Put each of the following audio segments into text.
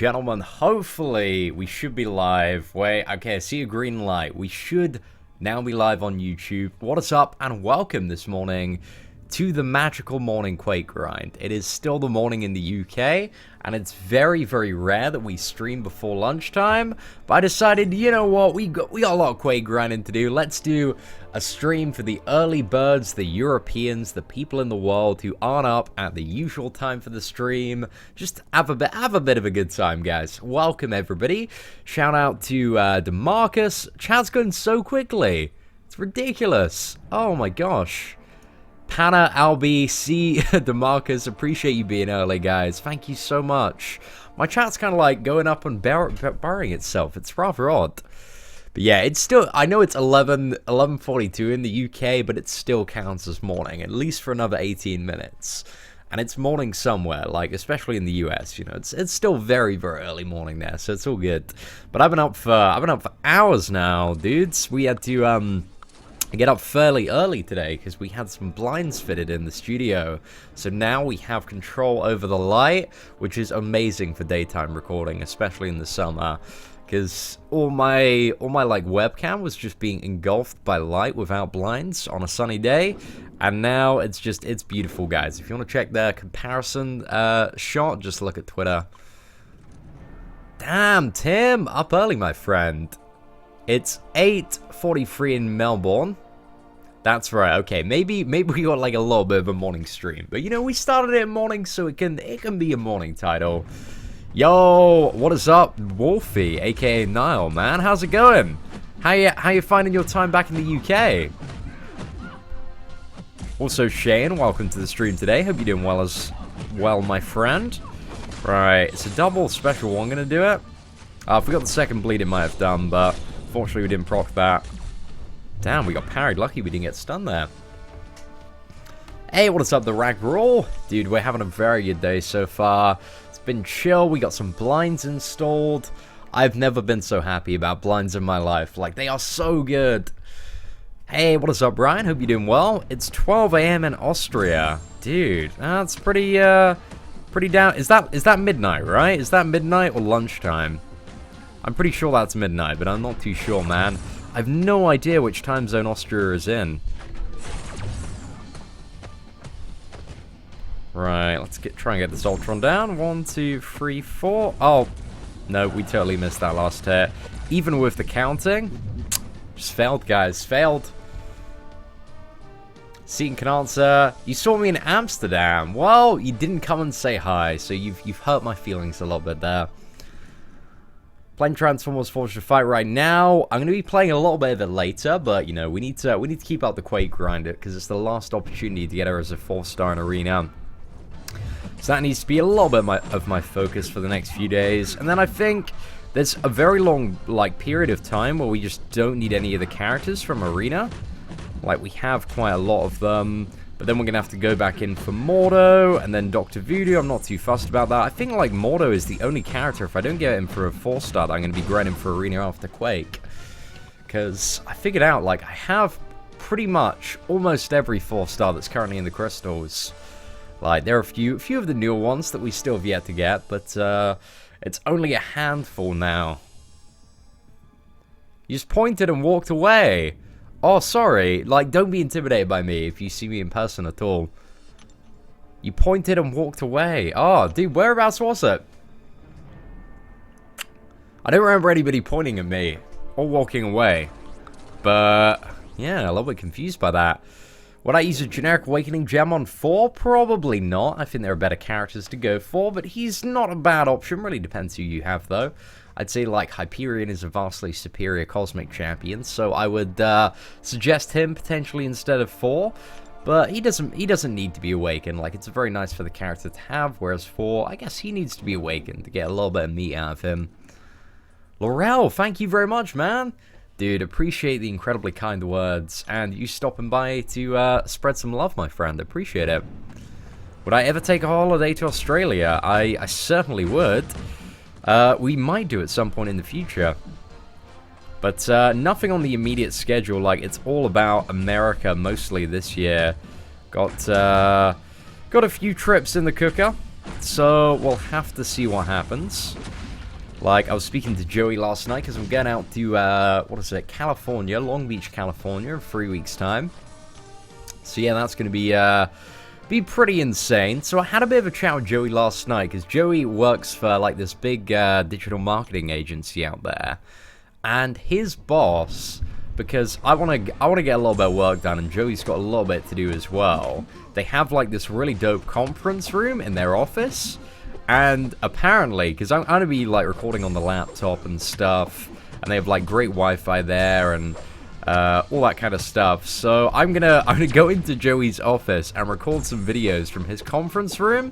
gentlemen, hopefully we should be live. Wait, okay, I see a green light. We should now be live on YouTube. What is up, and welcome this morning to the magical morning Quake grind. It is still the morning in the UK, and it's very, very rare that we stream before lunchtime. But I decided, you know what, we got a lot of Quake grinding to do. Let's do a stream for the early birds, the Europeans, the people in the world who aren't up at the usual time for the stream. Just have a bit of a good time, guys. Welcome, everybody. Shout out to DeMarcus. Chat's going so quickly. It's ridiculous. Oh my gosh. Panna, Albi, C, DeMarcus, appreciate you being early, guys. Thank you so much. My chat's kind of like going up and burying itself. It's rather odd. But yeah, it's still, I know it's 11:42 in the UK, but it still counts as morning, at least for another 18 minutes. And it's morning somewhere, like, especially in the US, you know, it's still very, very early morning there, so it's all good. But I've been up for hours now, dudes. We had to, get up fairly early today because we had some blinds fitted in the studio. So now we have control over the light, which is amazing for daytime recording, especially in the summer. Because all my like webcam was just being engulfed by light without blinds on a sunny day. And now it's beautiful, guys. If you want to check the comparison shot, just look at Twitter. Damn, Tim, up early, my friend. It's 8:43 in Melbourne. That's right. Okay, maybe we got like a little bit of a morning stream, but you know, we started it in morning, so it can be a morning title. Yo, what is up, Wolfie, aka Niall, man? How's it going? How you finding your time back in the UK? Also, Shane, welcome to the stream today. Hope you're doing well, my friend. Right, it's a double special one. Gonna do it. I forgot the second bleed it might have done, but fortunately we didn't proc that. Damn, we got parried. Lucky we didn't get stunned there. Hey, what is up, the Rag Brawl? Dude, we're having a very good day so far. It's been chill. We got some blinds installed. I've never been so happy about blinds in my life. Like, they are so good. Hey, what is up, Brian? Hope you're doing well. It's 12 AM in Austria. Dude, that's pretty down. Is that midnight, right? Is that midnight or lunchtime? I'm pretty sure that's midnight, but I'm not too sure, man. I have no idea which time zone Austria is in. Right, let's try and get this Ultron down. 1, 2, 3, 4. Oh, no, we totally missed that last hit. Even with the counting, just failed, guys. Failed. Seaton can answer. You saw me in Amsterdam. Well, you didn't come and say hi, so you've hurt my feelings a little bit there. Playing Transformers Forged to Fight right now. I'm going to be playing a little bit of it later, but you know, we need to keep up the Quake grind because it's the last opportunity to get her as a 4-star in Arena. So that needs to be a little bit of my focus for the next few days. And then I think there's a very long period of time where we just don't need any of the characters from Arena. Like, we have quite a lot of them. But then we're going to have to go back in for Mordo, and then Dr. Voodoo. I'm not too fussed about that. I think, like, Mordo is the only character, if I don't get him for a 4-star, that I'm going to be grinding for Arena after Quake. Because I figured out, like, I have pretty much almost every 4-star that's currently in the crystals. Like, there are a few of the newer ones that we still have yet to get, but it's only a handful now. You just pointed and walked away. Oh, sorry. Like, don't be intimidated by me if you see me in person at all. You pointed and walked away. Oh, dude, whereabouts was it? I don't remember anybody pointing at me or walking away. But, yeah, a little bit confused by that. Would I use a generic Awakening Gem on 4? Probably not. I think there are better characters to go for, but he's not a bad option. Really depends who you have, though. I'd say, like, Hyperion is a vastly superior Cosmic Champion, so I would suggest him potentially instead of 4. But he doesn't need to be awakened. Like, it's very nice for the character to have, whereas 4, I guess he needs to be awakened to get a little bit of meat out of him. Laurel, thank you very much, man. Dude, appreciate the incredibly kind words, and you stopping by to spread some love, my friend. Appreciate it. Would I ever take a holiday to Australia? I certainly would. We might do at some point in the future. But nothing on the immediate schedule. Like, it's all about America mostly this year. Got a few trips in the cooker. So we'll have to see what happens. Like, I was speaking to Joey last night because I'm going out to, what is it, California, Long Beach, California in 3 weeks' time. So yeah, that's going to be pretty insane. So I had a bit of a chat with Joey last night because Joey works for, like, this big digital marketing agency out there. And his boss, because I want to get a little bit of work done, and Joey's got a little bit to do as well. They have, like, this really dope conference room in their office. And apparently, because I'm going to be, like, recording on the laptop and stuff, and they have, like, great Wi-Fi there and all that kind of stuff. So I'm gonna go into Joey's office and record some videos from his conference room.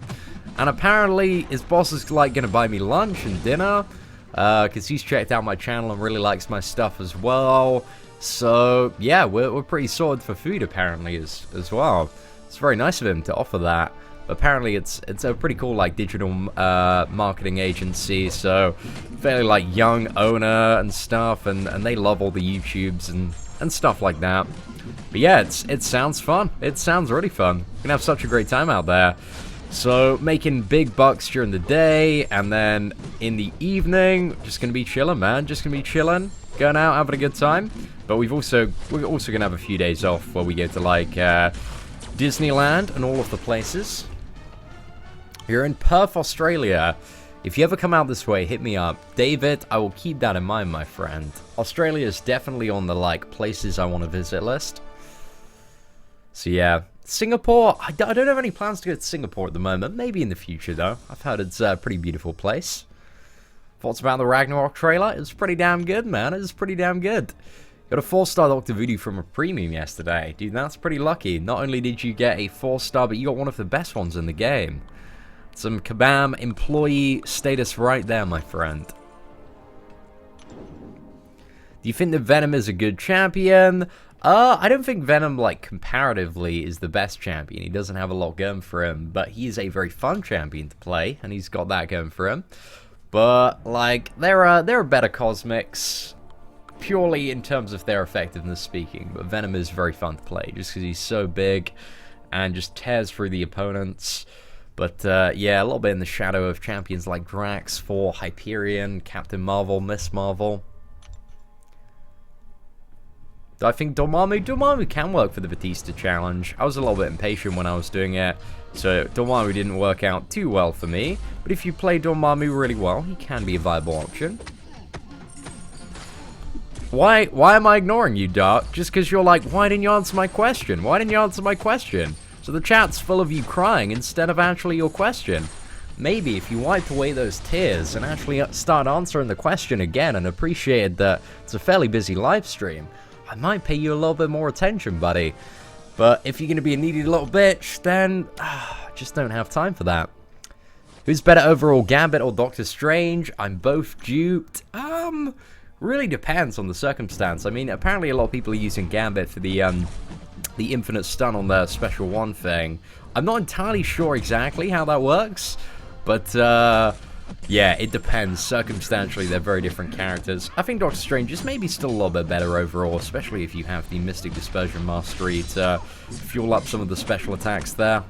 And apparently, his boss is, like, going to buy me lunch and dinner, because he's checked out my channel and really likes my stuff as well. So, yeah, we're pretty sorted for food, apparently, as well. It's very nice of him to offer that. Apparently it's a pretty cool, like, digital marketing agency, so fairly, like, young owner and stuff, and they love all the YouTubes and stuff like that. But yeah, it sounds fun. It sounds really fun. We're gonna have such a great time out there. So making big bucks during the day, and then in the evening, just gonna be chilling, man. Just gonna be chilling, going out, having a good time. But we're also gonna have a few days off where we go to, like, Disneyland and all of the places. You're in Perth, Australia. If you ever come out this way, hit me up. David, I will keep that in mind, my friend. Australia is definitely on the, like, places I want to visit list. So yeah. Singapore, I don't have any plans to go to Singapore at the moment. Maybe in the future, though. I've heard it's a pretty beautiful place. Thoughts about the Ragnarok trailer? It's pretty damn good, man. It's pretty damn good. Got a 4-star Dr. Voodoo from a premium yesterday. Dude, that's pretty lucky. Not only did you get a 4-star, but you got one of the best ones in the game. Some Kabam employee status right there, my friend. Do you think that Venom is a good champion? I don't think Venom, like, comparatively is the best champion. He doesn't have a lot going for him, but he is a very fun champion to play, and he's got that going for him. But, like, there are better cosmics, purely in terms of their effectiveness speaking, but Venom is very fun to play, just because he's so big and just tears through the opponents. But, yeah, a little bit in the shadow of champions like Drax, Thor, Hyperion, Captain Marvel, Miss Marvel. Do I think Dormammu? Dormammu can work for the Batista challenge. I was a little bit impatient when I was doing it, so Dormammu didn't work out too well for me. But if you play Dormammu really well, he can be a viable option. Why am I ignoring you, Dark? Just because you're like, why didn't you answer my question? Why didn't you answer my question? So the chat's full of you crying instead of actually your question. Maybe if you wiped away those tears and actually start answering the question again and appreciated that it's a fairly busy live stream, I might pay you a little bit more attention, buddy. But if you're going to be a needy little bitch, then just don't have time for that. Who's better overall, Gambit or Doctor Strange? I'm both duped. Really depends on the circumstance. I mean, apparently a lot of people are using Gambit for the infinite stun on the special one thing. I'm not entirely sure exactly how that works, but yeah, it depends. Circumstantially, they're very different characters. I think Doctor Strange is maybe still a little bit better overall, especially if you have the Mystic Dispersion Mastery to fuel up some of the special attacks there.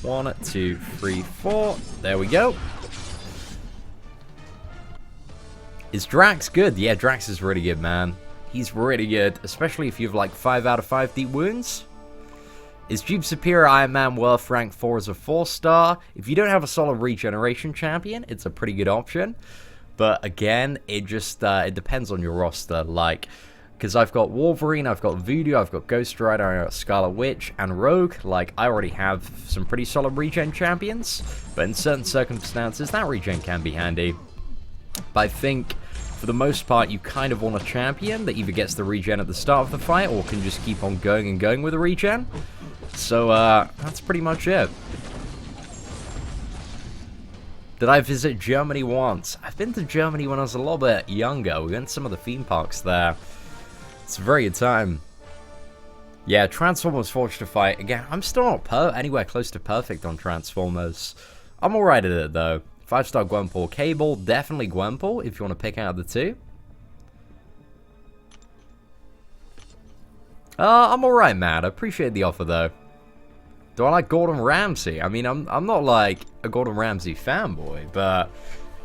1, 2, 3, 4. There we go. Is Drax good? Yeah, Drax is really good, man. He's really good, especially if you have like 5 out of 5 deep wounds. Is Dupe Superior Iron Man worth rank 4 as a 4-star? If you don't have a solid regeneration champion, it's a pretty good option. But again, it just it depends on your roster. Like, because I've got Wolverine, I've got Voodoo, I've got Ghost Rider, I've got Scarlet Witch, and Rogue. Like, I already have some pretty solid regen champions. But in certain circumstances, that regen can be handy. But I think, for the most part, you kind of want a champion that either gets the regen at the start of the fight or can just keep on going and going with the regen. So, that's pretty much it. Did I visit Germany once? I've been to Germany when I was a little bit younger. We went to some of the theme parks there. It's a very good time. Yeah, Transformers Forged to Fight. Again, I'm still not anywhere close to perfect on Transformers. I'm alright at it, though. 5-star Gwenpool. Cable, definitely Gwenpool, if you want to pick out the two. I'm alright, Matt. I appreciate the offer, though. Do I like Gordon Ramsay? I mean, I'm not like a Gordon Ramsay fanboy, but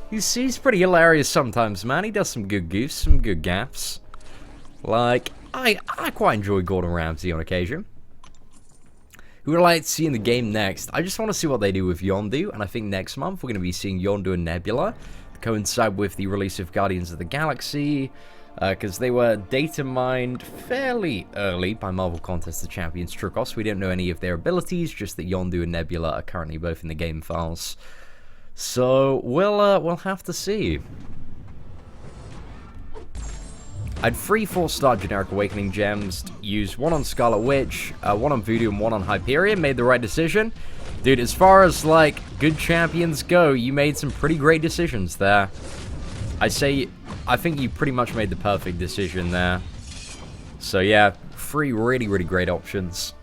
he's pretty hilarious sometimes, man. He does some good goofs, some good gaffes. Like, I quite enjoy Gordon Ramsay on occasion. Who would I like to see in the game next? I just want to see what they do with Yondu, and I think next month we're going to be seeing Yondu and Nebula to coincide with the release of Guardians of the Galaxy, because they were data mined fairly early by Marvel Contest of Champions Trukos. We don't know any of their abilities, just that Yondu and Nebula are currently both in the game files. So we'll have to see. I had 3 4-star generic Awakening Gems, used 1 on Scarlet Witch, 1 on Voodoo, and 1 on Hyperion. Made the right decision. Dude, as far as, like, good champions go, you made some pretty great decisions there. I think you pretty much made the perfect decision there. So, yeah, 3 really, really great options.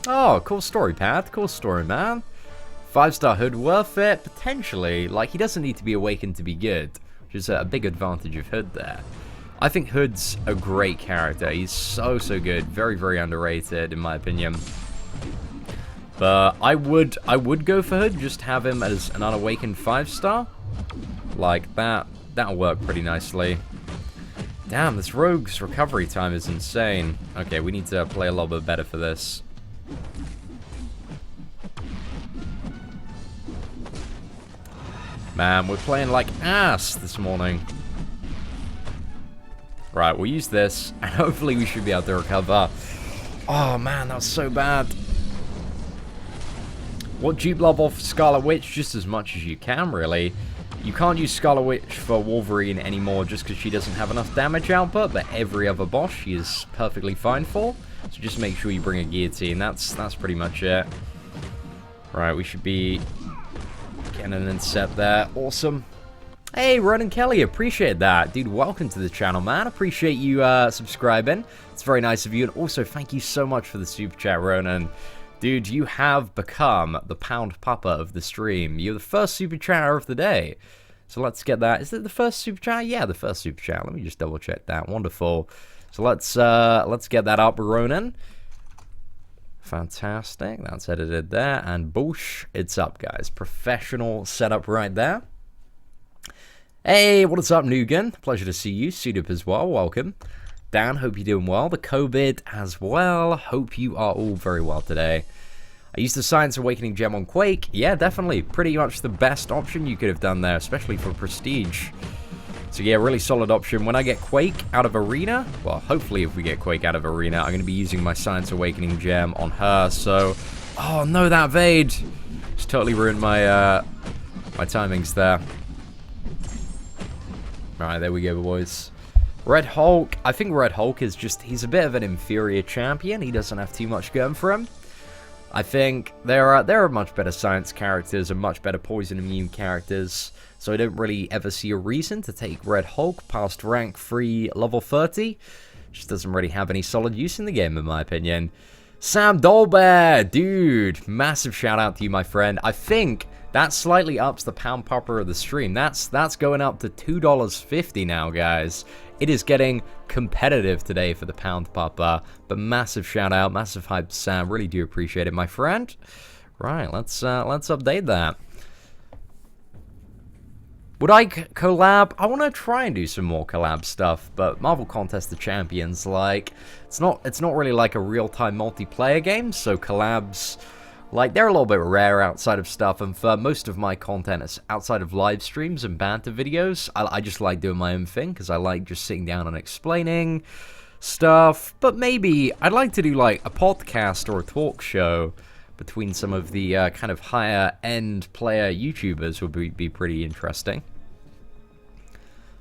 Oh, cool story, Pat. Cool story, man. 5-star Hood, worth it? Potentially. Like, he doesn't need to be awakened to be good. Which is a big advantage of Hood there. I think Hood's a great character. He's so good. Very, very underrated, in my opinion. But I would go for Hood. Just have him as an unawakened 5-star. Like, that'll work pretty nicely. Damn, this rogue's recovery time is insane. Okay, we need to play a little bit better for this. Man, we're playing like ass this morning. Right, we'll use this, and hopefully we should be able to recover. Oh man, that was so bad. What dupe love off Scarlet Witch? Just as much as you can, really. You can't use Scarlet Witch for Wolverine anymore just because she doesn't have enough damage output, but every other boss she is perfectly fine for. So just make sure you bring a guillotine. That's pretty much it. Right, we should be getting an intercept there. Awesome. Hey, Ronan Kelly, appreciate that. Dude, welcome to the channel, man. Appreciate you subscribing. It's very nice of you. And also, thank you so much for the super chat, Ronan. Dude, you have become the Pound Papa of the stream. You're the first super chatter of the day. So let's get that. Is it the first super chat? Yeah, the first super chat. Let me just double check that. Wonderful. So let's get that up, Ronan. Fantastic. That's edited there. And boosh, it's up, guys. Professional setup right there. Hey, what is up, Nugan? Pleasure to see you. Sudup as well. Welcome. Dan, hope you're doing well. The COVID as well. Hope you are all very well today. I used the Science Awakening gem on Quake. Yeah, definitely. Pretty much the best option you could have done there, especially for Prestige. So yeah, really solid option. When I get Quake out of Arena, well, hopefully if we get Quake out of Arena, I'm going to be using my Science Awakening gem on her. So, oh no, that Vade just totally ruined my my timings there. Alright, there we go, boys. Red Hulk. I think Red Hulk is just, he's a bit of an inferior champion. He doesn't have too much going for him. I think there are much better science characters and much better poison immune characters. So I don't really ever see a reason to take Red Hulk past rank 3 level 30. Just doesn't really have any solid use in the game, in my opinion. Sam Dolbear, dude, massive shout out to you, my friend. I think that slightly ups the Pound Papa of the stream. That's going up to $2.50 now, guys. It is getting competitive today for the Pound Papa. But massive shout out, massive hype to Sam. Really do appreciate it, my friend. Right, let's update that. Would I collab? I want to try and do some more collab stuff, but Marvel Contest of Champions, like, it's not really like a real-time multiplayer game, so collabs, like, they're a little bit rare outside of stuff, and for most of my content, it's outside of live streams and banter videos. I just like doing my own thing, because I like just sitting down and explaining stuff, but maybe I'd like to do, like, a podcast or a talk show between some of the kind of higher-end player YouTubers would be pretty interesting.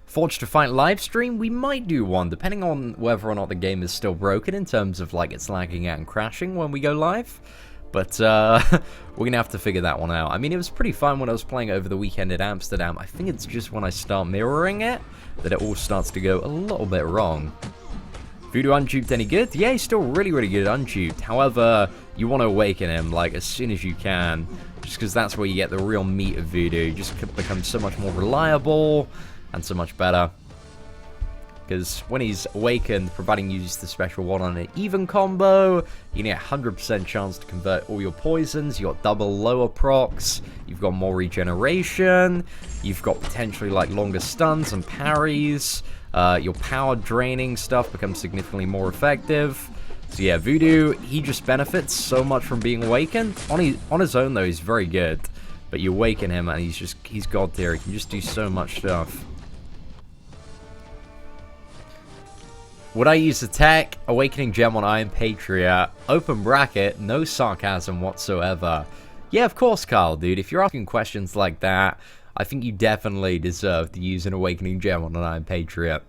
Forged to Fight livestream? We might do one, depending on whether or not the game is still broken in terms of, like, it's lagging out and crashing when we go live. But we're going to have to figure that one out. I mean, it was pretty fun when I was playing over the weekend in Amsterdam. I think it's just when I start mirroring it that it all starts to go a little bit wrong. Voodoo unduped any good? Yeah, he's still really, really good unduped. However, you want to awaken him, like, as soon as you can. Just because that's where you get the real meat of Voodoo. Just becomes so much more reliable and so much better. Because when he's awakened, providing you use the special one on an even combo, you get a 100% chance to convert all your poisons. You got double lower procs. You've got more regeneration. You've got potentially like longer stuns and parries. Your power draining stuff becomes significantly more effective. So yeah, Voodoo, he just benefits so much from being awakened. On his own though, he's very good. But you awaken him and he's god tier. He can just do so much stuff. Would I use the tech? Awakening Gem on Iron Patriot. Open bracket, no sarcasm whatsoever. Yeah, of course, Carl, dude. If you're asking questions like that, I think you definitely deserve to use an Awakening Gem on an Iron Patriot.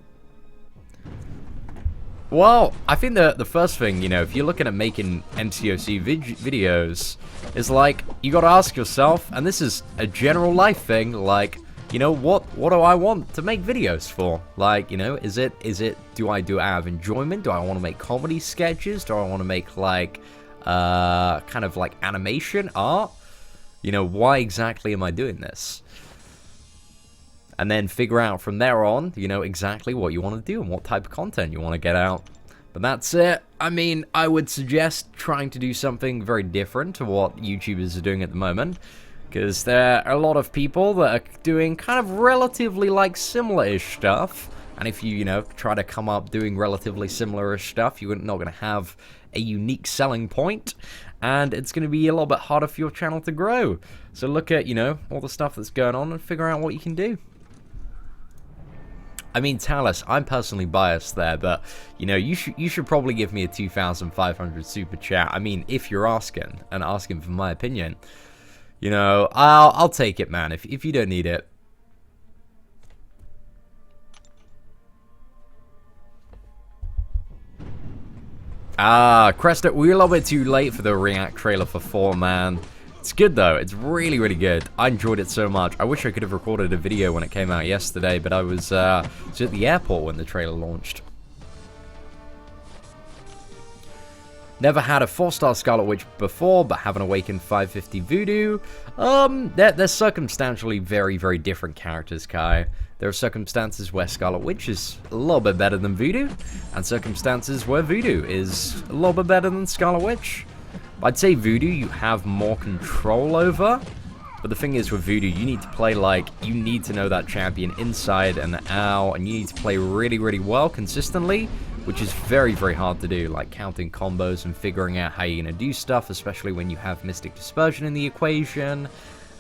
Well, I think the first thing, you know, if you're looking at making MCOC videos, is like, you gotta ask yourself, and this is a general life thing, like, you know, what do I want to make videos for? Like, you know, do I do it out of enjoyment? Do I want to make comedy sketches? Do I want to make, like, kind of like animation, art? You know, why exactly am I doing this? And then figure out from there on, you know, exactly what you want to do and what type of content you want to get out. But that's it. I mean, I would suggest trying to do something very different to what YouTubers are doing at the moment. Because there are a lot of people that are doing kind of relatively, like, similar-ish stuff. And if you, you know, try to come up doing relatively similar-ish stuff, you're not going to have a unique selling point. And it's going to be a little bit harder for your channel to grow. So look at, you know, all the stuff that's going on and figure out what you can do. I mean, Talus, I'm personally biased there, but, you know, you should probably give me a 2,500 super chat. I mean, if you're asking, and asking for my opinion, you know, I'll take it, man, if you don't need it. Cresta, we're a little bit too late for the React trailer for 4, man. It's good, though. It's really, really good. I enjoyed it so much. I wish I could have recorded a video when it came out yesterday, but I was at the airport when the trailer launched. Never had a 4-star Scarlet Witch before, but have an Awakened 550 Voodoo. They're circumstantially very, very different characters, Kai. There are circumstances where Scarlet Witch is a little bit better than Voodoo, and circumstances where Voodoo is a little bit better than Scarlet Witch. I'd say Voodoo you have more control over, but the thing is with Voodoo, you need to play like, you need to know that champion inside and out, and you need to play really, really well consistently, which is very, very hard to do, like counting combos and figuring out how you're going to do stuff, especially when you have Mystic Dispersion in the equation,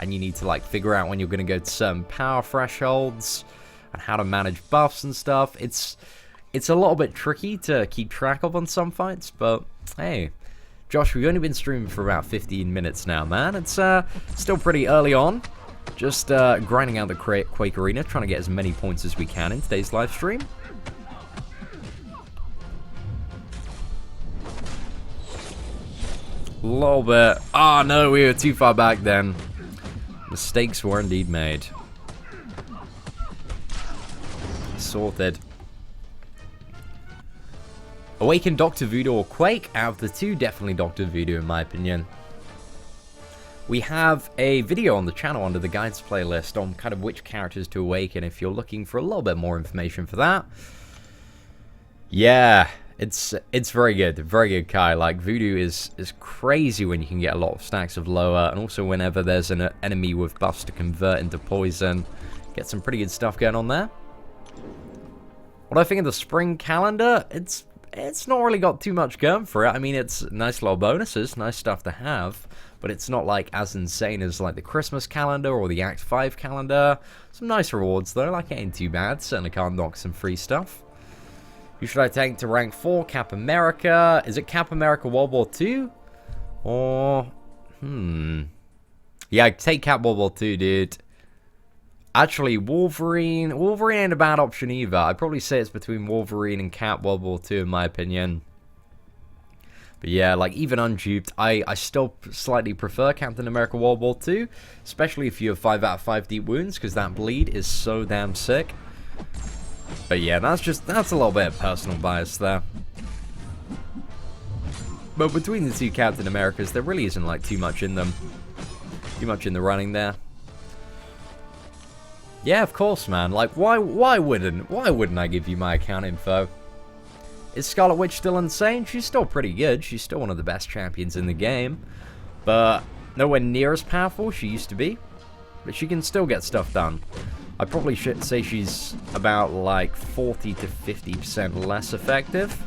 and you need to like figure out when you're going to go to certain power thresholds, and how to manage buffs and stuff. It's a little bit tricky to keep track of on some fights, but hey, Josh, we've only been streaming for about 15 minutes now, man. It's still pretty early on. Just grinding out the Quake Arena, trying to get as many points as we can in today's live stream. A little bit. Oh no, we were too far back then. Mistakes were indeed made. Sorted. Awaken Dr. Voodoo or Quake? Out of the two, definitely Dr. Voodoo in my opinion. We have a video on the channel under the guides playlist on kind of which characters to awaken if you're looking for a little bit more information for that. Yeah, it's very good, Kai. Like, Voodoo is crazy when you can get a lot of stacks of lower, and also whenever there's an enemy with buffs to convert into poison. Get some pretty good stuff going on there. What I think of the spring calendar, it's not really got too much going for it. I mean, it's nice little bonuses, nice stuff to have, but it's not like as insane as like the Christmas calendar or the Act 5 calendar. Some nice rewards though, like it ain't too bad. Certainly can't knock some free stuff. Who should I take to rank 4? Cap America. Is it Cap America World War II? Or, yeah, take Cap World War II, dude. Actually, Wolverine ain't a bad option either. I'd probably say it's between Wolverine and Cap World War II in my opinion. But yeah, like even unduped, I still slightly prefer Captain America World War II. Especially if you have 5 out of 5 deep wounds, because that bleed is so damn sick. But yeah, that's a little bit of personal bias there. But between the two Captain Americas, there really isn't like too much in them. Too much in the running there. Yeah, of course, man. Like, why wouldn't I give you my account info? Is Scarlet Witch still insane? She's still pretty good. She's still one of the best champions in the game. But nowhere near as powerful she used to be. But she can still get stuff done. I probably should say she's about like 40 to 50% less effective.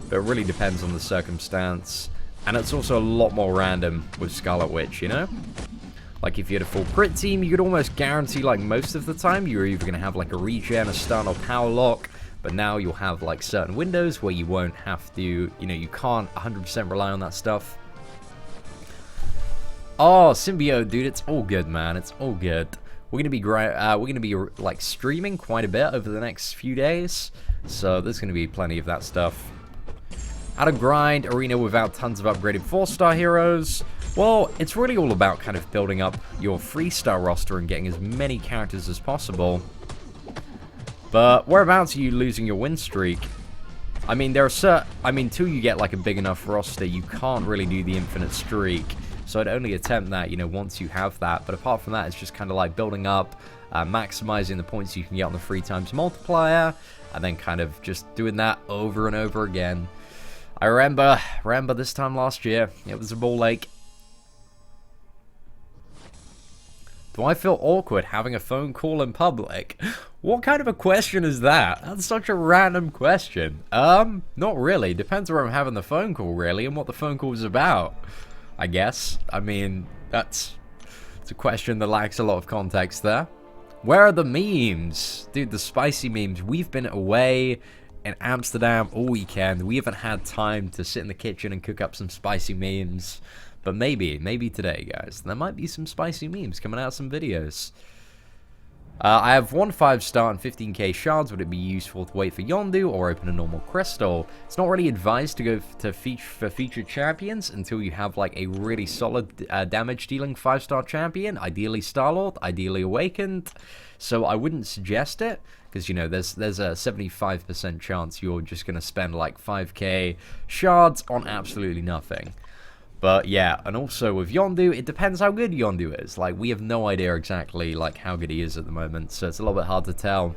But it really depends on the circumstance. And it's also a lot more random with Scarlet Witch, you know? Like, if you had a full crit team, you could almost guarantee, like, most of the time, you're either going to have, like, a regen, a stun, or power lock. But now you'll have, like, certain windows where you won't have to, you know, you can't 100% rely on that stuff. Oh, Symbiote, dude, it's all good, man. It's all good. We're gonna be like streaming quite a bit over the next few days, so there's gonna be plenty of that stuff. How to grind arena without tons of upgraded 4-star heroes. Well, it's really all about kind of building up your 3-star roster and getting as many characters as possible. But whereabouts are you losing your win streak? I mean, until you get like a big enough roster, you can't really do the infinite streak. So I'd only attempt that, you know, once you have that. But apart from that, it's just kind of like building up, maximizing the points you can get on the 3x multiplier, and then kind of just doing that over and over again. I remember this time last year, it was a ball lake. Do I feel awkward having a phone call in public? What kind of a question is that? That's such a random question. Not really. Depends where I'm having the phone call, really, and what the phone call is about, I guess. I mean, it's a question that lacks a lot of context there. Where are the memes? Dude, the spicy memes. We've been away in Amsterdam all weekend. We haven't had time to sit in the kitchen and cook up some spicy memes. But maybe today, guys. There might be some spicy memes coming out, some videos. I have 1 5-star and 15k shards. Would it be useful to wait for Yondu or open a normal crystal? It's not really advised to go for featured champions until you have like a really solid damage dealing 5-star champion. Ideally Star-Lord, ideally Awakened. So I wouldn't suggest it. Because, you know, there's a 75% chance you're just going to spend like 5k shards on absolutely nothing. But yeah, and also with Yondu, it depends how good Yondu is. Like, we have no idea exactly like how good he is at the moment, so it's a little bit hard to tell.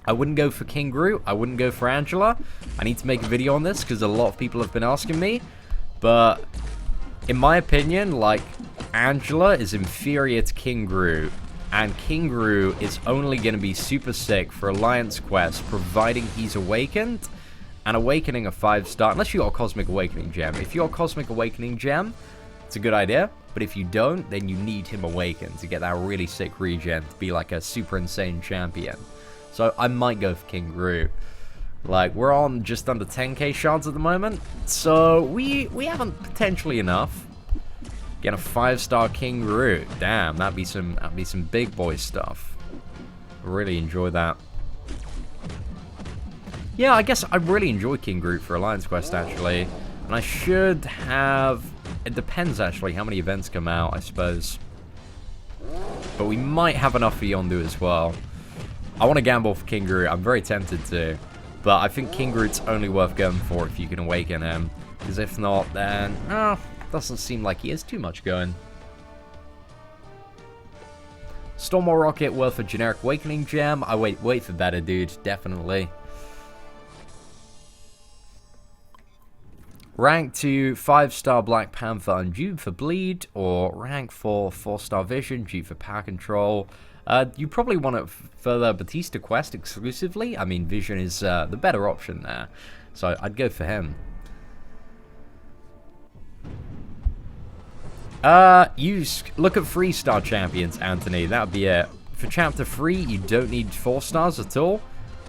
I wouldn't go for King Groot. I wouldn't go for Angela. I need to make a video on this because a lot of people have been asking me. But in my opinion, like, Angela is inferior to King Groot. And King Groot is only going to be super sick for Alliance Quest, providing he's awakened. And awakening a 5-star, unless you got a Cosmic Awakening Gem. If you're a Cosmic Awakening Gem, it's a good idea. But if you don't, then you need him awakened to get that really sick regen, to be like a super insane champion. So I might go for King Groot. Like, we're on just under 10k shards at the moment. So we haven't potentially enough. Get a 5-star King Groot. Damn, that'd be some big boy stuff. Really enjoy that. Yeah, I guess I really enjoy King Groot for Alliance Quest, actually. And I should have... It depends, actually, how many events come out, I suppose. But we might have enough for Yondu as well. I want to gamble for King Groot. I'm very tempted to. But I think King Groot's only worth going for if you can awaken him. Because if not, then... doesn't seem like he has too much going. Stormwall Rocket worth a generic Awakening Gem. I wait for better, dude. Definitely. Rank 2, 5-star Black Panther and due for Bleed, or rank 4, 4-star Vision, due for Power Control. You probably want to further Batista Quest exclusively. I mean, Vision is the better option there, so I'd go for him. Look at 3-star champions, Anthony. That would be it. For Chapter 3, you don't need 4 stars at all.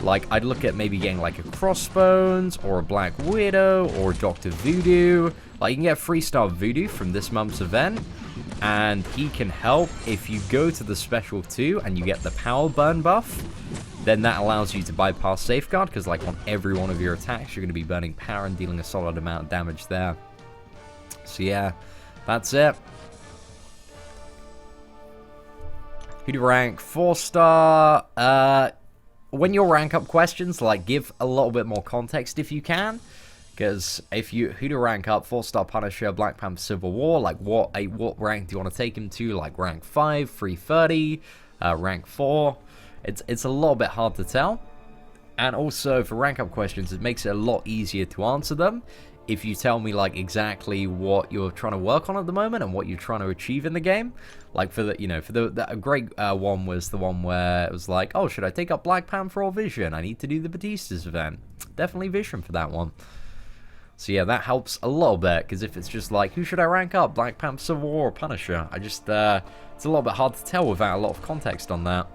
Like, I'd look at maybe getting, like, a Crossbones, or a Black Widow, or Dr. Voodoo. Like, you can get 3-star Voodoo from this month's event, and he can help if you go to the Special 2 and you get the Power Burn buff. Then that allows you to bypass Safeguard, because, like, on every one of your attacks, you're going to be burning power and dealing a solid amount of damage there. So, yeah, that's it. Who do you rank? 4-star, when you rank up questions, like, give a little bit more context if you can. Because if you, who to rank up, 4-star Punisher, Black Panther Civil War, like, what rank do you want to take him to? Like, rank 5, 330, rank 4. It's a little bit hard to tell. And also, for rank up questions, it makes it a lot easier to answer them if you tell me, like, exactly what you're trying to work on at the moment and what you're trying to achieve in the game. Like, for the, a great one was the one where it was like, oh, should I take up Black Panther or Vision? I need to do the Batista's event. Definitely Vision for that one. So yeah, that helps a little bit, because if it's just like, who should I rank up? Black Panther, Civil War, or Punisher? it's a little bit hard to tell without a lot of context on that.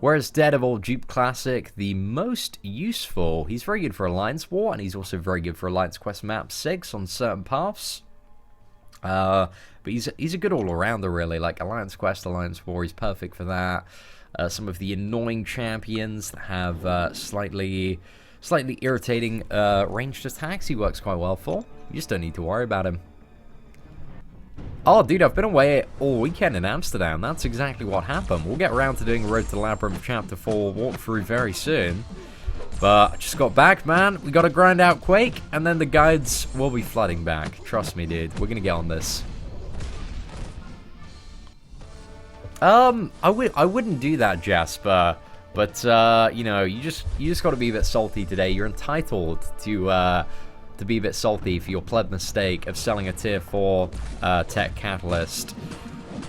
Whereas Daredevil Dupe Classic, the most useful, he's very good for Alliance War, and he's also very good for Alliance Quest Map 6 on certain paths. But he's a good all-arounder, really. Like, Alliance Quest, Alliance War, he's perfect for that. Some of the annoying champions that have slightly irritating ranged attacks, he works quite well for. You just don't need to worry about him. Oh, dude, I've been away all weekend in Amsterdam. That's exactly what happened. We'll get around to doing Road to Labyrinth Chapter 4 walkthrough very soon. But I just got back, man. We got to grind out Quake, and then the guides will be flooding back. Trust me, dude. We're going to get on this. I wouldn't do that, Jasper. But, you know, you just got to be a bit salty today. You're entitled to be a bit salty for your pleb mistake of selling a tier 4 tech catalyst.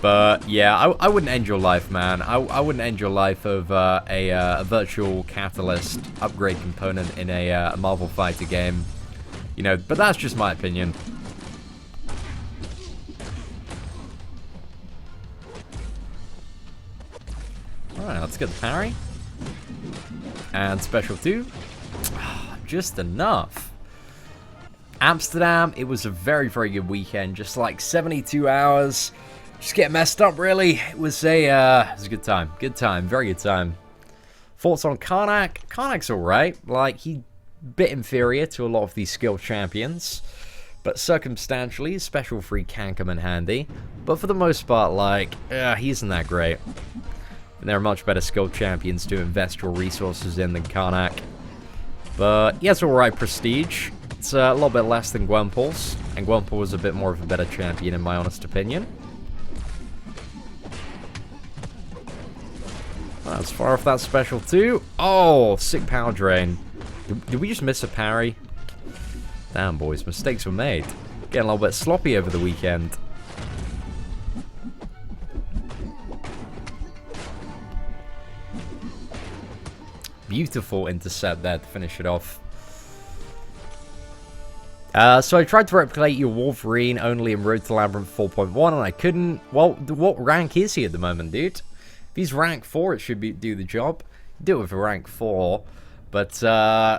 But yeah, I wouldn't end your life, man. I wouldn't end your life of a virtual catalyst upgrade component in a Marvel Fighter game. You know, but that's just my opinion. Alright, let's get the parry. And special 2. Just enough. Amsterdam, it was a very, very good weekend. Just like 72 hours. Just get messed up, really. It was a good time. Good time. Very good time. Thoughts on Karnak? Karnak's alright. Like, he's a bit inferior to a lot of these skilled champions. But circumstantially, special 3 can come in handy. But for the most part, like, he isn't that great. And there are much better skilled champions to invest your resources in than Karnak. But he has alright prestige. It's a little bit less than Gwenpool's, and Gwenpool was a bit more of a better champion in my honest opinion. That's far off that special too. Oh, sick power drain. Did we just miss a parry? Damn, boys, mistakes were made. Getting a little bit sloppy over the weekend. Beautiful intercept there to finish it off. So I tried to replicate your Wolverine only in Road to Labyrinth 4.1 and I couldn't. Well, what rank is he at the moment, dude? If he's rank 4, it should do the job. Do it with a rank 4. But,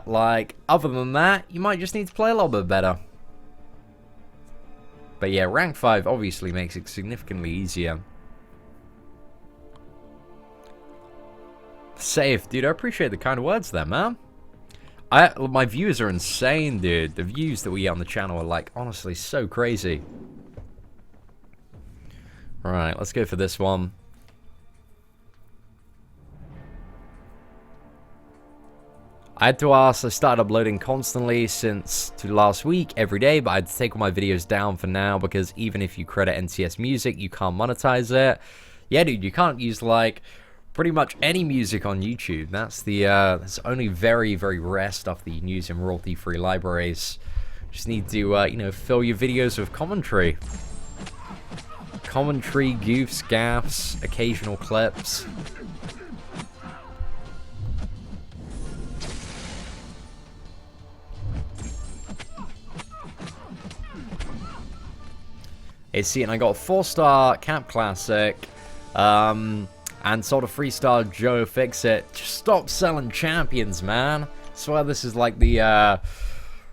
like, other than that, you might just need to play a little bit better. But yeah, rank 5 obviously makes it significantly easier. Safe, dude. I appreciate the kind words there, man. My views are insane, dude. The views that we get on the channel are, like, honestly so crazy. Alright, let's go for this one. I had to ask, I started uploading constantly since last week, every day, but I had to take all my videos down for now because even if you credit NCS Music, you can't monetize it. Yeah, dude, you can't use, like, pretty much any music on YouTube. That's only very, very rare stuff that you can use in royalty-free libraries. Just need to, you know, fill your videos with commentary. Commentary, goofs, gaffs, occasional clips. Hey, see, and I got a 4-star Cap Classic. And sold a 3-star Joe Fix-It. Just stop selling champions, man. I swear this is like the,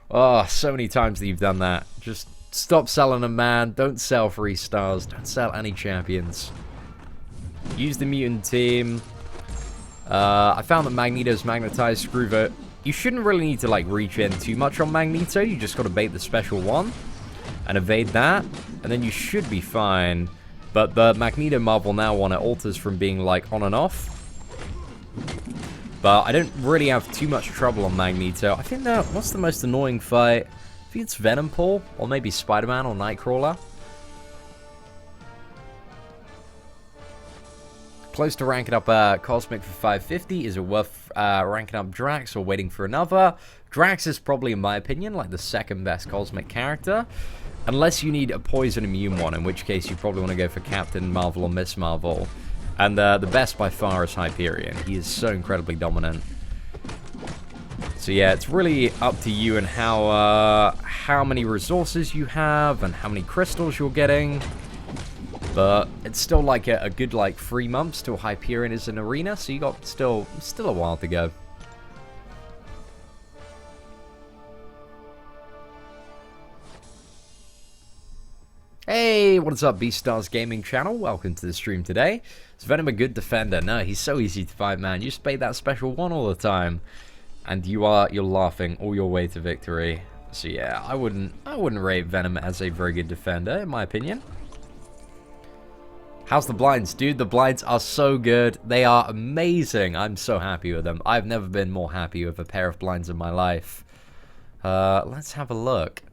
oh, so many times that you've done that. Just stop selling them, man. Don't sell 3 stars. Don't sell any champions. Use the mutant team. I found that Magneto's magnetized screw. You shouldn't really need to, like, reach in too much on Magneto. You just got to bait the special 1 and evade that. And then you should be fine. But the Magneto Marvel now one, it alters from being, like, on and off. But I don't really have too much trouble on Magneto. I think that, what's the most annoying fight? I think it's Venom Paul, or maybe Spider-Man or Nightcrawler. close to ranking up Cosmic for 550. Is it worth ranking up Drax or waiting for another? Drax is probably, in my opinion, like the second best Cosmic character. Unless you need a poison immune one, in which case you probably want to go for Captain Marvel or Miss Marvel. And the best by far is Hyperion. He is so incredibly dominant. So yeah, it's really up to you and how many resources you have and how many crystals you're getting. But it's still like a good like 3 months till Hyperion is in arena, so you got still a while to go. Hey, what is up, Beastars Gaming Channel? Welcome to the stream today. Is Venom a good defender? No, he's so easy to fight, man. You just pay that special one all the time, and you're laughing all your way to victory. So yeah, I wouldn't rate Venom as a very good defender, in my opinion. How's the blinds, dude? The blinds are so good. They are amazing. I'm so happy with them. I've never been more happy with a pair of blinds in my life. Let's have a look.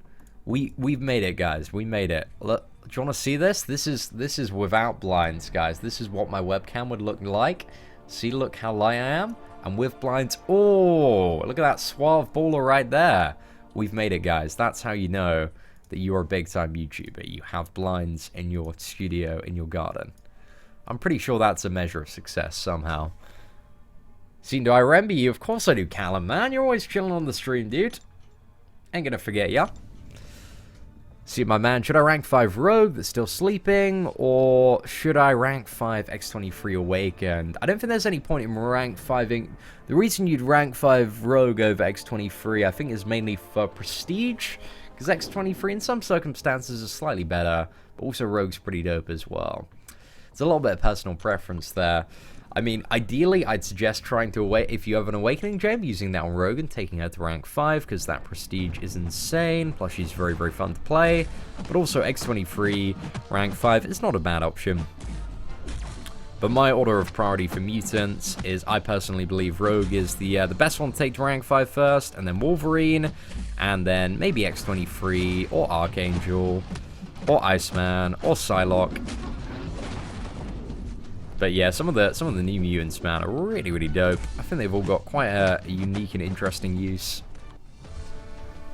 We've made it, guys. We made it. Look, do you want to see this? This is without blinds, guys. This is what my webcam would look like. See, look how light I am. And with blinds, oh, look at that suave baller right there. We've made it, guys. That's how you know that you are a big-time YouTuber. You have blinds in your studio, in your garden. I'm pretty sure that's a measure of success somehow. See, do I remember you? Of course I do, Callum, man. You're always chilling on the stream, dude. Ain't gonna forget ya. See, my man, should I rank 5 Rogue that's still sleeping, or should I rank 5 X23 Awakened? I don't think there's any point in rank 5ing. The reason you'd rank 5 Rogue over X23, I think, is mainly for prestige, because X23 in some circumstances is slightly better, but also Rogue's pretty dope as well. It's a little bit of personal preference there. I mean, ideally, I'd suggest trying to if you have an Awakening gem, using that on Rogue and taking her to rank 5, because that prestige is insane, plus she's very, very fun to play. But also, X23, rank 5 is not a bad option. But my order of priority for mutants is, I personally believe Rogue is the best one to take to rank 5 first, and then Wolverine, and then maybe X23, or Archangel, or Iceman, or Psylocke. But yeah, some of the new mutants, man, are really, really dope. I think they've all got quite a unique and interesting use.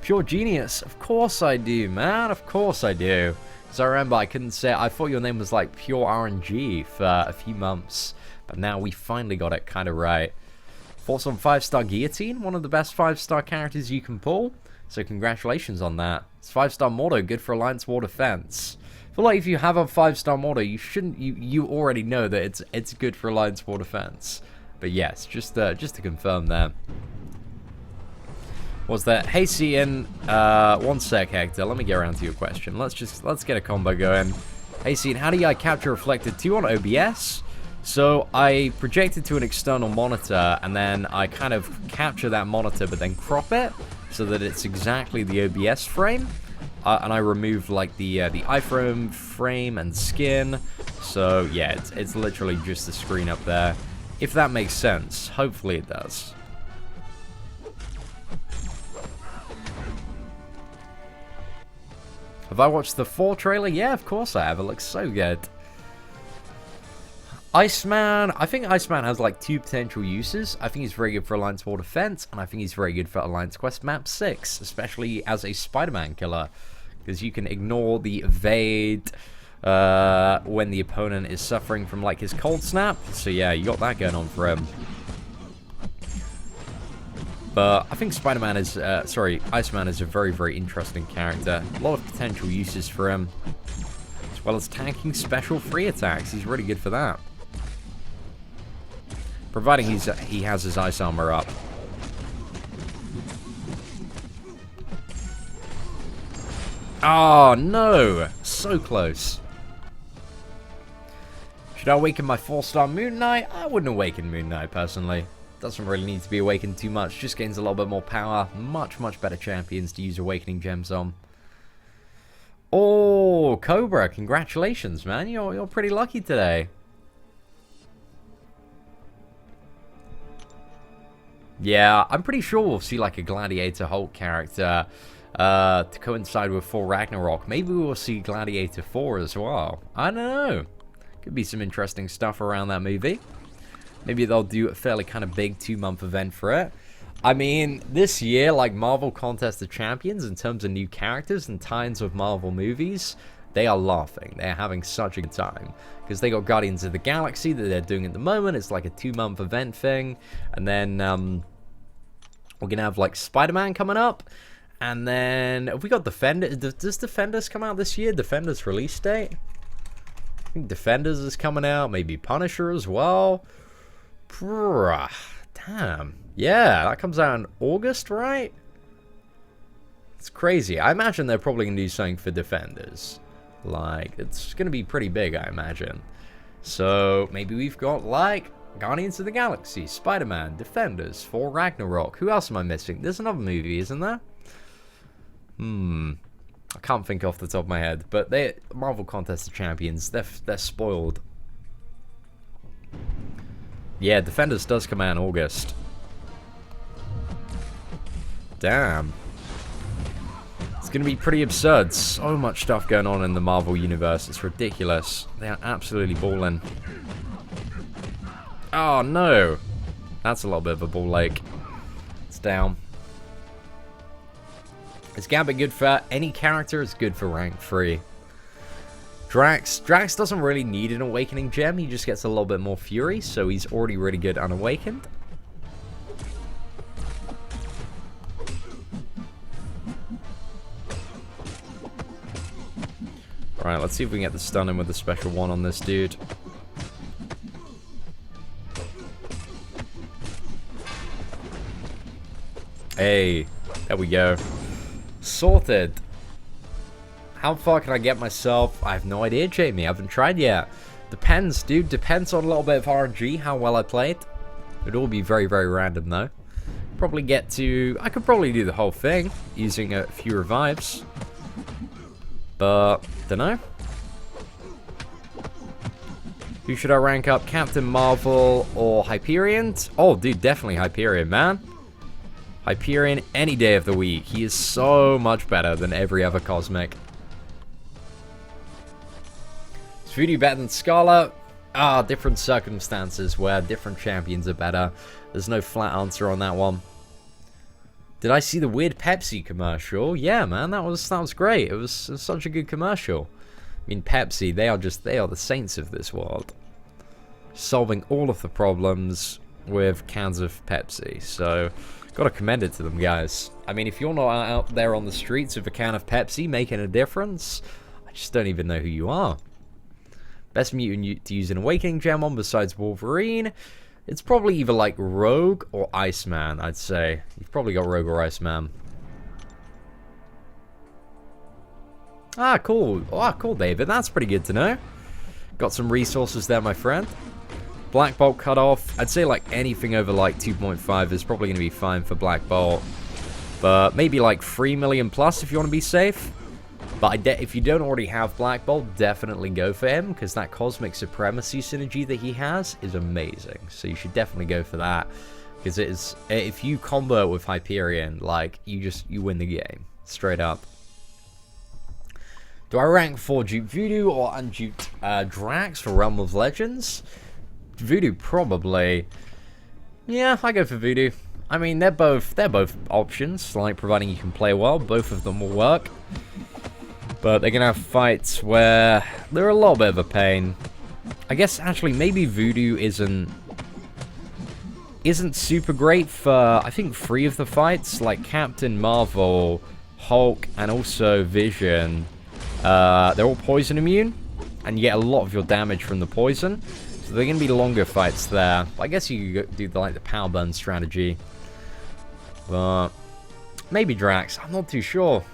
Pure Genius, of course I do, man, of course I do. Because I remember I couldn't say, I thought your name was like Pure RNG for a few months, but now we finally got it kind of right. Thoughts on 5-star Guillotine, one of the best 5-star characters you can pull, so congratulations on that. It's 5-star Mordo, good for Alliance War Defense. I feel like if you have a 5-star Mordo, you already know that it's good for Alliance War Defense. But yes, just to confirm that. Was that, hey Cian, one sec, Hector, let me get around to your question. Let's get a combo going. Hey Cian, how do I capture Reflected 2 on OBS? So I project it to an external monitor, and then I kind of capture that monitor, but then crop it so that it's exactly the OBS frame. And I remove like the iframe frame and skin. So yeah, it's literally just the screen up there. If that makes sense, hopefully it does. Have I watched the 4 trailer? Yeah, of course I have. It looks so good. Iceman, I think Iceman has like 2 potential uses. I think he's very good for Alliance War Defense, and I think he's very good for Alliance Quest Map 6, especially as a Spider-Man killer, because you can ignore the evade when the opponent is suffering from like his cold snap. So yeah, you got that going on for him. But I think Iceman is a very, very interesting character. A lot of potential uses for him, as well as tanking special free attacks. He's really good for that. Providing he has his ice armor up. Oh, no! So close. Should I awaken my 4-star Moon Knight? I wouldn't awaken Moon Knight, personally. Doesn't really need to be awakened too much. Just gains a little bit more power. Much, much better champions to use awakening gems on. Oh, Cobra, congratulations, man. You're pretty lucky today. Yeah, I'm pretty sure we'll see like a Gladiator Hulk character to coincide with Thor Ragnarok. Maybe we'll see Gladiator 4 as well. I don't know. Could be some interesting stuff around that movie. Maybe they'll do a fairly kind of big 2-month event for it. I mean, this year, like, Marvel Contest of Champions, in terms of new characters and tie-ins with Marvel movies, they are laughing. They're having such a good time. Because they got Guardians of the Galaxy that they're doing at the moment. It's like a 2-month event thing. And then, we're going to have, like, Spider-Man coming up. And then, have we got Defenders? Does Defenders come out this year? Defenders release date? I think Defenders is coming out. Maybe Punisher as well. Damn. Yeah, that comes out in August, right? It's crazy. I imagine they're probably going to do something for Defenders. Like, it's going to be pretty big, I imagine. So, maybe we've got, like, Guardians of the Galaxy, Spider-Man, Defenders, Thor Ragnarok. Who else am I missing? There's another movie, isn't there? I can't think off the top of my head. But Marvel Contest of Champions, they're spoiled. Yeah, Defenders does come out in August. Damn. It's going to be pretty absurd. So much stuff going on in the Marvel universe. It's ridiculous. They are absolutely balling. Oh, no. That's a little bit of a ball lake. It's down. Is Gambit good for any character? It's good for rank 3. Drax doesn't really need an Awakening gem. He just gets a little bit more Fury, so he's already really good unawakened. Alright, let's see if we can get the stun in with the special one on this dude. Hey, there we go. Sorted. How far can I get myself? I have no idea, Jamie. I haven't tried yet. Depends, dude. Depends on a little bit of RNG, how well I played. It'd all be very, very random, though. Probably get to... I could probably do the whole thing using a few revives. But, dunno. Who should I rank up? Captain Marvel or Hyperion? Oh, dude, definitely Hyperion, man. Hyperion any day of the week. He is so much better than every other Cosmic. Is Voodoo better than Scarlet? Different circumstances where different champions are better. There's no flat answer on that one. Did I see the weird Pepsi commercial? Yeah, man, that was great. It was such a good commercial. I mean, Pepsi, they are the saints of this world. Solving all of the problems with cans of Pepsi. So, gotta commend it to them, guys. I mean, if you're not out there on the streets with a can of Pepsi making a difference, I just don't even know who you are. Best mutant to use an Awakening gem on besides Wolverine? It's probably either like Rogue or Iceman, I'd say. You've probably got Rogue or Iceman. Ah, cool. Ah, cool, David. That's pretty good to know. Got some resources there, my friend. Black Bolt cutoff. I'd say like anything over like 2.5 is probably going to be fine for Black Bolt. But maybe like 3 million plus if you want to be safe. But if you don't already have Black Bolt, definitely go for him. Because that Cosmic Supremacy synergy that he has is amazing. So you should definitely go for that. Because it is, if you combo it with Hyperion, like, you win the game. Straight up. Do I rank for Duke Voodoo or unduked Drax for Realm of Legends? Voodoo probably. Yeah, I go for Voodoo. I mean, they're both options, like, providing you can play well. Both of them will work. But they're gonna have fights where they're a little bit of a pain. I guess actually maybe Voodoo isn't super great for, I think, 3 of the fights, like Captain Marvel, Hulk, and also Vision. They're all poison immune, and you get a lot of your damage from the poison. So they're going to be longer fights there. I guess you could do the power burn strategy. But maybe Drax. I'm not too sure.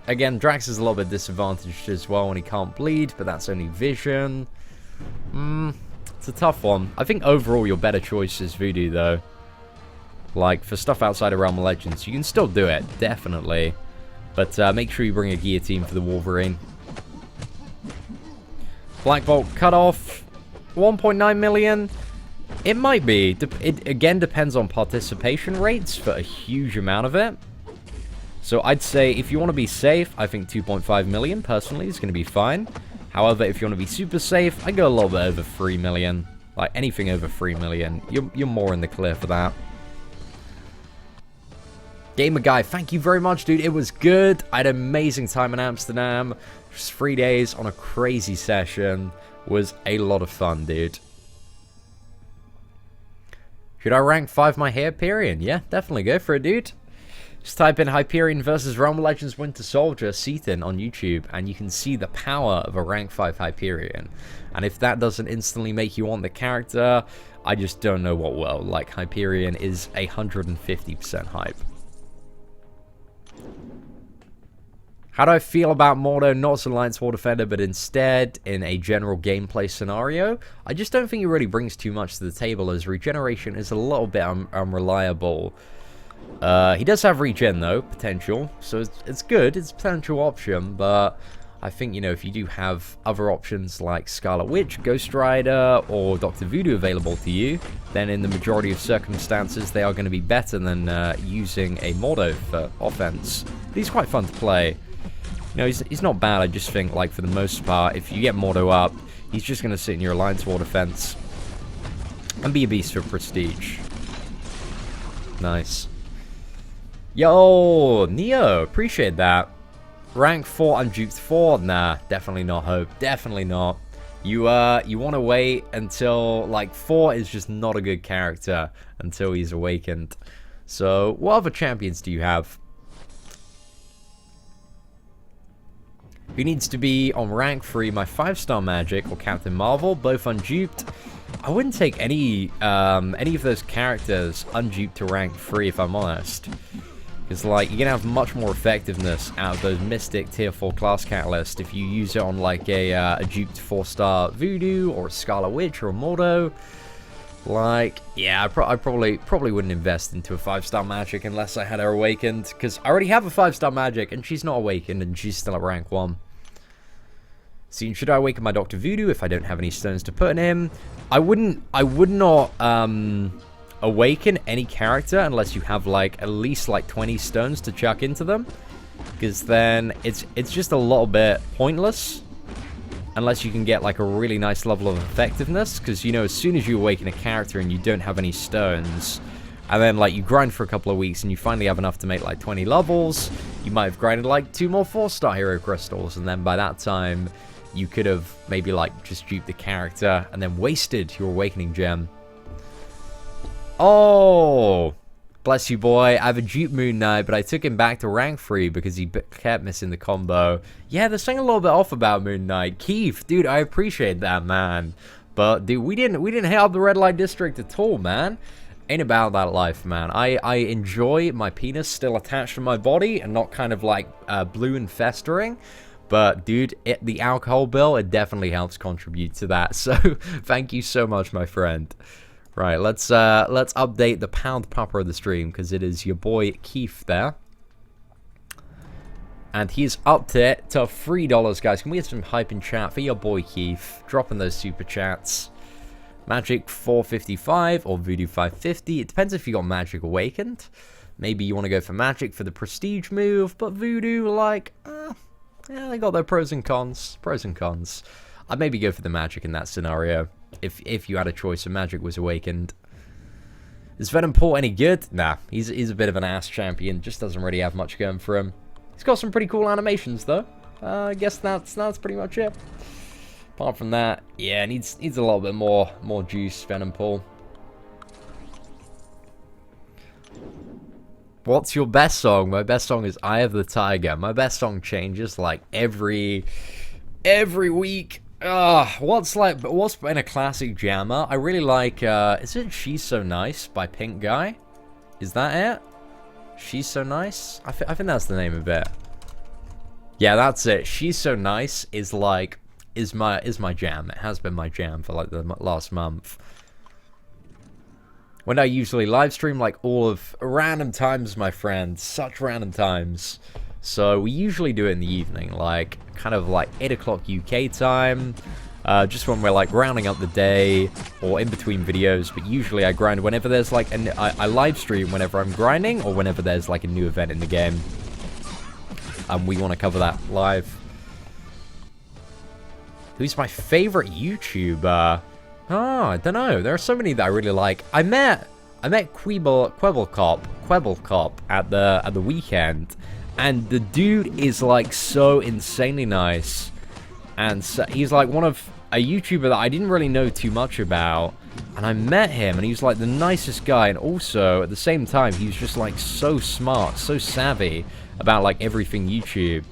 Again, Drax is a little bit disadvantaged as well when he can't bleed, but that's only Vision. It's a tough one. I think overall your better choice is Voodoo, though. Like, for stuff outside of Realm of Legends, you can still do it, definitely. But make sure you bring a guillotine for the Wolverine. Black Bolt cutoff. 1.9 million. It might be. It again depends on participation rates for a huge amount of it. So I'd say if you want to be safe, I think 2.5 million personally is going to be fine. However, if you want to be super safe, I go a little bit over 3 million. Like, anything over 3 million, you're more in the clear for that. Gamer Guy, thank you very much, dude. It was good. I had an amazing time in Amsterdam. Just 3 days on a crazy session. Was a lot of fun, dude. Should I rank 5 my Hyperion? Yeah, definitely go for it, dude. Just type in Hyperion versus Realm of Legends Winter Soldier Seaton on YouTube, and you can see the power of a rank 5 Hyperion. And if that doesn't instantly make you want the character, I just don't know what will. Like, Hyperion is 150% hype. How do I feel about Mordo, not as an Alliance War Defender, but instead in a general gameplay scenario? I just don't think he really brings too much to the table, as regeneration is a little bit unreliable. He does have regen, though, potential, so it's good. It's a potential option, but I think, you know, if you do have other options like Scarlet Witch, Ghost Rider, or Dr. Voodoo available to you, then in the majority of circumstances, they are going to be better than using a Mordo for offense. But he's quite fun to play. You know, he's not bad. I just think, like, for the most part, if you get Mordo up, he's just going to sit in your Alliance War defense and be a beast for prestige. Nice. Yo, Neo, appreciate that. Rank 4, unduped 4? Nah, definitely not, Hope. Definitely not. You want to wait until, like, 4 is just not a good character until he's awakened. So, what other champions do you have? Who needs to be on rank 3? My 5-star Magic or Captain Marvel, both unduped. I wouldn't take any of those characters unduped to rank 3 if I'm honest. Because, like, you're going to have much more effectiveness out of those Mystic Tier 4 class Catalyst if you use it on, like, a duped 4-star Voodoo or a Scarlet Witch or a Mordo. Like, yeah, I probably wouldn't invest into a 5-star Magic unless I had her awakened, because I already have a 5-star Magic and she's not awakened and she's still at rank 1. So should I awaken my Dr. Voodoo if I don't have any stones to put in him? I would not awaken any character unless you have, like, at least, like, 20 stones to chuck into them, because then it's just a little bit pointless. Unless you can get, like, a really nice level of effectiveness. Because, you know, as soon as you awaken a character and you don't have any stones, and then, like, you grind for a couple of weeks and you finally have enough to make, like, 20 levels, you might have grinded, like, 2 more 4-star hero crystals. And then by that time, you could have maybe, like, just duped the character and then wasted your awakening gem. Oh! Bless you, boy. I have a dupe Moon Knight, but I took him back to rank 3 because he kept missing the combo. Yeah, there's something a little bit off about Moon Knight. Keith, dude, I appreciate that, man. But, dude, we didn't hit up the red light district at all, man. Ain't about that life, man. I enjoy my penis still attached to my body and not kind of, like, blue and festering. But, dude, the alcohol bill, it definitely helps contribute to that. So, thank you so much, my friend. Right, let's update the pound pupper of the stream, because it is your boy Keith there. And he's upped it to $3, guys. Can we get some hype in chat for your boy Keith? Dropping those super chats. Magic 455 or Voodoo 550. It depends if you got Magic Awakened. Maybe you want to go for Magic for the prestige move, but Voodoo, like, yeah, they got their pros and cons. Pros and cons. I'd maybe go for the Magic in that scenario. If you had a choice and Magic was awakened. Is Venom Paul any good? Nah, he's a bit of an ass champion. Just doesn't really have much going for him. He's got some pretty cool animations though. I guess that's pretty much it. Apart from that, yeah, needs a little bit more juice, Venom Paul. What's your best song? My best song is Eye of the Tiger. My best song changes like every week. What's been a classic jammer? I really like, is it She's So Nice by Pink Guy? Is that it? She's So Nice? I think that's the name of it. Yeah, that's it. She's So Nice is like, is my jam. It has been my jam for like the last month. When I usually live stream, like all of random times, my friend. Such random times. So we usually do it in the evening, like kind of like 8 o'clock UK time, just when we're like rounding up the day or in between videos. But usually I grind whenever there's like I live stream whenever I'm grinding or whenever there's like a new event in the game. We want to cover that live. Who's my favorite YouTuber? Oh, I don't know. There are so many that I really like. I met Quebblecop at the weekend, and the dude is like so insanely nice. And so he's like a YouTuber that I didn't really know too much about. And I met him, and he was like the nicest guy, and also at the same time he was just like so smart, so savvy about like everything YouTube.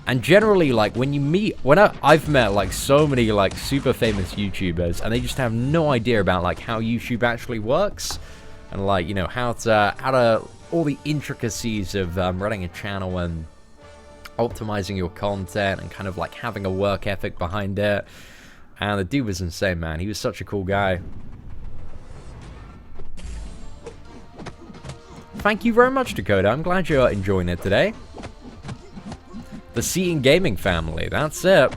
And generally, like I've met like so many like super famous YouTubers, and they just have no idea about like how YouTube actually works, and like, you know, how to all the intricacies of running a channel and optimizing your content and kind of like having a work ethic behind it. And the dude was insane, man. He was such a cool guy. Thank you very much, Dakota. I'm glad you're enjoying it today. The Seating Gaming family, that's it.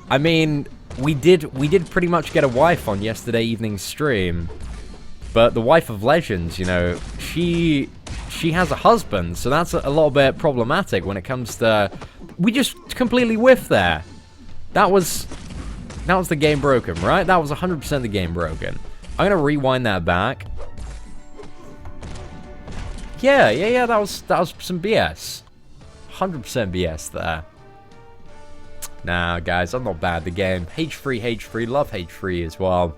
I mean, we did pretty much get a wife on yesterday evening's stream. But the wife of legends, you know, she has a husband, so that's a little bit problematic when it comes to... We just completely whiffed there. That was the game broken, right? That was 100% the game broken. I'm gonna rewind that back. Yeah, that was some BS. 100% BS there. Nah, guys, I'm not bad. The game. H3, love H3 as well.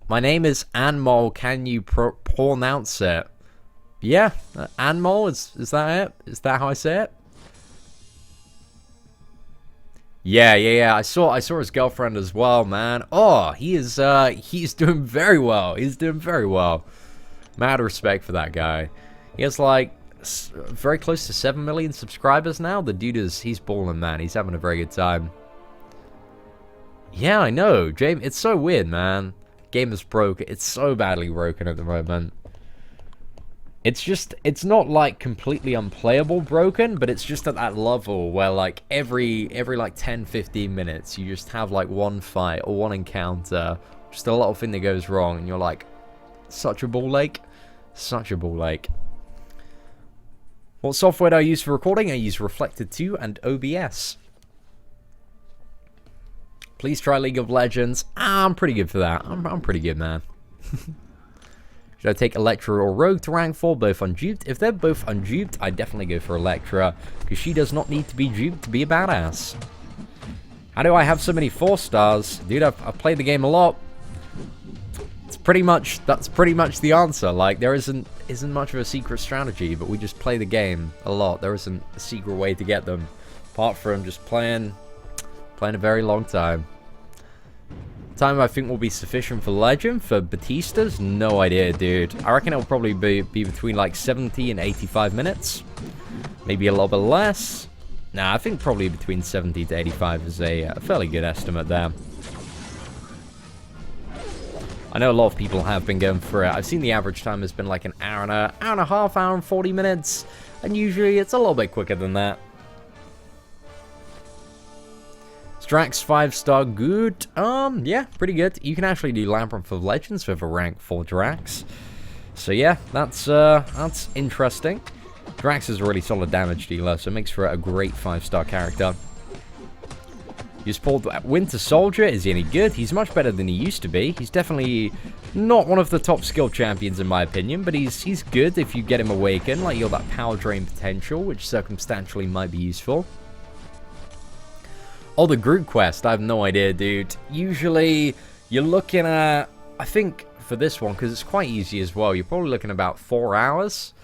My name is Anmol. Can you pronounce it? Yeah, Anmol, is that it? Is that how I say it? Yeah. I saw his girlfriend as well, man. Oh, he's doing very well. He's doing very well. Mad respect for that guy. He has like very close to 7 million subscribers now. The dude he's balling, man. He's having a very good time. Yeah, I know, James. It's so weird, man. Game is broken. It's so badly broken at the moment. It's not like completely unplayable broken, but it's just at that level where like every like 10-15 minutes you just have like one fight or one encounter, just a little thing that goes wrong, and you're like, such a ball ache. Such a ball ache. What software do I use for recording? I use Reflected 2 and OBS. Please try League of Legends. I'm pretty good for that. I'm pretty good, man. Should I take Electra or Rogue to rank 4, both unduped? If they're both unduped, I'd definitely go for Electra, because she does not need to be duped to be a badass. How do I have so many 4 stars? Dude, I've played the game a lot. That's pretty much the answer. Like, there isn't much of a secret strategy, but we just play the game a lot. There isn't a secret way to get them, apart from just playing a very long time. Time I think will be sufficient for Legend. For Batista's, no idea, dude. I reckon it'll probably be between like 70 and 85 minutes. Maybe a little bit less. Nah, I think probably between 70 to 85 is a fairly good estimate there. I know a lot of people have been going for it. I've seen the average time has been like an hour and a half, hour and 40 minutes. And usually it's a little bit quicker than that. Drax 5-star good. Yeah, pretty good. You can actually do Labyrinth of Legends with a rank 4 Drax. So yeah, that's interesting. Drax is a really solid damage dealer, so it makes for a great 5-star character. He's pulled Winter Soldier. Is he any good? He's much better than he used to be. He's definitely not one of the top skill champions in my opinion, but he's good if you get him awakened. Like, you've got that power drain potential, which circumstantially might be useful. Oh, the group quest, I have no idea, dude. Usually, you're looking at, I think, for this one, because it's quite easy as well, you're probably looking about 4 hours.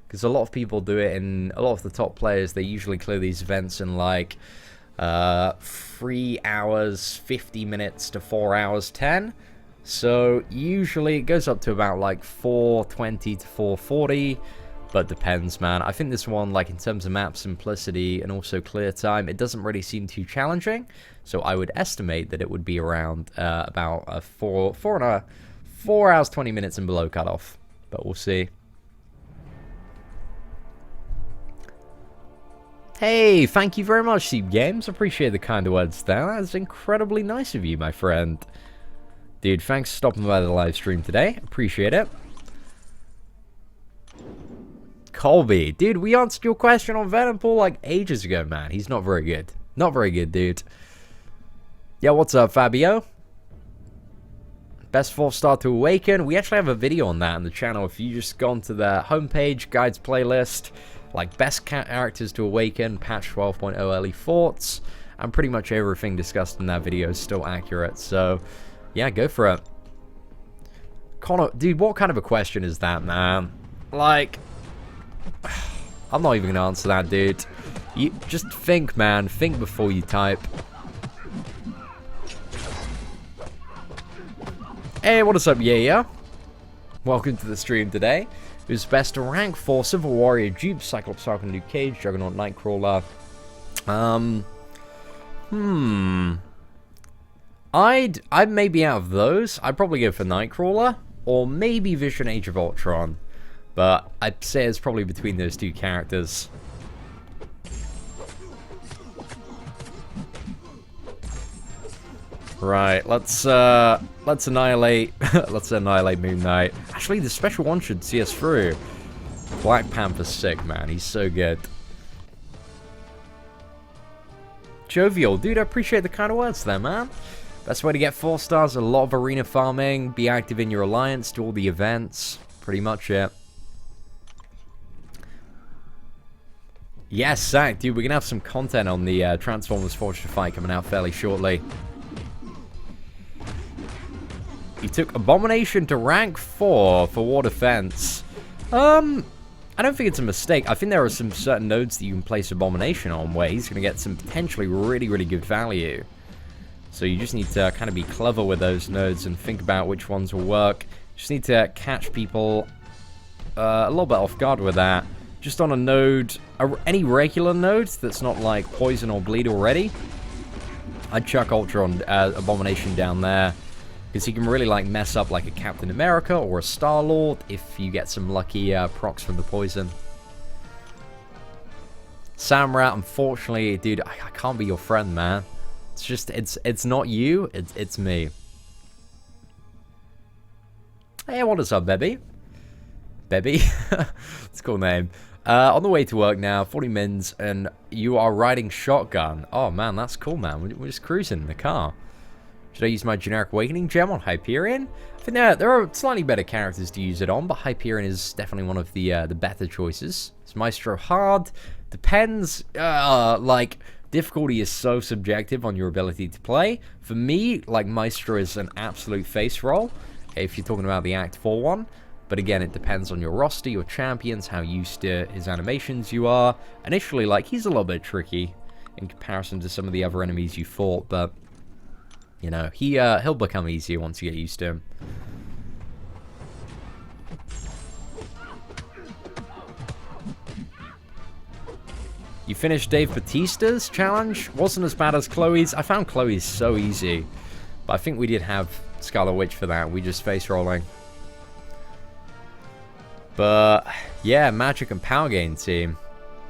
Because a lot of people do it in, a lot of the top players, they usually clear these events in like 3 hours, 50 minutes to 4 hours, 10. So, usually, it goes up to about like 420 to 440. But depends, man. I think this one, like in terms of map simplicity and also clear time, it doesn't really seem too challenging. So I would estimate that it would be around about a 4 hours 20 minutes and below cutoff. But we'll see. Hey, thank you very much, Seep Games. Appreciate the kind words there. That's incredibly nice of you, my friend. Dude, thanks for stopping by the live stream today. Appreciate it. Colby. Dude, we answered your question on Venompool like ages ago, man. He's not very good. Not very good, dude. Yeah, what's up, Fabio? Best 4-star to Awaken. We actually have a video on that on the channel. If you just go onto the homepage, guides playlist, like best characters to Awaken, patch 12.0 early thoughts, and pretty much everything discussed in that video is still accurate. So, yeah, go for it. Connor, dude, what kind of a question is that, man? Like, I'm not even gonna answer that, dude. You just think, man. Think before you type. Hey, what is up, yeah? Welcome to the stream today. Who's best to rank 4? Civil Warrior, Dupe, Cyclops, Falcon, Luke Cage, Juggernaut, Nightcrawler. I'd maybe out of those, I'd probably go for Nightcrawler, or maybe Vision Age of Ultron. But I'd say it's probably between those two characters. Right, let's annihilate let's annihilate Moon Knight. Actually, the special one should see us through. Black Panther's sick, man. He's so good. Jovial, dude, I appreciate the kind of words there, man. Best way to get 4 stars, a lot of arena farming, be active in your alliance, do all the events. Pretty much it. Yes, Zach, dude, we're gonna have some content on the Transformers Forged to Fight coming out fairly shortly. He took Abomination to rank 4 for War Defense. I don't think it's a mistake. I think there are some certain nodes that you can place Abomination on where he's going to get some potentially really, really good value. So you just need to kind of be clever with those nodes and think about which ones will work. Just need to catch people a little bit off guard with that. Just on a node, any regular node that's not like Poison or Bleed already, I'd chuck Ultron Abomination down there. Because he can really like mess up like a Captain America or a Star-Lord if you get some lucky procs from the poison. Samrat, unfortunately, dude, I can't be your friend, man. It's just, it's not you, it's me. Hey, what is up, Bebby? Bebby? It's a cool name. On the way to work now, 40 mins, and you are riding shotgun. Oh, man, that's cool, man. We're just cruising in the car. Should I use my generic Awakening gem on Hyperion? I think there are slightly better characters to use it on, but Hyperion is definitely one of the better choices. Is Maestro hard? Depends. Like, difficulty is so subjective on your ability to play. For me, like, Maestro is an absolute face roll, if you're talking about the Act 4 one. But again, it depends on your roster, your champions, how used to his animations you are. Initially, like, he's a little bit tricky in comparison to some of the other enemies you fought, but you know, he'll become easier once you get used to him. You finished Dave Bautista's challenge? Wasn't as bad as Chloe's. I found Chloe's so easy. But I think we did have Scarlet Witch for that. We just face rolling. But yeah, Magic and Power Gain team.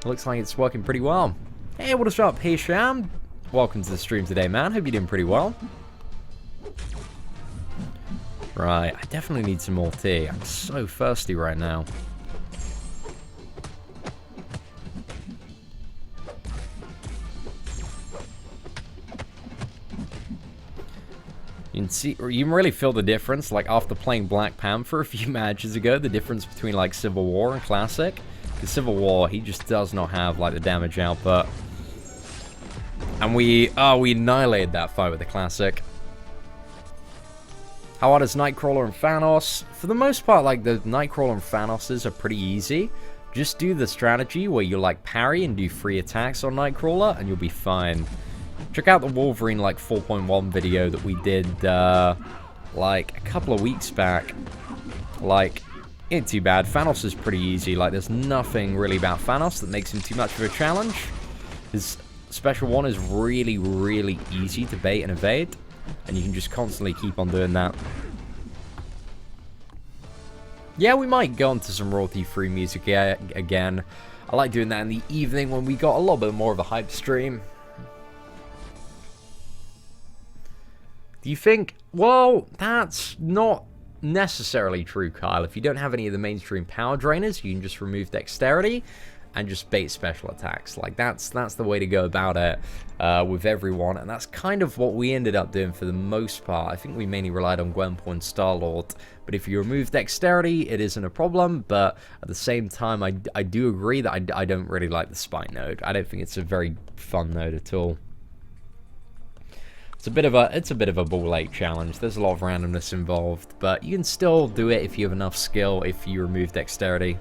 Looks like it's working pretty well. Hey, what is up? Hey, Sham. Welcome to the stream today, man. Hope you're doing pretty well. Right, I definitely need some more tea. I'm so thirsty right now. You can see, or you can really feel the difference, like after playing Black Panther a few matches ago, the difference between like Civil War and Classic. Because Civil War, he just does not have like the damage output. And we annihilated that fight with the Classic. How hard is Nightcrawler and Thanos? For the most part, like, the Nightcrawler and Thanoses are pretty easy. Just do the strategy where you, like, parry and do 3 attacks on Nightcrawler, and you'll be fine. Check out the Wolverine, like, 4.1 video that we did, like, a couple of weeks back. Like, ain't too bad. Thanos is pretty easy. Like, there's nothing really about Thanos that makes him too much of a challenge. His special one is really, really easy to bait and evade. And you can just constantly keep on doing that. Yeah, we might go into some royalty-free music again. I like doing that in the evening when we got a little bit more of a hype stream. Do you think... Well, that's not necessarily true, Kyle. If you don't have any of the mainstream power drainers, you can just remove dexterity and just bait special attacks. Like, that's the way to go about it with everyone, and that's kind of what we ended up doing for the most part. I think we mainly relied on Gwenpool and Star-Lord, but if you remove dexterity, it isn't a problem, but at the same time, I do agree that I don't really like the Spy node. I don't think it's a very fun node at all. It's a bit of a ball ache challenge. There's a lot of randomness involved, but you can still do it if you have enough skill, if you remove dexterity.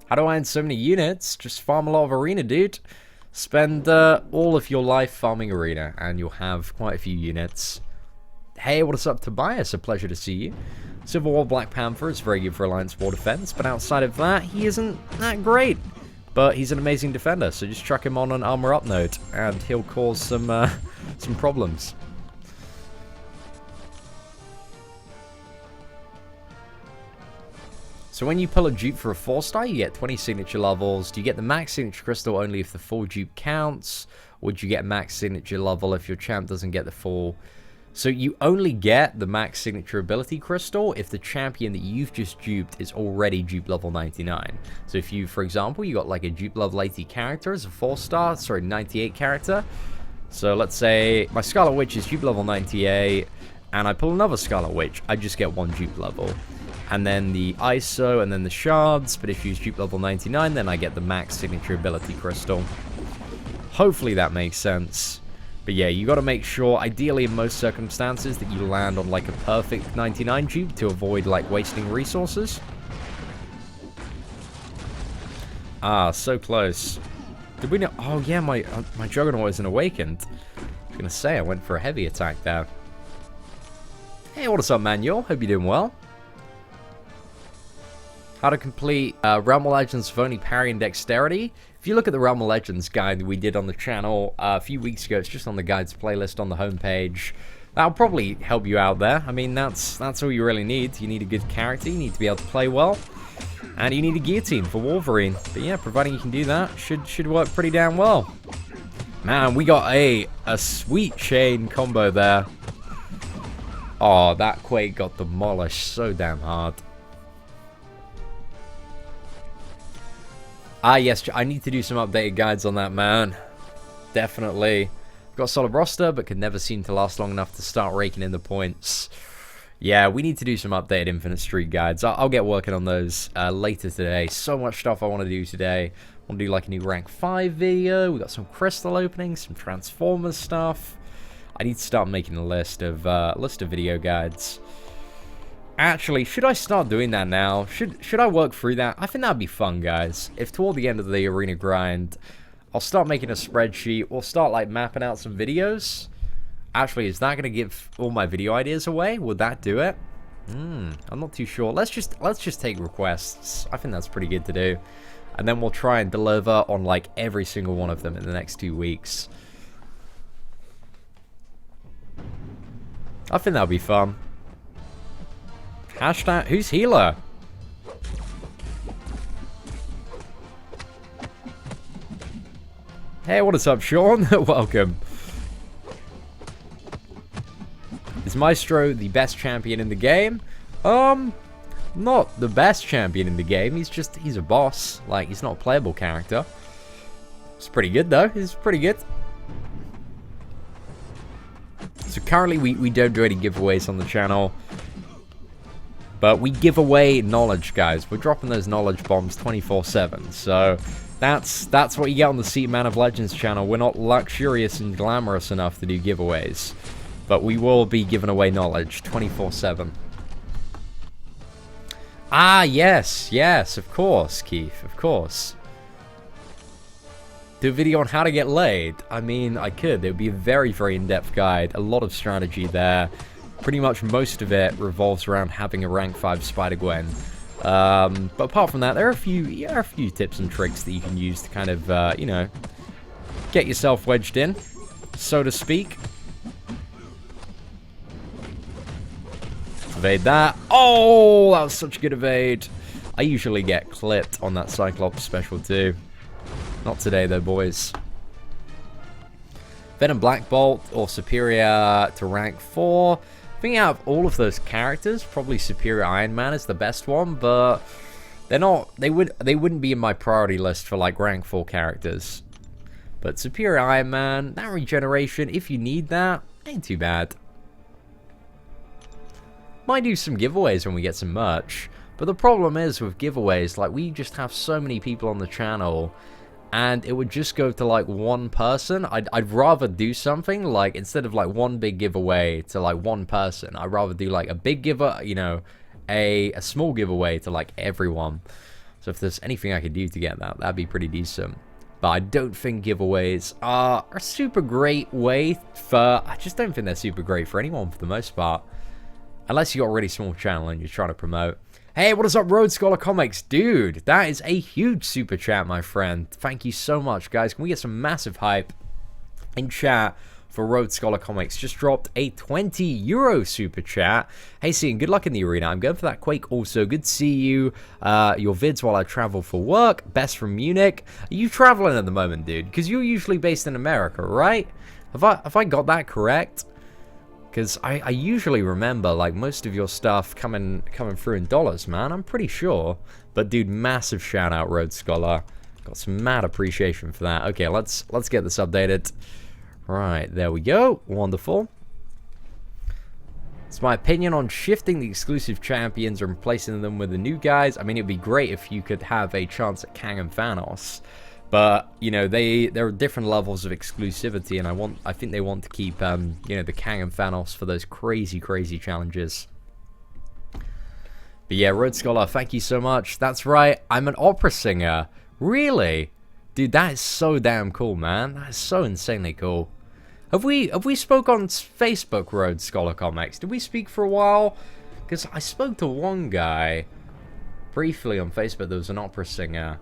How do I earn so many units? Just farm a lot of arena, dude. Spend all of your life farming arena, and you'll have quite a few units. Hey, what is up, Tobias? A pleasure to see you. Civil War Black Panther is very good for Alliance War Defense, but outside of that, he isn't that great. But he's an amazing defender, so just chuck him on an armor up node, and he'll cause some problems. So when you pull a dupe for a 4-star, you get 20 signature levels. Do you get the max signature crystal only if the full dupe counts? Or do you get max signature level if your champ doesn't get the full? So you only get the max signature ability crystal if the champion that you've just duped is already dupe level 99. So if you, for example, you got like a dupe level 80 character as a 4-star, sorry, 98 character. So let's say my Scarlet Witch is dupe level 98, and I pull another Scarlet Witch, I just get 1 dupe level. And then the ISO, and then the shards, but if you use dupe level 99, then I get the max signature ability crystal. Hopefully that makes sense. But yeah, you got to make sure, ideally in most circumstances, that you land on like a perfect 99 dupe to avoid like wasting resources. Ah, so close. Did we know? Oh yeah, my Juggernaut isn't awakened. I was gonna say I went for a heavy attack there. Hey, what's up, Manuel? Hope you're doing well. How to complete Realm of Legends with only parry and dexterity. If you look at the Realm of Legends guide we did on the channel a few weeks ago, it's just on the guides playlist on the homepage. That'll probably help you out there. I mean, that's all you really need. You need a good character, you need to be able to play well, and you need a guillotine for Wolverine. But yeah, providing you can do that, should work pretty damn well. Man, we got a sweet chain combo there. Oh, that Quake got demolished so damn hard. Ah, yes, I need to do some updated guides on that, man. Definitely. Got a solid roster, but could never seem to last long enough to start raking in the points. Yeah, we need to do some updated Infinite Street guides. I'll get working on those later today. So much stuff I want to do today. I want to do like a new rank 5 video. We got some crystal openings, some Transformers stuff. I need to start making a list of video guides. Actually, should I start doing that now? Should I work through that? I think that'd be fun, guys. If toward the end of the arena grind, I'll start making a spreadsheet, or start like mapping out some videos. Actually, is that going to give all my video ideas away? Would that do it? I'm not too sure. Let's just take requests. I think that's pretty good to do. And then we'll try and deliver on like every single one of them in the next 2 weeks. I think that'll be fun. Hashtag, who's healer? Hey, what is up, Sean? Welcome. Is Maestro the best champion in the game? Not the best champion in the game. He's a boss. Like, he's not a playable character. It's pretty good, though. He's pretty good. So currently, we don't do any giveaways on the channel. But we give away knowledge, guys. We're dropping those knowledge bombs 24/7. So that's what you get on the Seat Man of Legends channel. We're not luxurious and glamorous enough to do giveaways. But we will be giving away knowledge 24/7. Ah, yes, of course, Keith, of course. Do a video on how to get laid. I mean, I could. There would be a very, very in-depth guide. A lot of strategy there. Pretty much most of it revolves around having a rank 5 Spider-Gwen. But apart from that, there are a few tips and tricks that you can use to kind of, you know, get yourself wedged in, so to speak. Evade that. Oh, that was such a good evade. I usually get clipped on that Cyclops special too. Not today though, boys. Venom Black Bolt or superior to rank 4. I think out of all of those characters, probably Superior Iron Man is the best one, but they're not. They wouldn't be in my priority list for like rank 4 characters. But Superior Iron Man, that regeneration, if you need that, ain't too bad. Might do some giveaways when we get some merch, but the problem is with giveaways, like we just have so many people on the channel, and it would just go to like one person. I'd rather do something like, instead of like one big giveaway to like one person, I'd rather do like a big a small giveaway to like everyone. So if there's anything I could do to get that, that'd be pretty decent. But I don't think giveaways are a super great way for, I just don't think they're super great for anyone for the most part. Unless you got a really small channel and you're trying to promote. Hey, what is up, Road Scholar Comics? Dude, that is a huge super chat, my friend. Thank you so much, guys. Can we get some massive hype in chat for Road Scholar Comics? Just dropped a €20 super chat. Hey, Cian, good luck in the arena. I'm going for that Quake also. Good to see you. Your vids while I travel for work. Best from Munich. Are you traveling at the moment, dude? Because you're usually based in America, right? Have I got that correct? Because I usually remember, like, most of your stuff coming through in dollars, man. I'm pretty sure. But, dude, massive shout-out, Road Scholar. Got some mad appreciation for that. Okay, let's get this updated. Right, there we go. Wonderful. It's my opinion on shifting the exclusive champions and replacing them with the new guys. I mean, it'd be great if you could have a chance at Kang and Thanos. But, you know, there are different levels of exclusivity, and I think they want to keep, you know, the Kang and Thanos for those crazy, crazy challenges. But yeah, Road Scholar, thank you so much. That's right, I'm an opera singer. Really? Dude, that is so damn cool, man. That is so insanely cool. Have we spoke on Facebook, Road Scholar Comics? Did we speak for a while? Because I spoke to one guy briefly on Facebook that was an opera singer.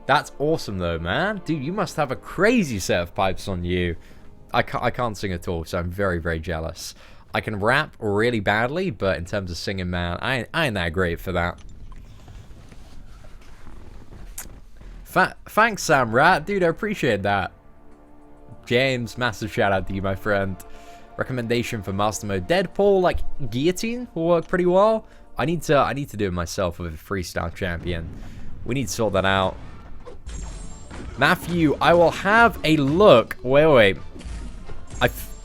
That's awesome, though, man. Dude, you must have a crazy set of pipes on you. I can't sing at all, so I'm very, very jealous. I can rap really badly, but in terms of singing, man, I ain't that great for that. Thanks, Sam Rat. Dude, I appreciate that. James, massive shout out to you, my friend. Recommendation for Master Mode Deadpool, like Guillotine will work pretty well. I need to do it myself with a freestyle champion. We need to sort that out. Matthew, I will have a look. Wait.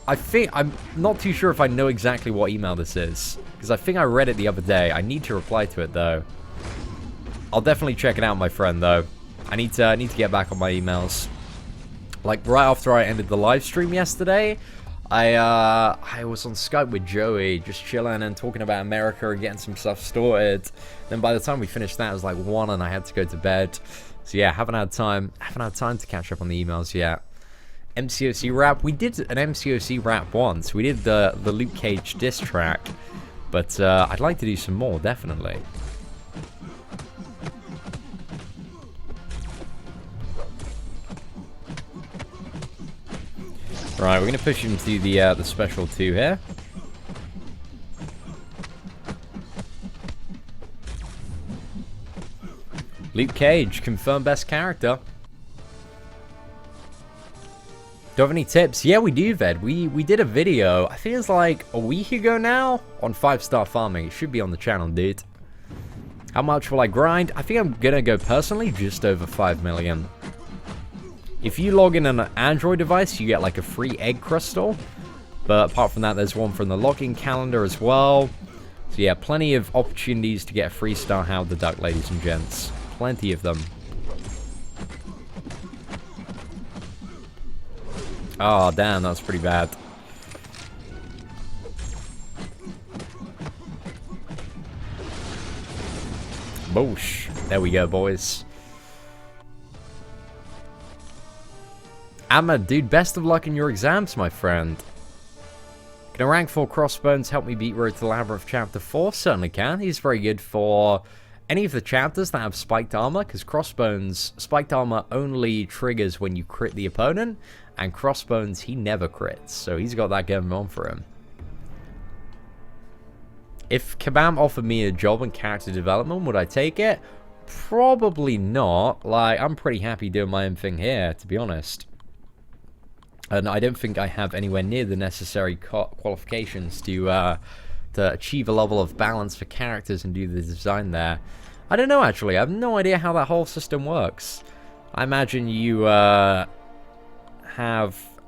I think, I'm not too sure if I know exactly what email this is, because I think I read it the other day. I need to reply to it, though. I'll definitely check it out, my friend, though. I need to get back on my emails. Like, right after I ended the live stream yesterday, I was on Skype with Joey, just chilling and talking about America and getting some stuff sorted. Then by the time we finished that, it was like 1 and I had to go to bed. So yeah, haven't had time to catch up on the emails yet. MCOC rap, we did an MCOC rap once. We did the Luke Cage diss track, but I'd like to do some more, definitely. Right, we're gonna push into the special 2 here. Luke Cage, confirmed best character. Do you have any tips? Yeah, we do, Ved. We did a video, I think it's like a week ago now, on 5-star farming. It should be on the channel, dude. How much will I grind? I think I'm gonna go personally just over 5 million. If you log in on an Android device, you get like a free egg crystal. But apart from that, there's one from the login calendar as well. So yeah, plenty of opportunities to get a free Star Howard the Duck, ladies and gents. Plenty of them. Oh, damn, that's pretty bad. Boosh. There we go, boys. Amma, dude, best of luck in your exams, my friend. Can a rank 4 Crossbones help me beat Road to Labyrinth Chapter 4? Certainly can. He's very good for any of the chapters that have spiked armor, because Crossbones, spiked armor only triggers when you crit the opponent, and Crossbones, he never crits, so he's got that going on for him. If Kabam offered me a job in character development, would I take it? Probably not. Like, I'm pretty happy doing my own thing here, to be honest. And I don't think I have anywhere near the necessary qualifications to achieve a level of balance for characters and do the design there. I don't know, actually. I have no idea how that whole system works. I imagine I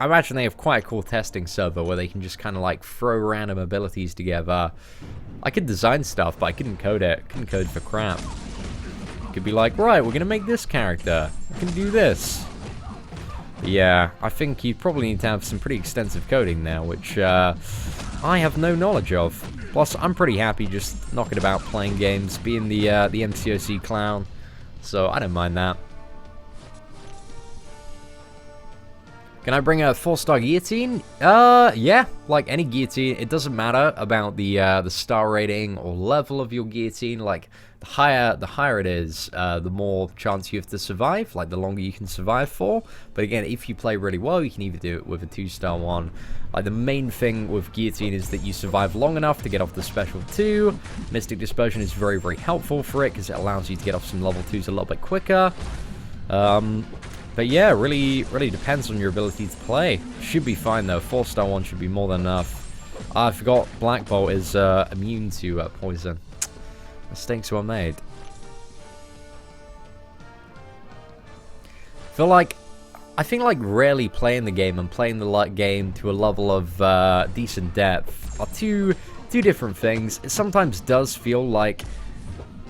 imagine they have quite a cool testing server where they can just kind of like throw random abilities together. I could design stuff, but I couldn't code it. Couldn't code for crap. Could be like, right, we're gonna make this character. I can do this. But yeah, I think you probably need to have some pretty extensive coding now, which I have no knowledge of. Plus, I'm pretty happy just knocking about playing games, being the MCOC clown. So I don't mind that. Can I bring a 4-star guillotine? Yeah, like any guillotine. It doesn't matter about the star rating or level of your guillotine. Like the higher it is, the more chance you have to survive. Like the longer you can survive for. But again, if you play really well, you can either do it with a 2-star one. Like the main thing with guillotine is that you survive long enough to get off the special 2. Mystic Dispersion is very, very helpful for it because it allows you to get off some level 2s a little bit quicker. But yeah, really depends on your ability to play. Should be fine though. 4-star one should be more than enough. I forgot Black Bolt is immune to poison. Mistakes were made. I think like rarely playing the game and playing the game to a level of decent depth are two different things. It sometimes does feel like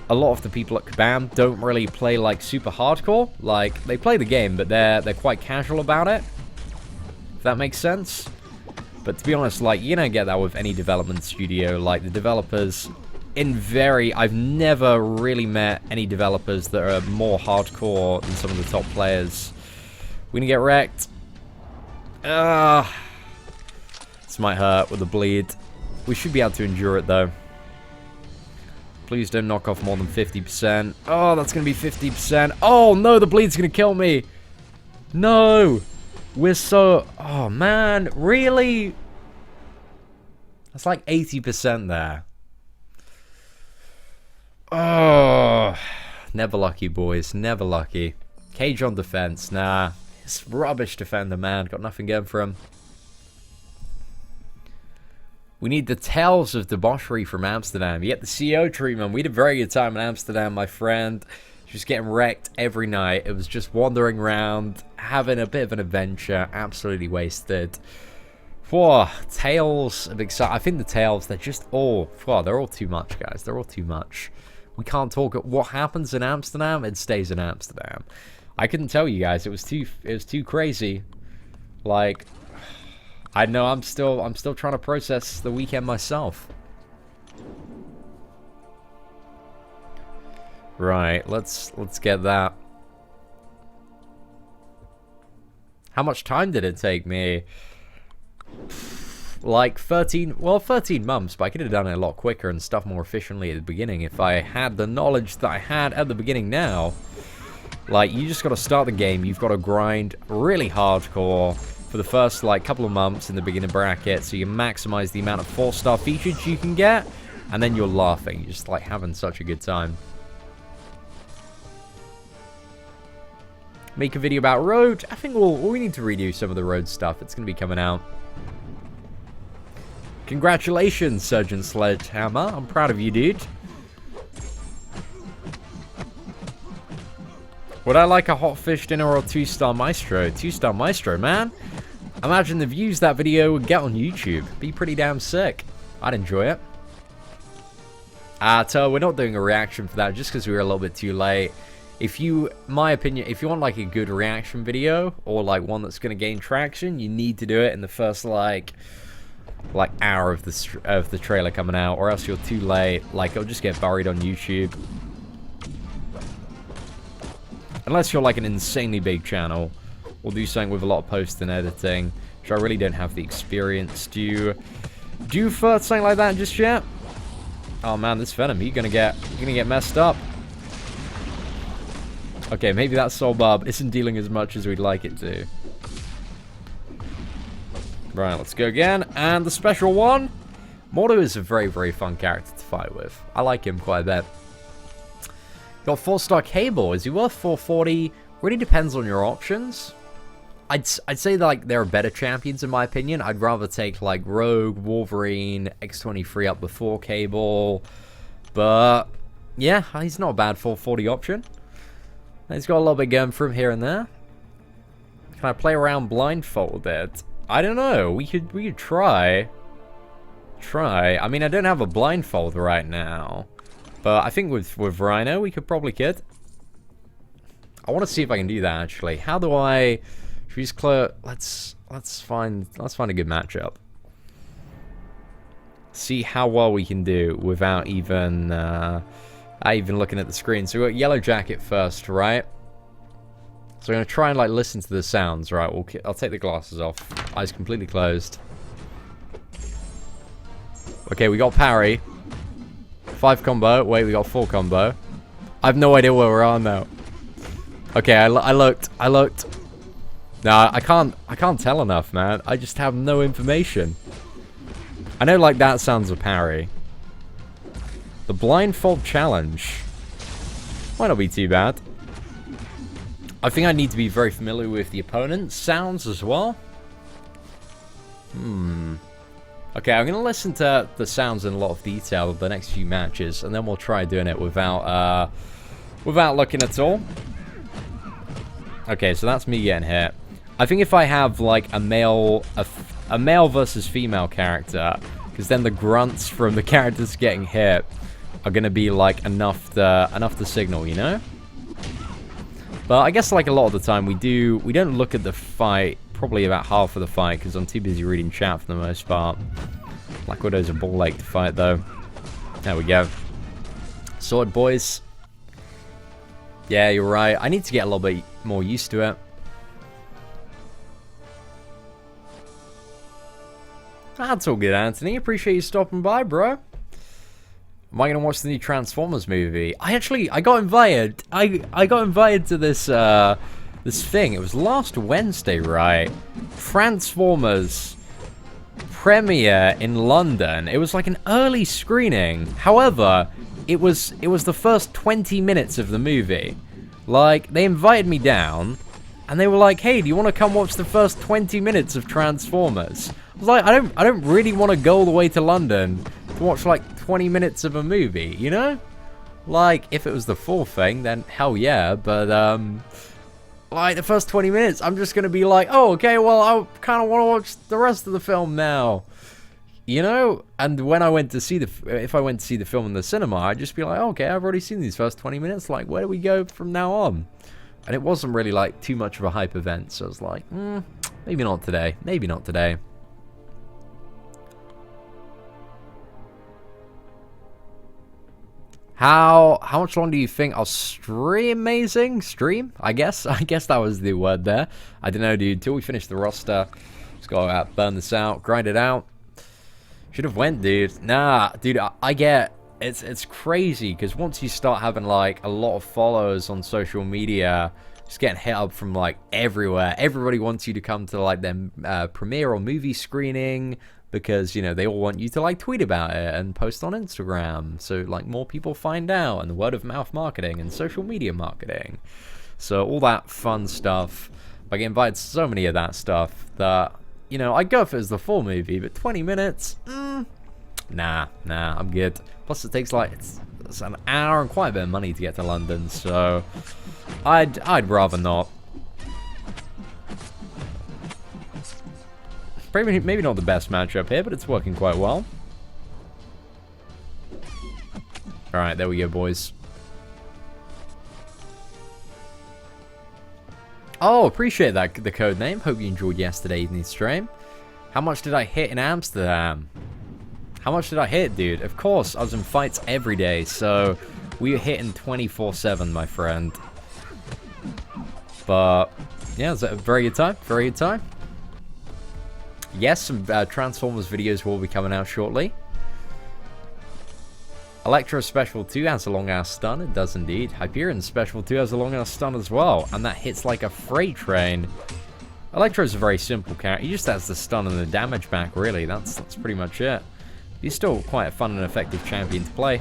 a lot of the people at Kabam don't really play like super hardcore. Like they play the game, but they're quite casual about it. If that makes sense. But to be honest, like you don't get that with any development studio. Like the developers, I've never really met any developers that are more hardcore than some of the top players. We're gonna get wrecked. This might hurt with the bleed. We should be able to endure it though. Please don't knock off more than 50%. Oh, that's going to be 50%. Oh, no, the bleed's going to kill me. No. We're so... Oh, man. Really? That's like 80% there. Oh. Never lucky, boys. Never lucky. Cage on defense. Nah. It's rubbish defender, man. Got nothing going for him. We need the tales of debauchery from Amsterdam. You get the CO treatment. We had a very good time in Amsterdam, my friend. Just getting wrecked every night. It was just wandering around, having a bit of an adventure. Absolutely wasted. Whoa, tales of excitement. I think the tales, they're just all... Whoa, they're all too much, guys. They're all too much. We can't talk... What happens in Amsterdam, it stays in Amsterdam. I couldn't tell you guys. It was too crazy. Like... I know I'm still trying to process the weekend myself. Right, let's get that. How much time did it take me? Like 13 months, but I could have done it a lot quicker and stuff more efficiently at the beginning if I had the knowledge that I had at the beginning now. Like, you just got to start the game, you've got to grind really hardcore for the first, like, couple of months in the beginner bracket, so you maximize the amount of 4-star features you can get, and then you're laughing. You're just, like, having such a good time. Make a video about Road. I think we need to redo some of the Road stuff. It's going to be coming out. Congratulations, Surgeon Sledgehammer. I'm proud of you, dude. Would I like a hot fish dinner or a 2-star maestro? 2-star maestro, man. Imagine the views that video would get on YouTube. Be pretty damn sick. I'd enjoy it. So we're not doing a reaction for that just because we were a little bit too late. My opinion, if you want like a good reaction video or like one that's going to gain traction, you need to do it in the first like hour of the trailer coming out, or else you're too late. Like it'll just get buried on YouTube. Unless you're like an insanely big channel, or do something with a lot of post and editing, which I really don't have the experience to do for something like that just yet. Oh man, this Venom, you're gonna get messed up. Okay, maybe that Soul Barb isn't dealing as much as we'd like it to. Right, let's go again. And the special one. Mordo is a very, very fun character to fight with. I like him quite a bit. Got 4-star Cable. Is he worth 440? Really depends on your options. I'd say like there are better champions in my opinion. I'd rather take like Rogue, Wolverine, X-23 up before Cable. But yeah, he's not a bad 440 option. He's got a little bit going for him here and there. Can I play around blindfolded? I don't know. We could try. I mean, I don't have a blindfold right now, but I think with Rhino we could probably get. I want to see if I can do that actually. How do I? Should we just clear? Let's find a good matchup. See how well we can do without even looking at the screen. So we got Yellow Jacket first, right? So I'm gonna try and like listen to the sounds, right? I'll take the glasses off. Eyes completely closed. Okay, we got parry. 5 combo. Wait, we got 4 combo. I have no idea where we're on now. Okay, I looked. Nah, I can't tell enough, man. I just have no information. I know like that sounds a parry. The blindfold challenge might not be too bad. I think I need to be very familiar with the opponent's sounds as well. Okay, I'm gonna listen to the sounds in a lot of detail the next few matches, and then we'll try doing it without looking at all. Okay, so that's me getting hit. I think if I have like a male versus female character, because then the grunts from the characters getting hit are gonna be like enough to signal, you know. But I guess like a lot of the time we don't look at the fight. Probably about half of the fight because I'm too busy reading chat for the most part. Black Widow's a ball lake to fight though. There we go. Sword boys. Yeah, you're right. I need to get a little bit more used to it. That's all good, Anthony. Appreciate you stopping by, bro. Am I gonna watch the new Transformers movie? I got invited. I got invited to this this thing. It was last Wednesday, right? Transformers premiere in London. It was like an early screening. However, it was the first 20 minutes of the movie. Like, they invited me down, and they were like, "Hey, do you want to come watch the first 20 minutes of Transformers?" I was like, I don't really want to go all the way to London to watch like 20 minutes of a movie, you know? Like, if it was the full thing, then hell yeah, but like, the first 20 minutes, I'm just going to be like, oh, okay, well, I kind of want to watch the rest of the film now. You know? And when I went to see if I went to see the film in the cinema, I'd just be like, oh, okay, I've already seen these first 20 minutes. Like, where do we go from now on? And it wasn't really, like, too much of a hype event. So I was like, maybe not today. Maybe not today. How much longer do you think I'll stream? Stream? I guess that was the word there. I don't know, dude. Till we finish the roster, just gotta burn this out, grind it out. Should have went, dude. Nah, dude. I get it's crazy because once you start having like a lot of followers on social media, just getting hit up from like everywhere. Everybody wants you to come to like their premiere or movie screening. Because, you know, they all want you to, like, tweet about it and post on Instagram. So, like, more people find out. And word-of-mouth marketing and social media marketing. So, all that fun stuff. I get invited to so many of that stuff that, you know, I'd go if it was the full movie. But 20 minutes? Nah, I'm good. Plus, it takes, like, it's an hour and quite a bit of money to get to London. So, I'd rather not. Maybe not the best matchup here, but it's working quite well. Alright, there we go, boys. Oh, appreciate that, the code name. Hope you enjoyed yesterday evening's stream. How much did I hit in Amsterdam? How much did I hit, dude? Of course, I was in fights every day, so we were hitting 24/7, my friend. But, yeah, it was a very good time. Very good time. Yes, some Transformers videos will be coming out shortly. Electro Special 2 has a long-ass stun. It does indeed. Hyperion Special 2 has a long-ass stun as well. And that hits like a freight train. Electro's a very simple character. He just has the stun and the damage back, really. That's pretty much it. He's still quite a fun and effective champion to play.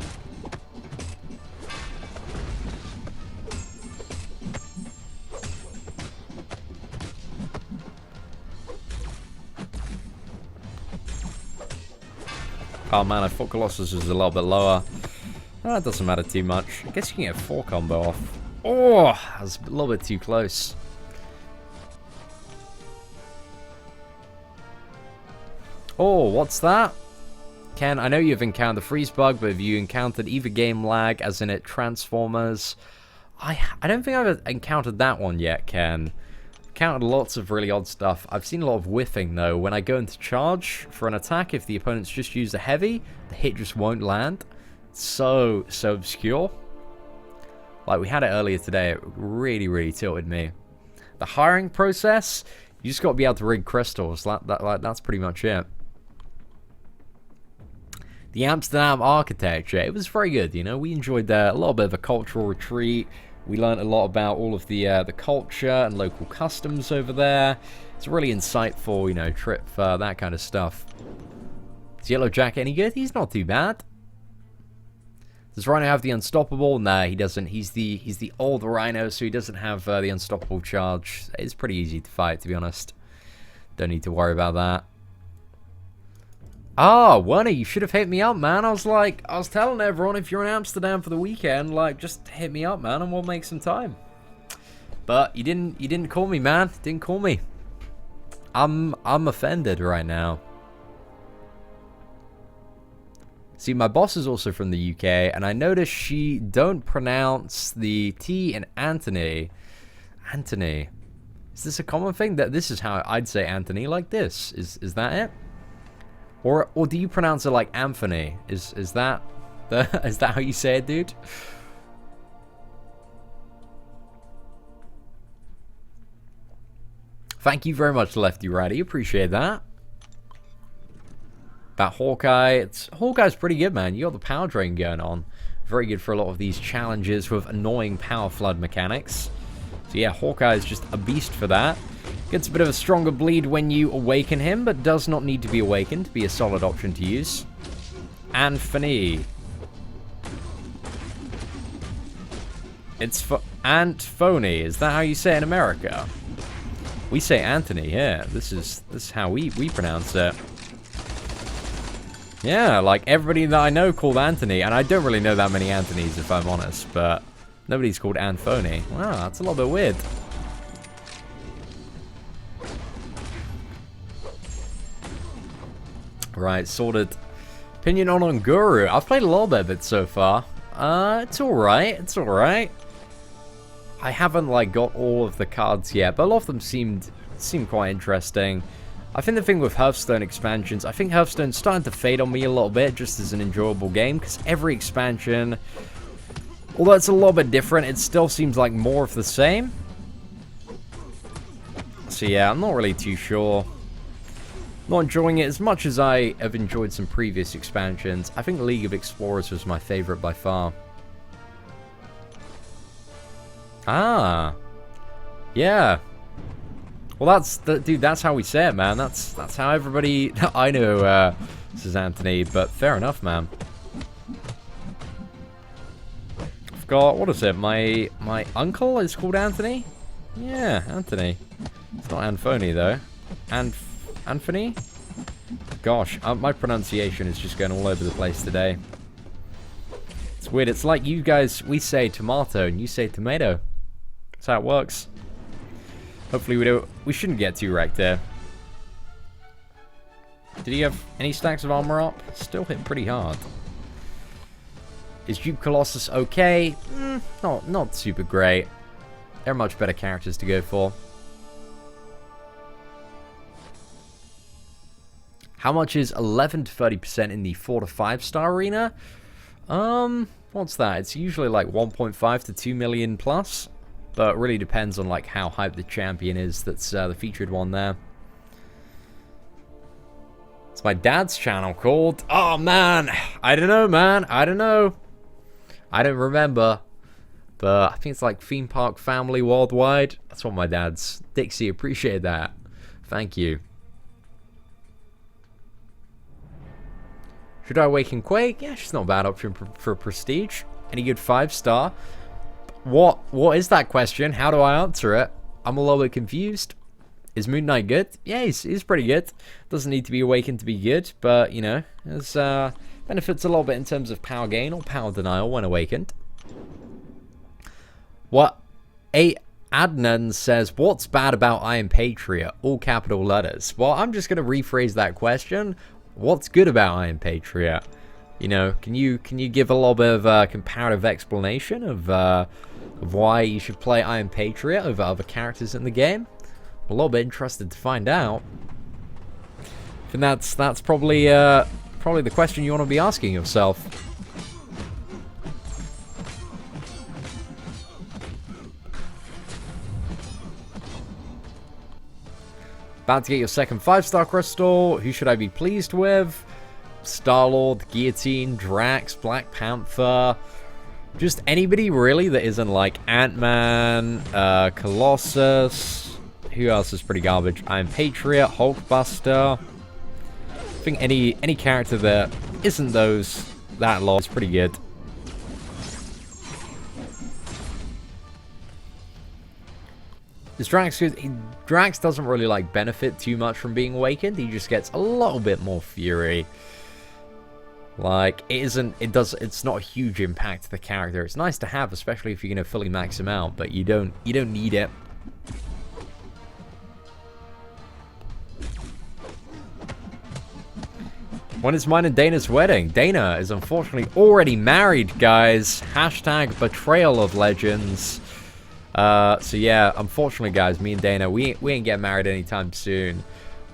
Oh man, I thought Colossus was a little bit lower. That doesn't matter too much. I guess you can get 4 combo off. Oh, that was a little bit too close. Oh, what's that? Ken, I know you've encountered the freeze bug, but have you encountered either game lag, as in it Transformers? I don't think I've encountered that one yet, Ken. Encountered lots of really odd stuff. I've seen a lot of whiffing, though. When I go into charge for an attack, if the opponent's just used a heavy, the hit just won't land. It's so obscure. Like, we had it earlier today. It really tilted me. The hiring process, you just got to be able to rig crystals. That's pretty much it. The Amsterdam architecture, it was very good, you know. We enjoyed a little bit of a cultural retreat. We learned a lot about all of the culture and local customs over there. It's a really insightful, you know, trip for that kind of stuff. Is Yellow Jack any good? He's not too bad. Does Rhino have the Unstoppable? Nah, he doesn't. He's the old Rhino, so he doesn't have the Unstoppable charge. It's pretty easy to fight, to be honest. Don't need to worry about that. Ah, Werner, you should have hit me up, man. I was telling everyone, if you're in Amsterdam for the weekend, like, just hit me up, man, and we'll make some time. But you didn't call me, man. Didn't call me. I'm offended right now. See, my boss is also from the UK, and I noticed she don't pronounce the T in Anthony. Anthony. Is this a common thing? That this is how I'd say Anthony, like this. Is that it? Or do you pronounce it like Anthony? Is that is that how you say it, dude? Thank you very much, Lefty Righty. Appreciate that. About Hawkeye, Hawkeye's pretty good, man. You got the power drain going on. Very good for a lot of these challenges with annoying power flood mechanics. So yeah, Hawkeye is just a beast for that. Gets a bit of a stronger bleed when you awaken him, but does not need to be awakened to be a solid option to use. Anthony. It's Anthony. Is that how you say it in America? We say Anthony, yeah. This is how we pronounce it. Yeah, like everybody that I know called Anthony, and I don't really know that many Anthonys if I'm honest, but nobody's called Anthony. Wow, that's a little bit weird. Right, sorted. Opinion on Unguru. I've played a little bit of it so far. It's alright. It's alright. I haven't, like, got all of the cards yet, but a lot of them seem quite interesting. I think the thing with Hearthstone expansions, I think Hearthstone's starting to fade on me a little bit, just as an enjoyable game, because every expansion, although it's a little bit different, it still seems like more of the same. So yeah, I'm not really too sure. Not enjoying it as much as I have enjoyed some previous expansions. I think League of Explorers was my favorite by far. Ah. Yeah. Well, dude, that's how we say it, man. That's how everybody I know says Anthony, but fair enough, man. I've got, what is it? My uncle is called Anthony? Yeah, Anthony. It's not Anthony, though. Anthony? Gosh, my pronunciation is just going all over the place today. It's weird. It's like you guys, we say tomato and you say tomato. That's how it works. Hopefully we shouldn't get too wrecked there. Did he have any stacks of armor up? Still hit pretty hard. Is Duke Colossus okay? Not super great. There are much better characters to go for. How much is 11 to 30% in the 4 to 5 star arena? What's that? It's usually like 1.5 to 2 million plus, but it really depends on like how hyped the champion is. That's the featured one there. It's my dad's channel called. Oh man, I don't know, man. I don't know. I don't remember, but I think it's like Theme Park Family Worldwide. That's what my dad's. Dixie, appreciate that. Thank you. Should I awaken Quake? Yeah, she's not a bad option for Prestige. Any good 5-star? What is that question? How do I answer it? I'm a little bit confused. Is Moon Knight good? Yeah, he's pretty good. Doesn't need to be awakened to be good, but, you know, there's benefits a little bit in terms of power gain or power denial when awakened. What? Adnan says, what's bad about Iron Patriot? All capital letters. Well, I'm just going to rephrase that question. What's good about Iron Patriot? You know, can you give a little bit of a comparative explanation of why you should play Iron Patriot over other characters in the game? I'm a little bit interested to find out. I think that's probably the question you want to be asking yourself. About to get your second 5-star crystal. Who should I be pleased with? Star-Lord, Guillotine, Drax, Black Panther. Just anybody really that isn't like Ant-Man, Colossus. Who else is pretty garbage? Iron Patriot, Hulkbuster. I think any character that isn't that lot is pretty good. Is Drax good? Drax doesn't really like benefit too much from being awakened. He just gets a little bit more fury. Like, it's not a huge impact to the character. It's nice to have, especially if you're going to fully max him out, but you don't need it. When is mine and Dana's wedding? Dana is unfortunately already married, guys. Hashtag betrayal of legends. So yeah, unfortunately, guys, me and Dana, we ain't getting married anytime soon.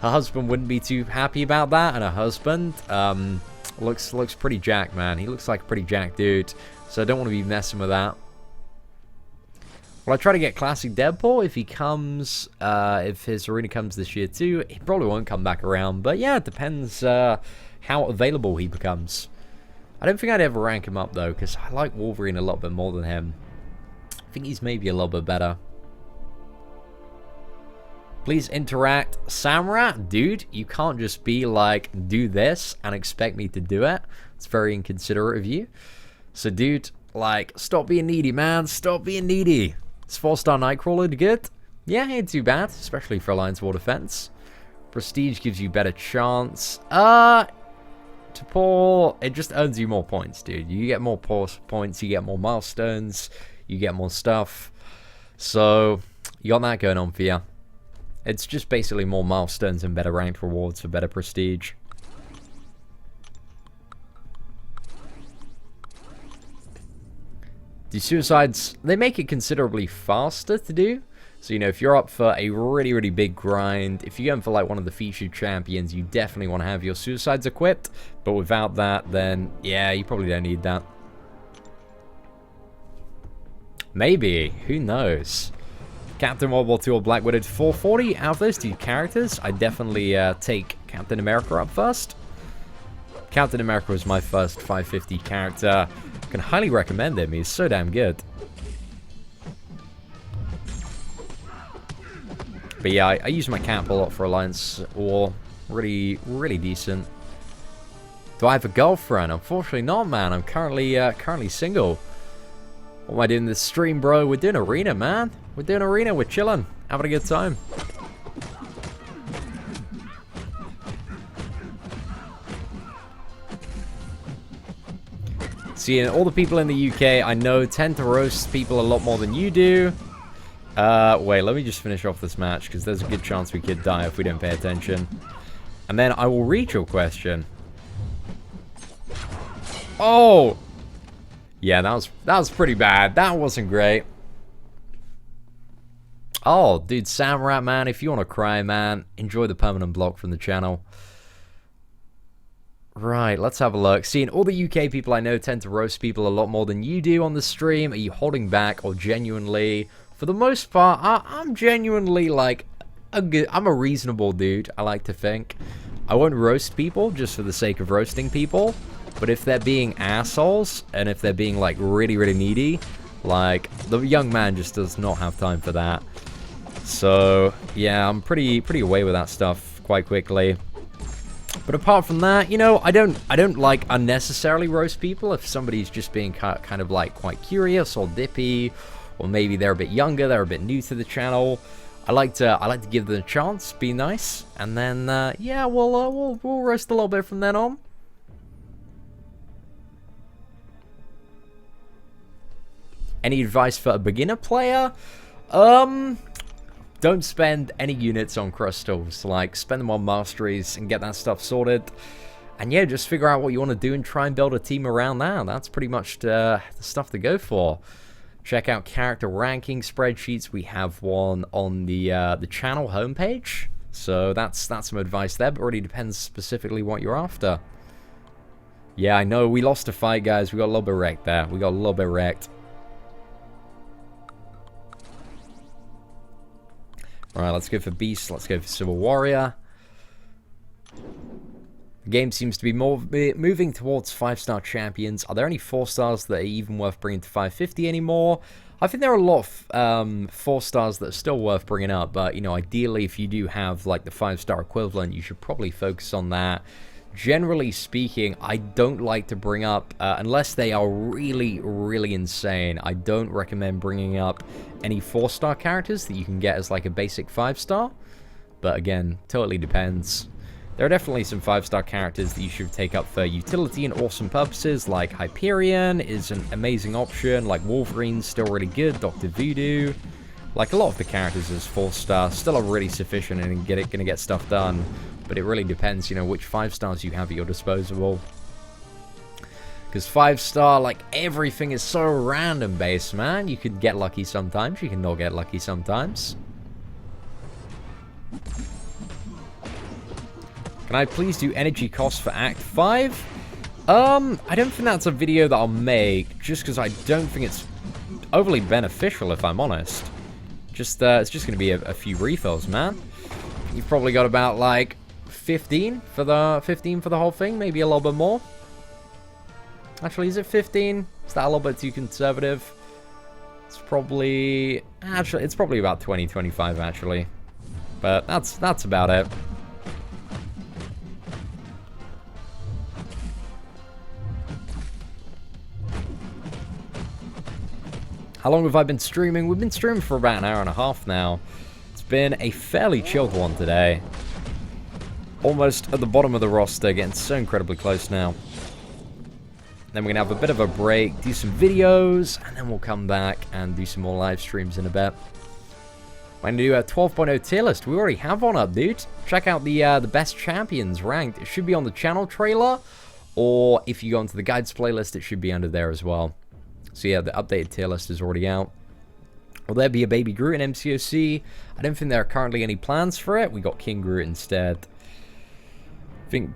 Her husband wouldn't be too happy about that, and her husband, looks pretty jacked, man. He looks like a pretty jacked dude, so I don't want to be messing with that. Well, I try to get Classic Deadpool if he comes, if his arena comes this year too. He probably won't come back around, but yeah, it depends how available he becomes. I don't think I'd ever rank him up though, because I like Wolverine a lot bit more than him. I think he's maybe a little bit better. Please interact. Samrat, dude, you can't just be like, do this and expect me to do it. It's very inconsiderate of you. So, dude, like, stop being needy, man. Stop being needy. Is 4-star Nightcrawler good? Yeah, ain't too bad, especially for Alliance War Defense. Prestige gives you better chance. To pull, it just earns you more points, dude. You get more points, you get more milestones, you get more stuff. So, you got that going on for you. It's just basically more milestones and better ranked rewards for better prestige. The suicides, they make it considerably faster to do. So, you know, if you're up for a really, really big grind, if you're going for like one of the featured champions, you definitely want to have your suicides equipped. But without that, then, yeah, you probably don't need that. Maybe. Who knows? Captain World War II or Black Widow 440. Out of those two characters, I definitely take Captain America up first. Captain America was my first 550 character. I can highly recommend him. He's so damn good. But yeah, I use my cap a lot for Alliance War. Really, really decent. Do I have a girlfriend? Unfortunately not, man. I'm currently single. What am I doing this stream, bro? We're doing arena, man. We're doing arena. We're chilling. Having a good time. See, all the people in the UK I know tend to roast people a lot more than you do. Wait, let me just finish off this match, because there's a good chance we could die if we don't pay attention. And then I will read your question. Oh! Yeah, that was pretty bad. That wasn't great. Oh, dude, Samrat, man, if you want to cry, man, enjoy the permanent block from the channel. Right, let's have a look. Seeing all the UK people I know tend to roast people a lot more than you do on the stream. Are you holding back or genuinely? For the most part, I'm genuinely, like, I'm a reasonable dude, I like to think. I won't roast people just for the sake of roasting people. But if they're being assholes, and if they're being, like, really, really needy, like, the young man just does not have time for that. So, yeah, I'm pretty away with that stuff quite quickly. But apart from that, you know, I don't like unnecessarily roast people if somebody's just being kind of like quite curious or dippy, or maybe they're a bit younger, they're a bit new to the channel. I like to give them a chance, be nice, and then yeah, we'll roast a little bit from then on. Any advice for a beginner player? Don't spend any units on crystals. Like, spend them on masteries and get that stuff sorted. And yeah, just figure out what you want to do and try and build a team around that. That's pretty much the stuff to go for. Check out character ranking spreadsheets. We have one on the channel homepage. So that's some advice there, but it really depends specifically what you're after. Yeah, I know, we lost a fight, guys. We got a little bit wrecked there. We got a little bit wrecked. Alright, let's go for Beast. Let's go for Civil Warrior. The game seems to be moving towards 5-star champions. Are there any 4-stars that are even worth bringing to 550 anymore? I think there are a lot of 4-stars that are still worth bringing up. But, you know, ideally, if you do have, like, the 5-star equivalent, you should probably focus on that. Generally speaking, I don't like to bring up, unless they are really, really insane, I don't recommend bringing up any 4-star characters that you can get as like a basic 5-star. But again, totally depends. There are definitely some 5-star characters that you should take up for utility and awesome purposes, like Hyperion is an amazing option, like Wolverine's still really good, Dr. Voodoo. Like, a lot of the characters as 4-star still are really sufficient and gonna get stuff done. But it really depends, you know, which 5-stars you have at your disposal. Because 5-star, like, everything is so random based, man. You could get lucky sometimes, you can not get lucky sometimes. Can I please do energy costs for Act 5? I don't think that's a video that I'll make, just because I don't think it's overly beneficial, if I'm honest. Just, it's just going to be a few refills, man. You've probably got about, like, 15 for the whole thing, maybe a little bit more. Actually, is it 15? Is that a little bit too conservative? It's probably about 20, 25 actually. But that's about it. How long have I been streaming? We've been streaming for about an hour and a half now. It's been a fairly chilled one today. Almost at the bottom of the roster, getting so incredibly close now. Then we're going to have a bit of a break, do some videos, and then we'll come back and do some more live streams in a bit. We're going to do a 12.0 tier list. We already have one up, dude. Check out the best champions ranked. It should be on the channel trailer, or if you go into the guides playlist, it should be under there as well. So yeah, the updated tier list is already out. Will there be a Baby Groot in MCOC? I don't think there are currently any plans for it. We got King Groot instead. I think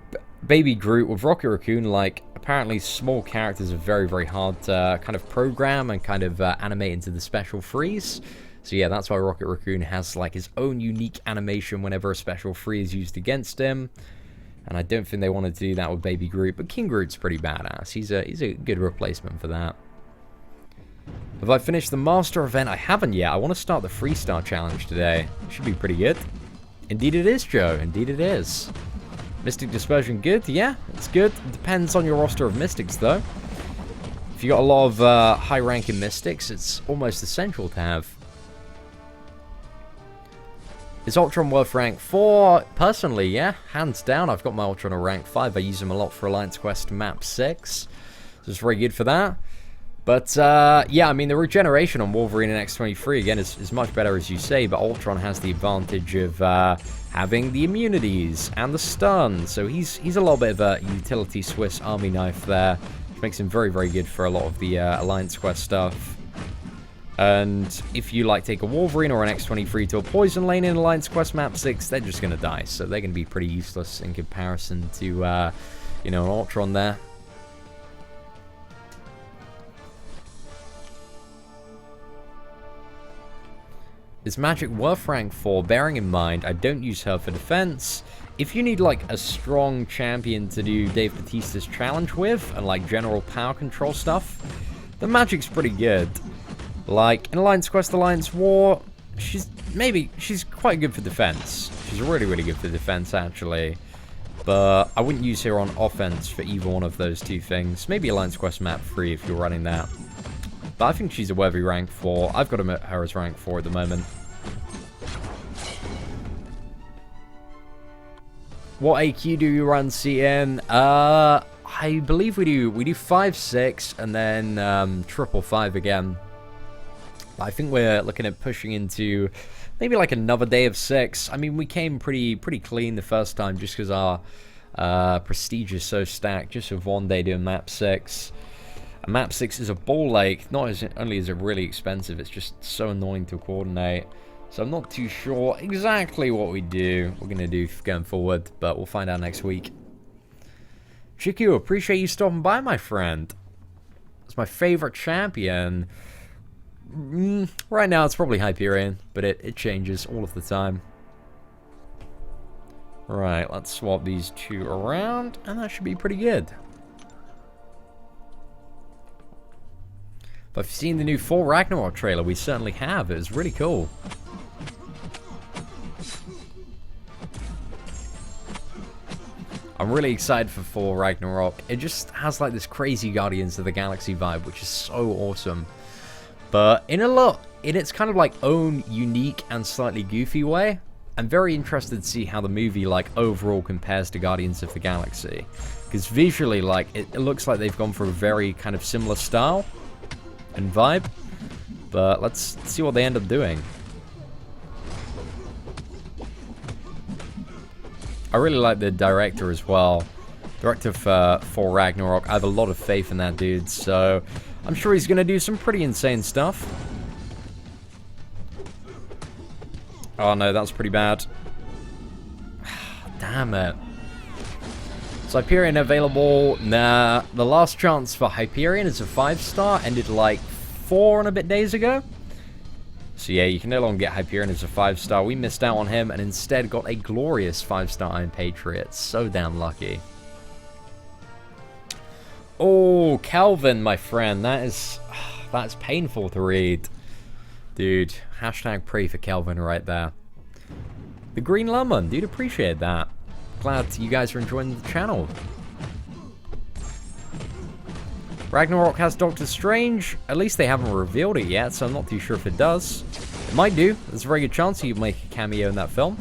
Baby Groot with Rocket Raccoon, like, apparently small characters are very, very hard to kind of program and kind of animate into the special freeze. So yeah, that's why Rocket Raccoon has like his own unique animation whenever a special free is used against him. And I don't think they wanted to do that with Baby Groot, but King Groot's pretty badass. He's a good replacement for that. Have I finished the Master event? I haven't yet. I want to start the Freestar Challenge today. Should be pretty good. Indeed it is, Joe. Indeed it is. Mystic Dispersion good? Yeah, it's good. It depends on your roster of Mystics, though. If you got a lot of high-ranking Mystics, it's almost essential to have. Is Ultron worth rank 4? Personally, yeah. Hands down, I've got my Ultron at rank 5. I use him a lot for Alliance Quest Map 6. So it's very good for that. But, yeah, I mean, the regeneration on Wolverine and X-23, again, is much better, as you say, but Ultron has the advantage of having the immunities and the stun, so he's a little bit of a utility Swiss Army knife there, which makes him very, very good for a lot of the Alliance Quest stuff. And if you, like, take a Wolverine or an X-23 to a Poison Lane in Alliance Quest Map 6, they're just going to die, so they're going to be pretty useless in comparison to, you know, an Ultron there. Is Magic worth rank 4? Bearing in mind, I don't use her for defense. If you need, like, a strong champion to do Dave Bautista's challenge with, and, like, general power control stuff, the Magic's pretty good. Like, in Alliance Quest, Alliance War, she's quite good for defense. She's really, really good for defense, actually. But I wouldn't use her on offense for either one of those two things. Maybe Alliance Quest Map 3 if you're running that. But I think she's a worthy rank 4. I've got her as rank 4 at the moment. What AQ do you run CN? I believe we do 5, 6, and then triple 5 again. I think we're looking at pushing into maybe like another day of 6. I mean, we came pretty clean the first time just because our prestige is so stacked. Just with one day doing map 6. And map 6 is a ball lake. Not only is it really expensive, it's just so annoying to coordinate. So I'm not too sure exactly what we're going to do going forward, but we'll find out next week. Chiku, appreciate you stopping by, my friend. It's my favorite champion. Right now it's probably Hyperion, but it changes all of the time. Right, let's swap these two around, and that should be pretty good. But if you've seen the new Full Ragnarok trailer, we certainly have. It was really cool. I'm really excited for Full Ragnarok. It just has like this crazy Guardians of the Galaxy vibe, which is so awesome. But in its kind of like own unique and slightly goofy way, I'm very interested to see how the movie like overall compares to Guardians of the Galaxy. Because visually, like, it looks like they've gone for a very kind of similar style and vibe. But let's see what they end up doing. I really like the director as well. Director for Ragnarok. I have a lot of faith in that dude, so I'm sure he's going to do some pretty insane stuff. Oh no, that's pretty bad. Damn it. Is Hyperion available? Nah. The last chance for Hyperion is a 5-star. Ended like 4 and a bit days ago. So yeah, you can no longer get Hyperion as a 5-star. We missed out on him and instead got a glorious 5-star Iron Patriot. So damn lucky. Oh, Calvin, my friend. That's painful to read. Dude, hashtag pray for Calvin right there. The Green Lemon, dude, appreciate that. Glad you guys are enjoying the channel. Ragnarok has Doctor Strange. At least they haven't revealed it yet, so I'm not too sure if it does. It might do. There's a very good chance he'd make a cameo in that film.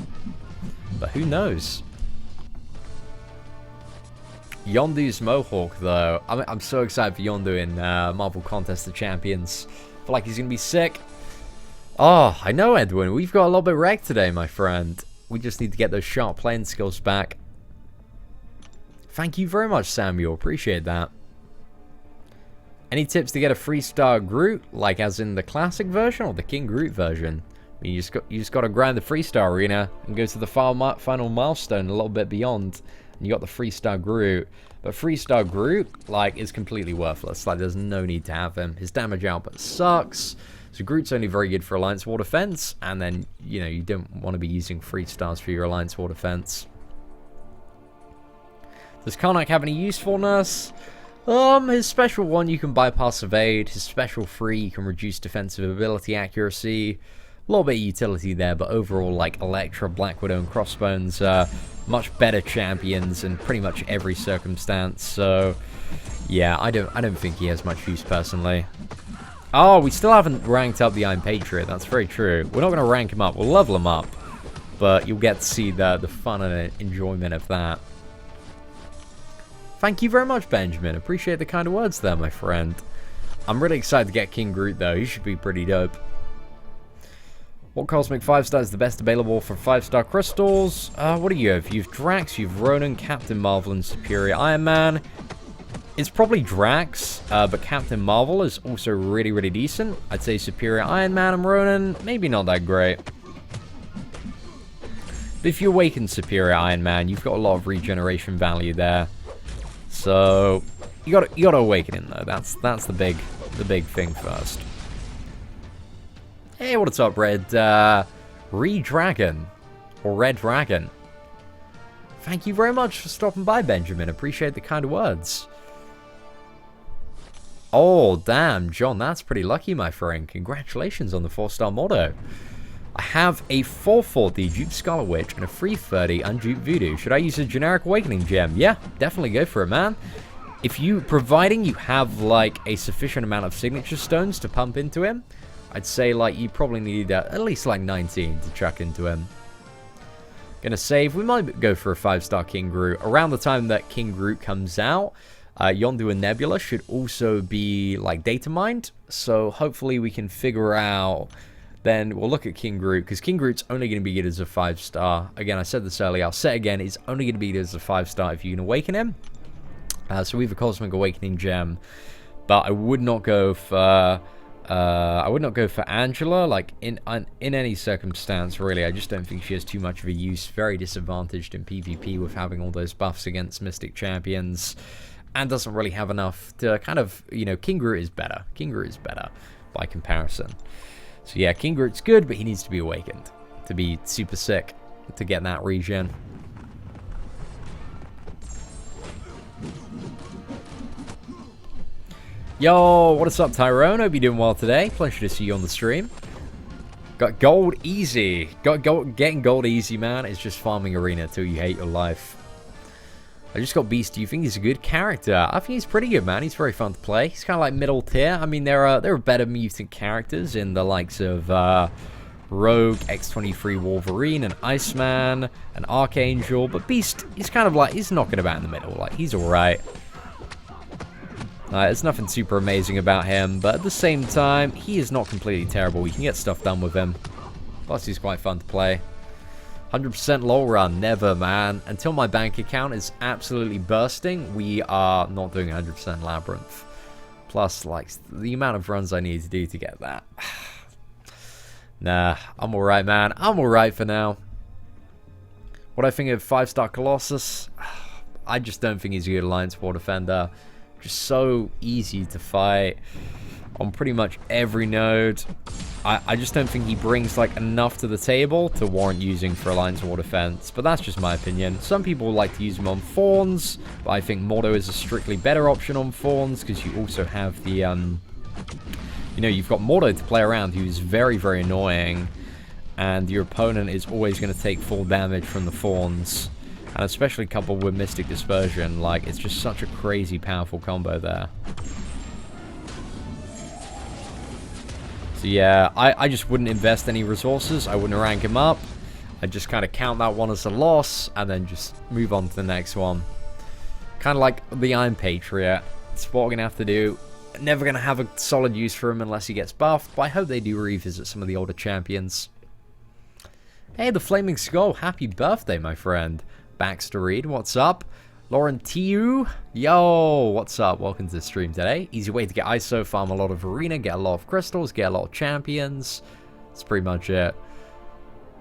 But who knows? Yondu's Mohawk, though. I'm so excited for Yondu in Marvel Contest of Champions. I feel like he's going to be sick. Oh, I know, Edwin. We've got a little bit wrecked today, my friend. We just need to get those sharp playing skills back. Thank you very much, Samuel. Appreciate that. Any tips to get a 3-star Groot, like as in the classic version or the King Groot version? I mean, you just got to grind the 3-star arena and go to the final milestone a little bit beyond, and you got the 3-star Groot. But 3-star Groot, like, is completely worthless. Like, there's no need to have him. His damage output sucks. So Groot's only very good for Alliance War Defense, and then, you know, you don't want to be using 3-stars for your Alliance War Defense. Does Karnak have any usefulness? His special 1, you can bypass evade. His special 3, you can reduce defensive ability accuracy. A little bit of utility there, but overall, like, Elektra, Black Widow, and Crossbones are much better champions in pretty much every circumstance. So, yeah, I don't think he has much use personally. Oh, we still haven't ranked up the Iron Patriot. That's very true. We're not going to rank him up. We'll level him up, but you'll get to see the fun and enjoyment of that. Thank you very much, Benjamin. Appreciate the kind of words there, my friend. I'm really excited to get King Groot, though. He should be pretty dope. What Cosmic 5-star is the best available for 5-star crystals? What do you have? You have Drax, you have Ronan, Captain Marvel, and Superior Iron Man. It's probably Drax, but Captain Marvel is also really, really decent. I'd say Superior Iron Man and Ronan, maybe not that great. But if you awaken Superior Iron Man, you've got a lot of regeneration value there. So you gotta awaken him though. That's the big thing first. Hey, what's up, Red Dragon or Red Dragon? Thank you very much for stopping by, Benjamin. Appreciate the kind of words. Oh, damn, John, that's pretty lucky, my friend. Congratulations on the 4-star motto. I have a 440 Dupe Scarlet Witch and a 330 Undupe Voodoo. Should I use a generic Awakening Gem? Yeah, definitely go for it, man. Providing you have, like, a sufficient amount of signature stones to pump into him, I'd say, like, you probably need at least, like, 19 to chuck into him. Gonna save. We might go for a 5-star King Groot. Around the time that King Groot comes out, Yondu and Nebula should also be, like, data mined. So hopefully we can figure out... Then we'll look at King Groot, because King Groot's only going to be good as a 5-star. Again, I said this earlier. I'll say it again. He's only going to be good as a 5-star if you can awaken him. So we have a Cosmic Awakening Gem. But I would not go for... Angela, like, in any circumstance, really. I just don't think she has too much of a use. Very disadvantaged in PvP with having all those buffs against Mystic Champions. And doesn't really have enough to kind of, you know, King Groot is better. King Groot is better by comparison. So yeah, King Groot's good, but he needs to be awakened to be super sick to get that regen. Yo, what is up, Tyrone? Hope you're doing well today. Pleasure to see you on the stream. Got gold easy. Getting gold easy, man. It's just farming arena till you hate your life. I just got Beast. Do you think he's a good character? I think he's pretty good, man. He's very fun to play. He's kind of like middle tier. I mean, there are better mutant characters in the likes of Rogue, X-23 Wolverine, and Iceman, and Archangel. But Beast, he's kind of like, he's knocking about in the middle. Like, he's alright. There's nothing super amazing about him, but at the same time, he is not completely terrible. You can get stuff done with him. Plus, he's quite fun to play. 100% lol run, never, man. Until my bank account is absolutely bursting, we are not doing 100% Labyrinth. Plus, like, the amount of runs I need to do to get that. Nah, I'm alright, man. I'm alright for now. What I think of 5-star Colossus, I just don't think he's a good Alliance War Defender. Just so easy to fight on pretty much every node. I just don't think he brings, like, enough to the table to warrant using for Alliance War Defense, but that's just my opinion. Some people like to use him on Fawns, but I think Mordo is a strictly better option on Fawns, because you also have the, you know, you've got Mordo to play around, who's very, very annoying, and your opponent is always going to take full damage from the Fawns, and especially coupled with Mystic Dispersion. Like, it's just such a crazy powerful combo there. So yeah, I just wouldn't invest any resources. I wouldn't rank him up. I'd just kind of count that one as a loss, and then just move on to the next one. Kind of like the Iron Patriot. It's what we're going to have to do. Never going to have a solid use for him unless he gets buffed, but I hope they do revisit some of the older champions. Hey, the Flaming Skull, happy birthday, my friend. Baxter Reed, what's up? Lauren Tiu, yo, what's up? Welcome to the stream today. Easy way to get ISO, farm a lot of arena, get a lot of crystals, get a lot of champions. That's pretty much it.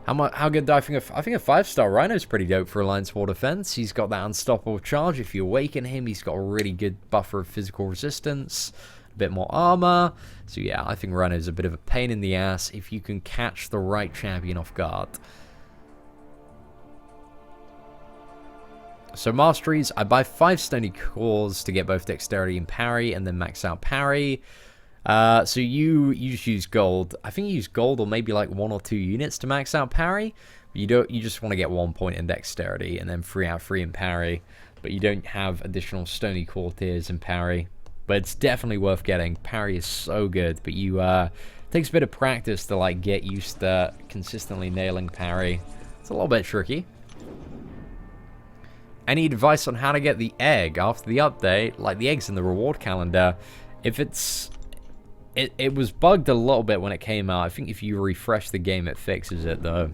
How good do I think I think a 5-star Rhino is pretty dope for Alliance War Defense. He's got that unstoppable charge. If you awaken him, he's got a really good buffer of physical resistance, a bit more armor. So yeah, I think Rhino is a bit of a pain in the ass if you can catch the right champion off guard. So masteries, I buy 5 stony cores to get both dexterity and parry, and then max out parry. So you just use gold. I think you use gold or maybe like 1 or 2 units to max out parry. But you just want to get 1 point in dexterity and then 3 out 3 in parry. But you don't have additional stony core tiers in parry. But it's definitely worth getting. Parry is so good, but it takes a bit of practice to like get used to consistently nailing parry. It's a little bit tricky. Any advice on how to get the egg after the update? Like, the egg's in the reward calendar. If it's... It was bugged a little bit when it came out. I think if you refresh the game, it fixes it, though.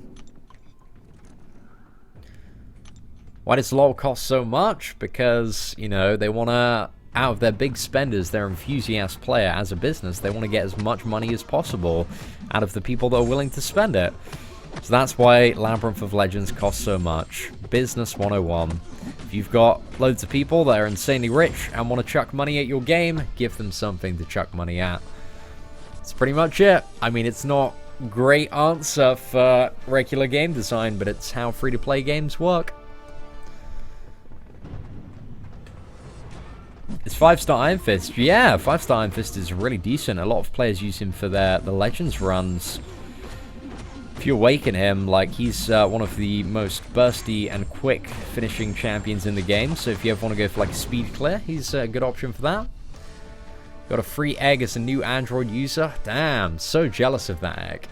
Why does LoL cost so much? Because, you know, they want to... Out of their big spenders, their enthusiast player as a business, they want to get as much money as possible out of the people that are willing to spend it. So that's why Labyrinth of Legends costs so much. Business 101. If you've got loads of people that are insanely rich and want to chuck money at your game, give them something to chuck money at. That's pretty much it. I mean, it's not a great answer for regular game design, but it's how free-to-play games work. It's 5-star Iron Fist. Yeah, 5-star Iron Fist is really decent. A lot of players use him for the Legends runs. If you awaken him, like, he's one of the most bursty and quick finishing champions in the game. So if you ever want to go for like a speed clear, he's a good option for that. Got a free egg as a new Android user. Damn, so jealous of that egg.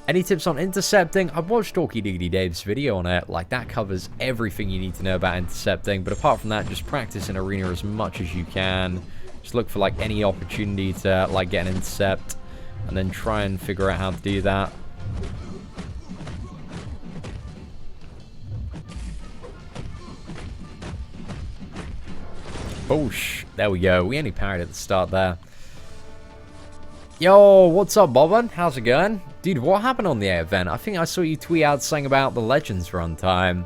Any tips on intercepting? I've watched Dorky Diggity Dave's video on it. Like, that covers everything you need to know about intercepting. But apart from that, just practice in arena as much as you can. Just look for, like, any opportunity to, like, get an intercept. And then try and figure out how to do that. Boosh. There we go. We only parried at the start there. Yo, what's up, Bobbin? How's it going? Dude, what happened on the event? I think I saw you tweet out something about the Legends runtime.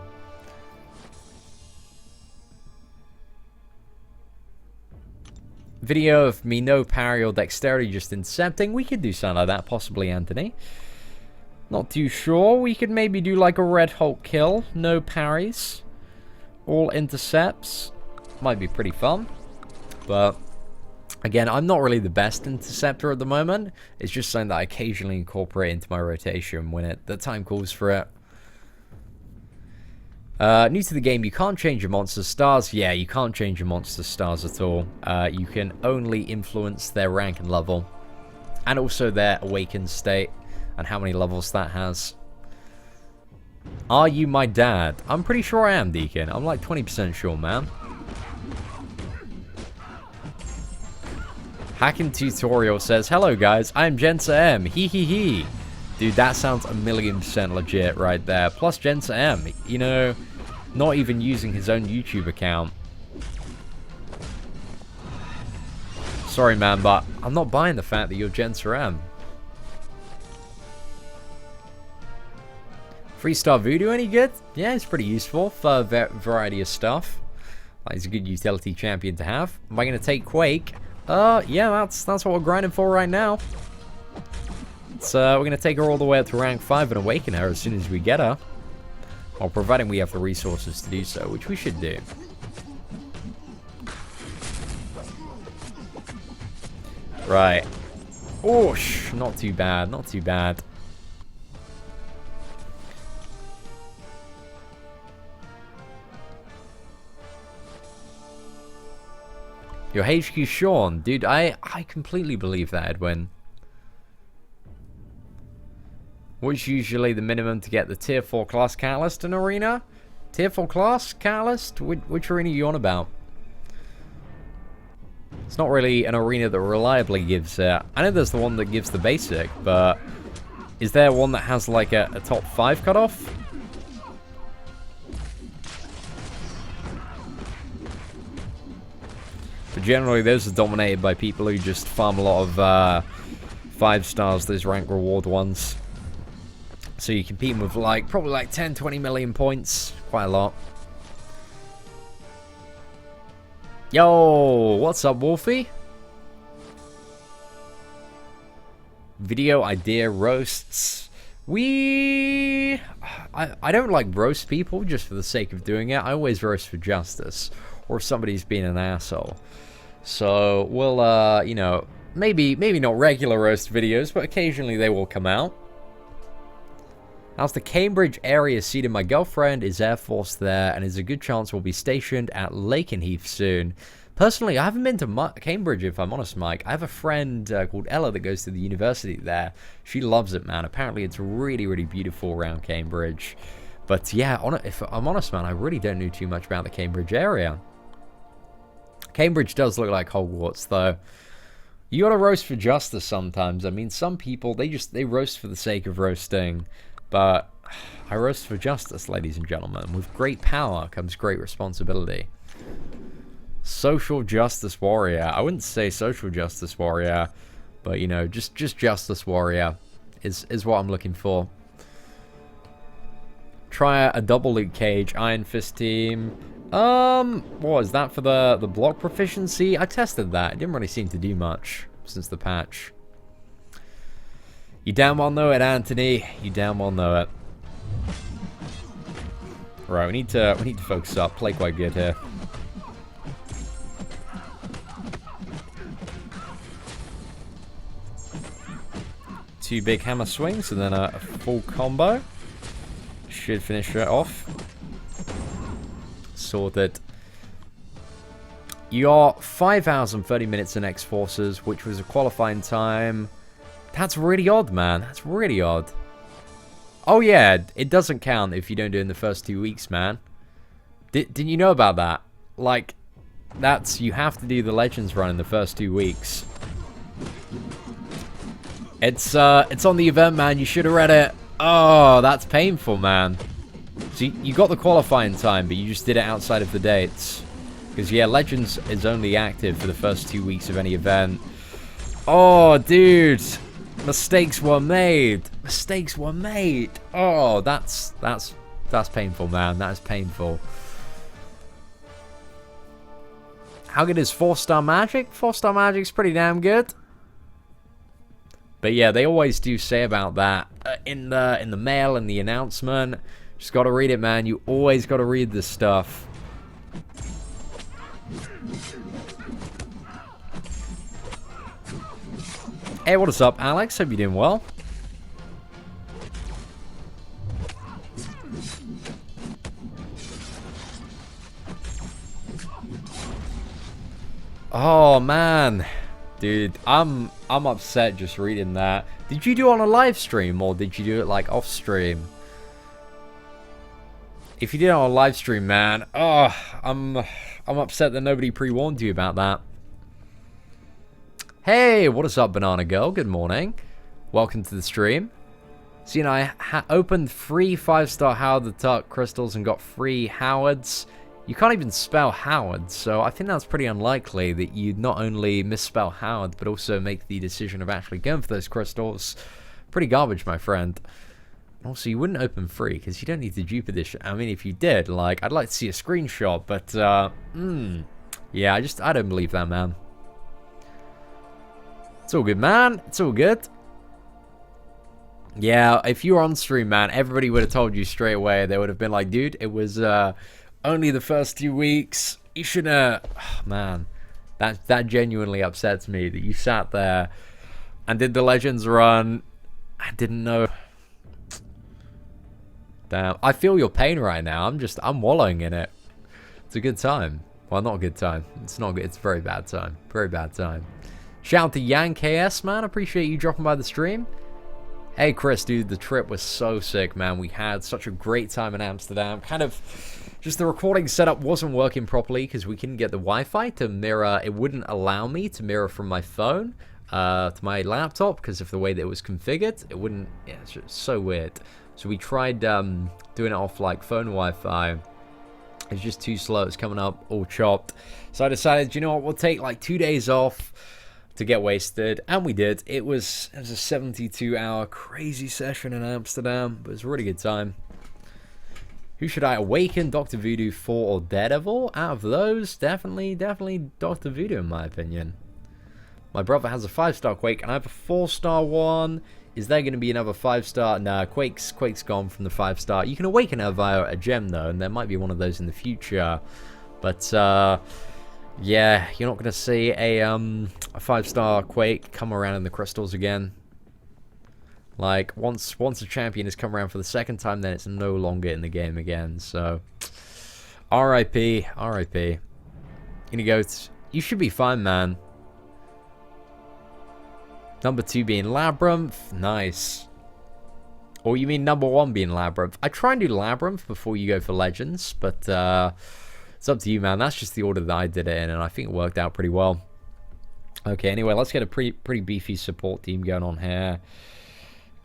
Video of me no parry or dexterity, just intercepting. We could do something like that, possibly, Anthony. Not too sure. We could maybe do like a Red Hulk kill. No parries. All intercepts. Might be pretty fun. But again, I'm not really the best interceptor at the moment. It's just something that I occasionally incorporate into my rotation when the time calls for it. New to the game, you can't change your monster stars. Yeah, you can't change your monster stars at all. You can only influence their rank and level. And also their awakened state and how many levels that has. Are you my dad? I'm pretty sure I am, Deacon. I'm like 20% sure, man. Hacking Tutorial says, hello guys, I'm Jensa M. Hee hee hee. Dude, that sounds 1,000,000% legit right there. Plus Jensa M, you know, not even using his own YouTube account. Sorry man, but I'm not buying the fact that you're Jensa M. 3-star Voodoo, any good? Yeah, it's pretty useful for a variety of stuff. Like, he's a good utility champion to have. Am I going to take Quake? Yeah, that's what we're grinding for right now. So we're going to take her all the way up to rank 5 and awaken her as soon as we get her. Well, providing we have the resources to do so, which we should do. Right. Oosh, not too bad, not too bad. Your HQ Sean, dude, I completely believe that, Edwin. What's usually the minimum to get the tier 4 class catalyst in arena? Tier 4 class catalyst? Which arena are you on about? It's not really an arena that reliably gives I know there's the one that gives the basic, but is there one that has like a top 5 cutoff? But generally, those are dominated by people who just farm a lot of 5 stars, those rank reward ones. So you compete with like probably like 10, 20 million points. Quite a lot. Yo, what's up, Wolfie? Video idea roasts. I don't like roast people just for the sake of doing it. I always roast for justice. Or if somebody's being an asshole. So we'll, you know, maybe not regular roast videos, but occasionally they will come out. How's the Cambridge area seated? My girlfriend is Air Force there, and there's a good chance we'll be stationed at Lakenheath soon. Personally, I haven't been to Cambridge, if I'm honest, Mike. I have a friend called Ella that goes to the university there. She loves it, man. Apparently, it's really, really beautiful around Cambridge. But yeah, if I'm honest, man, I really don't know too much about the Cambridge area. Cambridge does look like Hogwarts, though. You gotta roast for justice sometimes. I mean, some people, they roast for the sake of roasting. But I roast for justice, ladies and gentlemen. With great power comes great responsibility. Social justice warrior. I wouldn't say social justice warrior, but, you know, just justice warrior is what I'm looking for. Try a double loot cage, Iron Fist team. What is that for the block proficiency? I tested that. It didn't really seem to do much since the patch. You damn well know it, Anthony. You damn well know it. Right, we need to focus up. Play quite good here. Two big hammer swings and then a full combo. Should finish it off. Sorted. You are 5 hours and 30 minutes in X-Forces, which was a qualifying time. That's really odd, man. That's really odd. Oh yeah, it doesn't count if you don't do it in the first 2 weeks, man. Didn't you know about that? Like, you have to do the Legends run in the first 2 weeks. It's on the event, man. You should have read it. Oh, that's painful, man. So you got the qualifying time, but you just did it outside of the dates. Because, yeah, Legends is only active for the first 2 weeks of any event. Oh, dude. Mistakes were made. Mistakes were made. Oh, that's painful, man. That is painful. How good is 4-star Magic? 4-star Magic's pretty damn good. But yeah, they always do say about that in the mail and the announcement. Just gotta read it, man. You always gotta read this stuff. Hey, what is up, Alex? Hope you're doing well. Oh man, dude, I'm upset just reading that. Did you do it on a live stream or did you do it like off stream? If you did it on a live stream, man, oh, I'm upset that nobody pre-warned you about that. Hey, what is up, Banana Girl? Good morning. Welcome to the stream. So, you know, I opened 3 5-star Howard the Duck crystals and got 3 Howards. You can't even spell Howard, so I think that's pretty unlikely that you'd not only misspell Howard, but also make the decision of actually going for those crystals. Pretty garbage, my friend. Also, you wouldn't open 3, because you don't need the dupe edition. I mean, if you did, like, I'd like to see a screenshot, but, yeah, I don't believe that, man. It's all good, man. It's all good. Yeah, if you were on stream, man, everybody would have told you straight away. They would have been like, dude, it was, only the first 2 weeks. You should have... Oh, man. That genuinely upsets me that you sat there and did the Legends run. I didn't know. Damn. I feel your pain right now. I'm wallowing in it. It's a good time. Well, not a good time. It's not good. It's a very bad time. Very bad time. Shout out to Yang KS, man. Appreciate you dropping by the stream. Hey, Chris, dude. The trip was so sick, man. We had such a great time in Amsterdam. Kind of... Just the recording setup wasn't working properly because we couldn't get the Wi-Fi to mirror. It wouldn't allow me to mirror from my phone to my laptop because of the way that it was configured. It wouldn't. Yeah, it's just so weird. So we tried doing it off like phone Wi-Fi. It's just too slow. It's coming up all chopped. So I decided, you know what? We'll take like 2 days off to get wasted, and we did. It was a 72-hour crazy session in Amsterdam, but it was a really good time. Who should I awaken? Dr. Voodoo 4 or Daredevil? Out of those, definitely Dr. Voodoo in my opinion. My brother has a 5-star Quake and I have a 4-star one. Is there going to be another 5-star? Nah, Quake's gone from the 5-star. You can awaken her via a gem though, and there might be one of those in the future. But yeah, you're not going to see a 5-star Quake come around in the crystals again. Like, once a champion has come around for the second time, then it's no longer in the game again. So, R.I.P. R.I.P. Gonna go. You should be fine, man. Number 2 being Labyrinth. Nice. Or you mean number 1 being Labyrinth? I try and do Labyrinth before you go for Legends, but it's up to you, man. That's just the order that I did it in, and I think it worked out pretty well. Okay, anyway, let's get a pretty beefy support team going on here.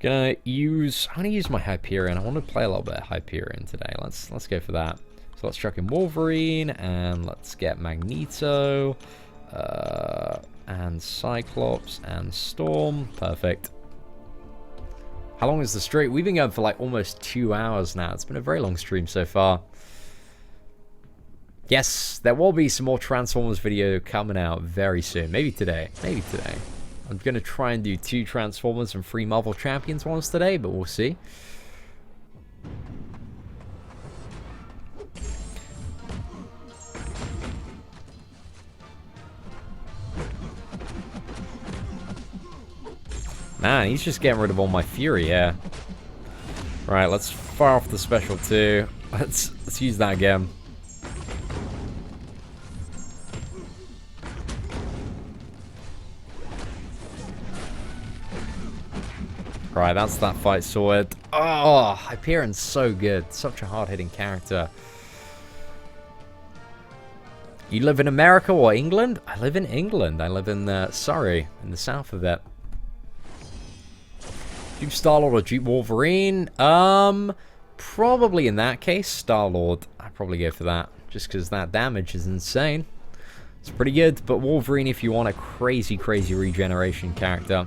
I'm gonna use my Hyperion. I want to play a little bit of Hyperion today. Let's go for that. So let's chuck in Wolverine and let's get Magneto and Cyclops and Storm. Perfect. How long is the stream? We've been going for like almost 2 hours now. It's been a very long stream so far. Yes, there will be some more Transformers video coming out very soon. Maybe today. Maybe today. I'm going to try and do 2 Transformers and 3 Marvel Champions ones today, but we'll see. Man, he's just getting rid of all my fury, yeah. Right, let's fire off the special 2. Let's use that again. Right, that's that fight sorted. Oh, Hyperion's so good. Such a hard-hitting character. You live in America or England? I live in England. I live in Surrey, in the south of it. Duke Star-Lord or Duke Wolverine? Probably in that case, Star-Lord. I'd probably go for that, just because that damage is insane. It's pretty good, but Wolverine if you want a crazy, crazy regeneration character.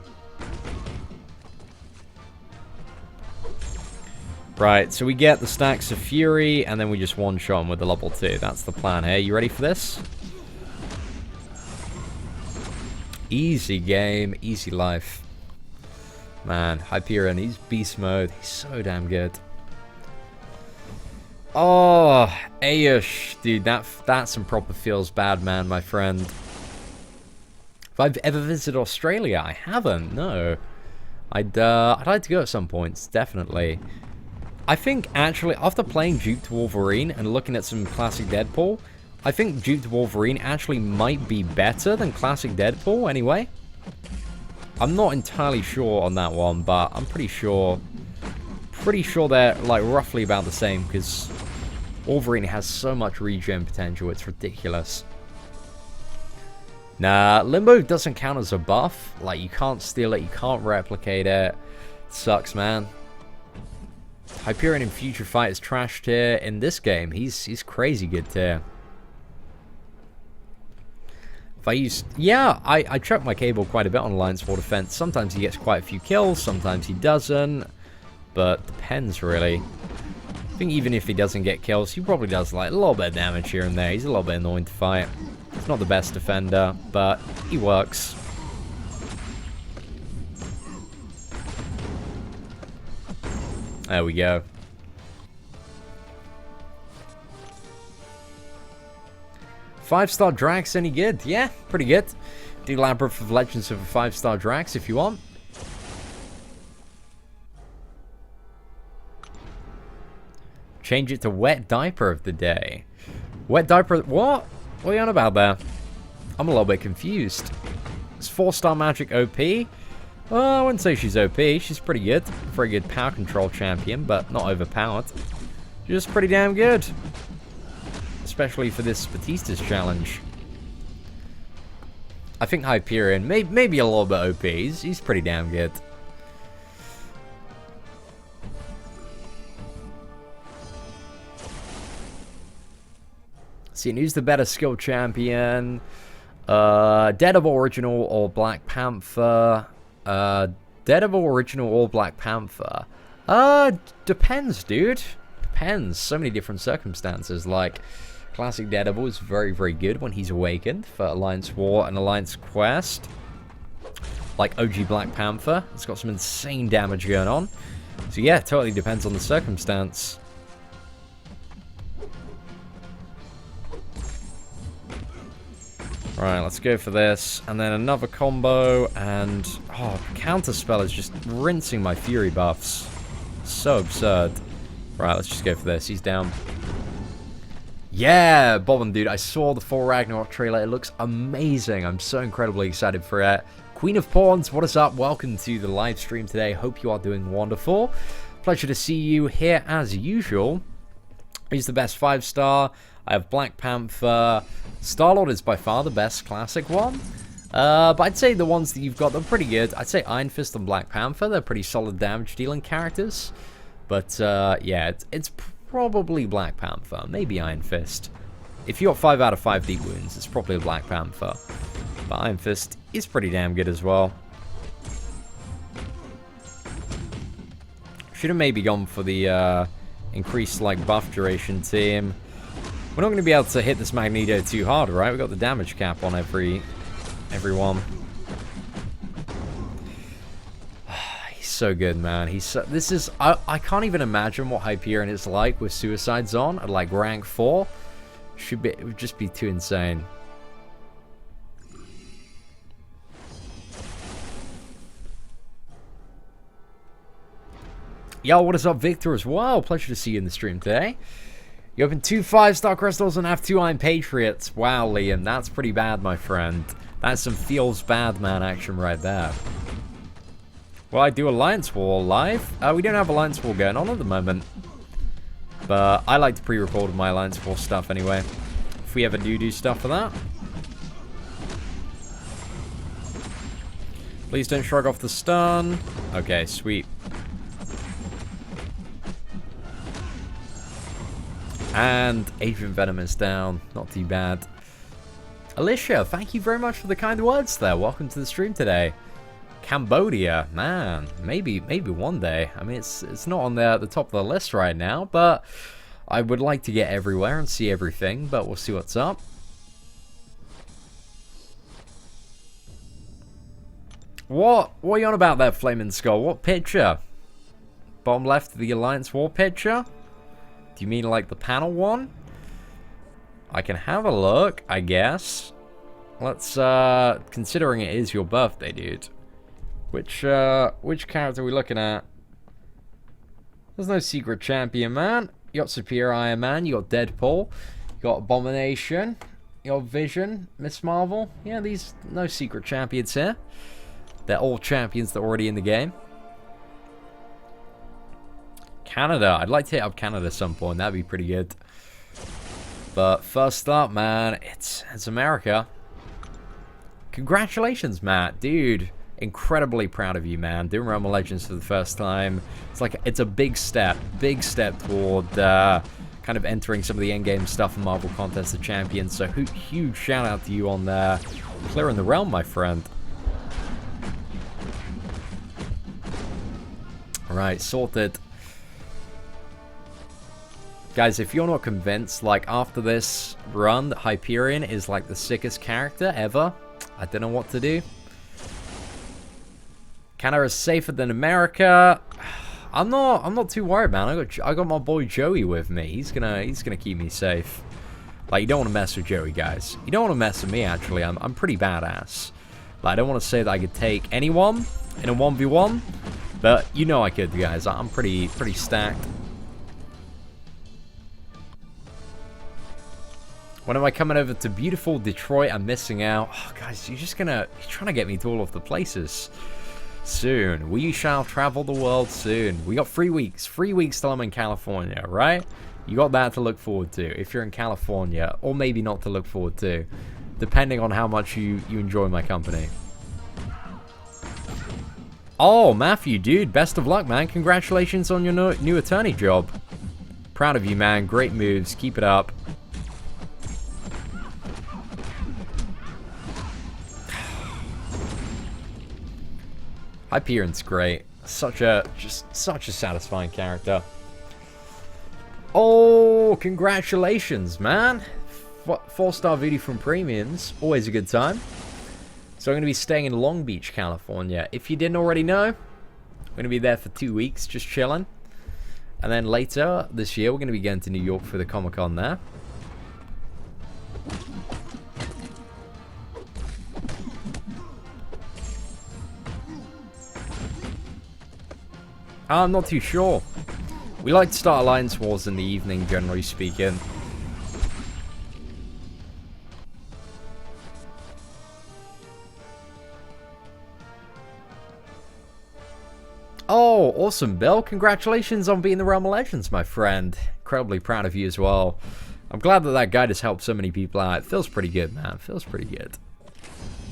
Right, so we get the stacks of Fury, and then we just one-shot them with the level 2. That's the plan here. You ready for this? Easy game, easy life. Man, Hyperion, he's beast mode. He's so damn good. Oh, Ayush. Dude, that some proper feels bad, man, my friend. If I've ever visited Australia, I haven't, no. I'd like to go at some points, definitely. I think, actually, after playing Duped Wolverine and looking at some classic Deadpool, I think Duped Wolverine actually might be better than classic Deadpool, anyway. I'm not entirely sure on that one, but I'm pretty sure they're, like, roughly about the same, because Wolverine has so much regen potential, it's ridiculous. Nah, Limbo doesn't count as a buff. Like, you can't steal it, you can't replicate it. It sucks, man. Hyperion in Future Fight is trashed here. In this game, he's crazy good tier. If I use... Yeah, I chuck my Cable quite a bit on Alliance War Defense. Sometimes he gets quite a few kills, sometimes he doesn't. But depends, really. I think even if he doesn't get kills, he probably does like a little bit of damage here and there. He's a little bit annoying to fight. He's not the best defender, but he works. There we go. 5-star Drax any good? Yeah, pretty good. Do Labyrinth of Legends of a 5-star Drax if you want. Change it to Wet Diaper of the Day. Wet Diaper... What? What are you on about there? I'm a little bit confused. Is 4-star Magic OP? Well, I wouldn't say she's OP. She's pretty good. Very good power control champion, but not overpowered. Just pretty damn good. Especially for this Batista's challenge. I think Hyperion, maybe a little bit OP. He's pretty damn good. See, who's the better skill champion? Daredevil Original or Black Panther? Daredevil Original or Black Panther? Depends, dude. Depends. So many different circumstances. Like, classic Daredevil is very, very good when he's awakened for Alliance War and Alliance Quest. Like OG Black Panther. It's got some insane damage going on. So yeah, totally depends on the circumstance. Right, let's go for this. And then another combo. And, oh, Counterspell is just rinsing my Fury buffs. So absurd. Right, let's just go for this. He's down. Yeah, Bobbin, dude. I saw the Thor Ragnarok trailer. It looks amazing. I'm so incredibly excited for it. Queen of Pawns, what is up? Welcome to the live stream today. Hope you are doing wonderful. Pleasure to see you here as usual. He's the best 5-star. I have Black Panther. Star-Lord is by far the best classic one. But I'd say the ones that you've got, they're pretty good. I'd say Iron Fist and Black Panther, they're pretty solid damage-dealing characters. But, yeah, it's probably Black Panther. Maybe Iron Fist. If you got 5 out of 5 deep wounds, it's probably a Black Panther. But Iron Fist is pretty damn good as well. Should have maybe gone for the, increased, like, buff duration team. We're not going to be able to hit this Magneto too hard, right? We've got the damage cap on everyone. He's so good, man. He's so, this is... I can't even imagine what Hyperion is like with Suicide Zone at, like, rank 4. It would just be too insane. Yo, what is up, Victor, as well? Pleasure to see you in the stream today. You opened 2 5-star crystals and have 2 Iron Patriots. Wow, Liam, that's pretty bad, my friend. That's some feels bad man action right there. Well, I do Alliance War live. We don't have Alliance War going on at the moment. But I like to pre-record my Alliance War stuff anyway. If we ever do stuff for that. Please don't shrug off the stun. Okay, sweet. And Agent Venom is down. Not too bad. Alicia, thank you very much for the kind words there. Welcome to the stream today. Cambodia, man, maybe one day. I mean, it's not on the top of the list right now, but I would like to get everywhere and see everything, but we'll see what's up. What are you on about there, Flaming Skull? What picture? Bottom left of the Alliance War picture? Do you mean like the panel one? I can have a look, I guess. Let's, considering it is your birthday, dude. Which character are we looking at? There's no secret champion, man. You got Superior Iron Man, you got Deadpool, you got Abomination, you got Vision, Miss Marvel. Yeah, these, no secret champions here. They're all champions that are already in the game. Canada, I'd like to hit up Canada at some point, that'd be pretty good. But first up, man, it's America. Congratulations, Matt, dude. Incredibly proud of you, man. Doing Realm of Legends for the first time. It's a big step toward kind of entering some of the endgame stuff in Marvel Contest of Champions. So huge shout out to you on clearing the realm, my friend. Alright, sorted. Guys, if you're not convinced, like after this run, that Hyperion is like the sickest character ever, I don't know what to do. Canada is safer than America. I'm not too worried, man. I got my boy Joey with me. He's gonna keep me safe. Like, you don't want to mess with Joey, guys. You don't want to mess with me. Actually, I'm pretty badass. Like, I don't want to say that I could take anyone in a 1v1, but you know I could, guys. I'm pretty stacked. When am I coming over to beautiful Detroit? I'm missing out. Oh, guys, you're trying to get me to all of the places. Soon. We shall travel the world soon. We got 3 weeks. 3 weeks till I'm in California, right? You got that to look forward to if you're in California, or maybe not to look forward to, depending on how much you enjoy my company. Oh, Matthew, dude, best of luck, man. Congratulations on your new attorney job. Proud of you, man. Great moves. Keep it up. Hyperion's great. Just such a satisfying character. Oh, congratulations, man. 4-star video from Premiums. Always a good time. So I'm going to be staying in Long Beach, California. If you didn't already know, I'm going to be there for 2 weeks, just chilling. And then later this year, we're going to be going to New York for the Comic-Con there. I'm not too sure. We like to start Alliance Wars in the evening, generally speaking. Oh, awesome, Bill. Congratulations on being the Realm of Legends, my friend. Incredibly proud of you as well. I'm glad that guide has helped so many people out. It feels pretty good, man. It feels pretty good.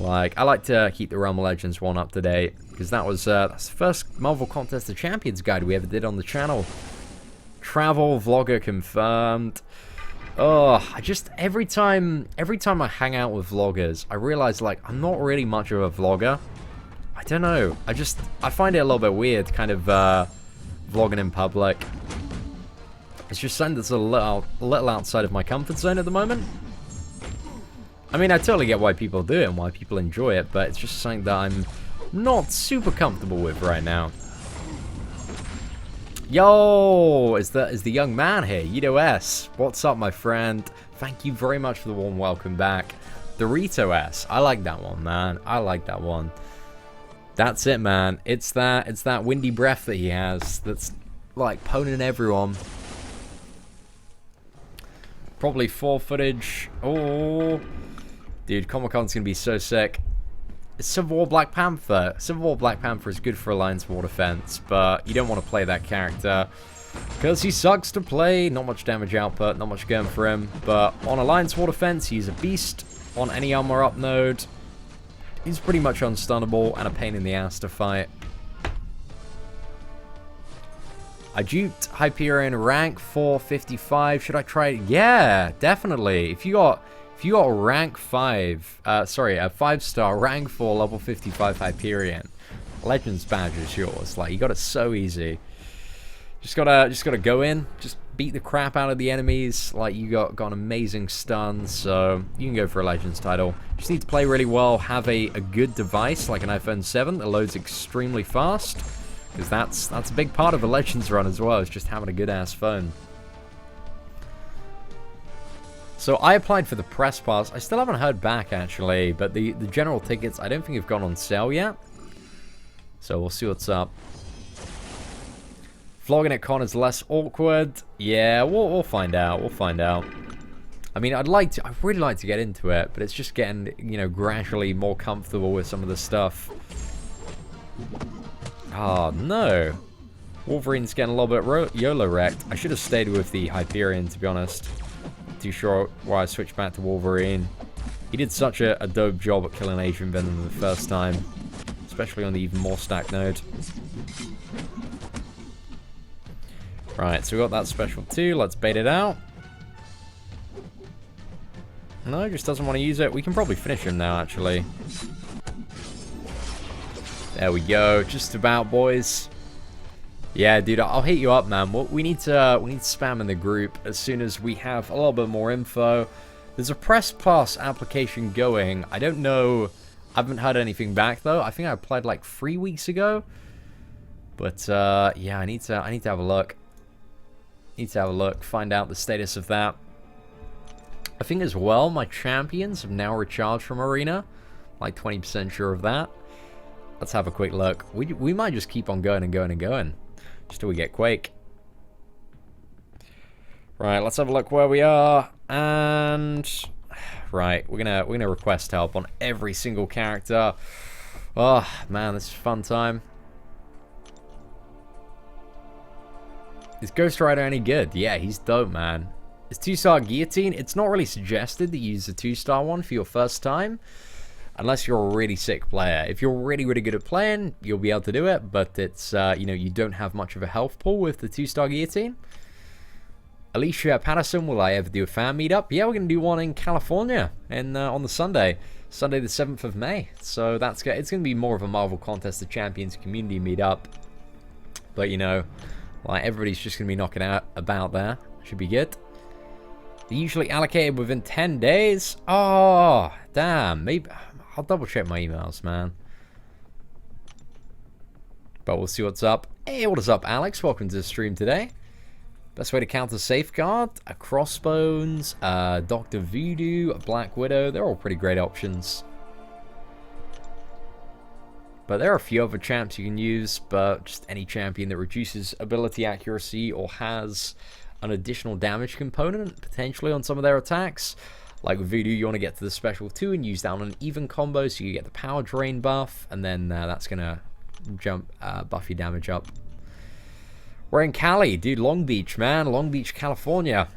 Like, I like to keep the Realm of Legends one up to date, because that's the first Marvel Contest of Champions guide we ever did on the channel. Travel vlogger confirmed. Oh, every time I hang out with vloggers, I realize, like, I'm not really much of a vlogger. I don't know. I find it a little bit weird, kind of vlogging in public. It's just something that's a little outside of my comfort zone at the moment. I mean, I totally get why people do it and why people enjoy it, but it's just something that I'm not super comfortable with right now. Yo, is the young man here, Yido S. What's up, my friend? Thank you very much for the warm welcome back. Dorito S. I like that one, man. I like that one. That's it, man. It's that windy breath that he has that's like poning everyone. Probably 4 footage. Oh, dude, Comic-Con's gonna be so sick. Civil War Black Panther. Civil War Black Panther is good for Alliance War Defense, but you don't want to play that character because he sucks to play. Not much damage output, not much going for him. But on Alliance War Defense, he's a beast. On any armor up node, he's pretty much unstunnable and a pain in the ass to fight. I duped Hyperion rank 455. Should I try it? Yeah, definitely. If you got rank 5, a 5-star rank 4 level 55 Hyperion, Legends badge is yours. Like, you got it so easy. Just gotta go in, just beat the crap out of the enemies. Like, you got an amazing stun, so you can go for a Legends title. Just need to play really well, have a good device like an iPhone 7 that loads extremely fast. Because that's a big part of a Legends run as well, is just having a good-ass phone. So I applied for the press pass. I still haven't heard back, actually, but the general tickets I don't think have gone on sale yet. So we'll see what's up. Vlogging at con is less awkward. Yeah, we'll find out. We'll find out. I mean, I'd really like to get into it, but it's just getting, you know, gradually more comfortable with some of the stuff. Oh, no. Wolverine's getting a little bit YOLO wrecked. I should have stayed with the Hyperion, to be honest. Too sure why I switched back to Wolverine. He did such a dope job at killing Asian Venom the first time. Especially on the even more stacked node. Right, so we got that special too. Let's bait it out. No, he just doesn't want to use it. We can probably finish him now, actually. There we go. Just about, boys. Yeah, dude, I'll hit you up, man. We need to spam in the group as soon as we have a little bit more info. There's a press pass application going. I don't know. I haven't heard anything back though. I think I applied like 3 weeks ago. But yeah, I need to have a look. Find out the status of that. I think as well, my champions have now recharged from Arena. Like 20% sure of that. Let's have a quick look. We might just keep on going and going and going. Just till we get Quake. Right, let's have a look where we are. And right, we're gonna request help on every single character. Oh man, this is fun time. Is Ghost Rider any good? Yeah, he's dope, man. Is 2-star Guillotine? It's not really suggested that you use the 2-star one for your first time. Unless you're a really sick player. If you're really, really good at playing, you'll be able to do it. But it's, you know, you don't have much of a health pool with the 2-star Guillotine. Alicia Patterson, will I ever do a fan meetup? Yeah, we're going to do one in California on the Sunday the 7th of May. So it's going to be more of a Marvel Contest of Champions community meetup. But, you know, like everybody's just going to be knocking out about there. Should be good. They're usually allocated within 10 days. Oh, damn. Maybe I'll double check my emails, man. But we'll see what's up. Hey, what is up, Alex? Welcome to the stream today. Best way to counter Safeguard, a Crossbones, Dr. Voodoo, a Black Widow. They're all pretty great options. But there are a few other champs you can use, but just any champion that reduces ability accuracy or has an additional damage component, potentially, on some of their attacks. Like with Voodoo, you want to get to the special 2 and use down an even combo so you get the power drain buff, and then that's going to buff your damage up. We're in Cali, dude. Long Beach, man. Long Beach, California.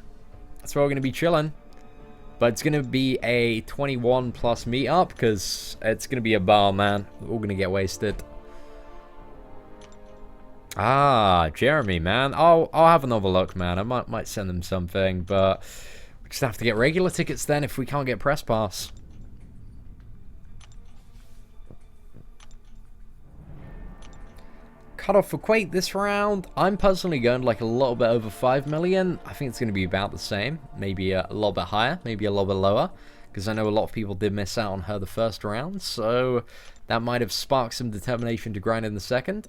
That's where we're going to be chilling. But it's going to be a 21 plus meetup because it's going to be a bar, man. We're all going to get wasted. Ah, Jeremy, man. I'll have another look, man. I might send them something, but we just have to get regular tickets then if we can't get press pass. Cutoff for Quake this round. I'm personally going like a little bit over 5 million. I think it's going to be about the same. Maybe a little bit higher, maybe a little bit lower. Because I know a lot of people did miss out on her the first round. So that might have sparked some determination to grind in the second.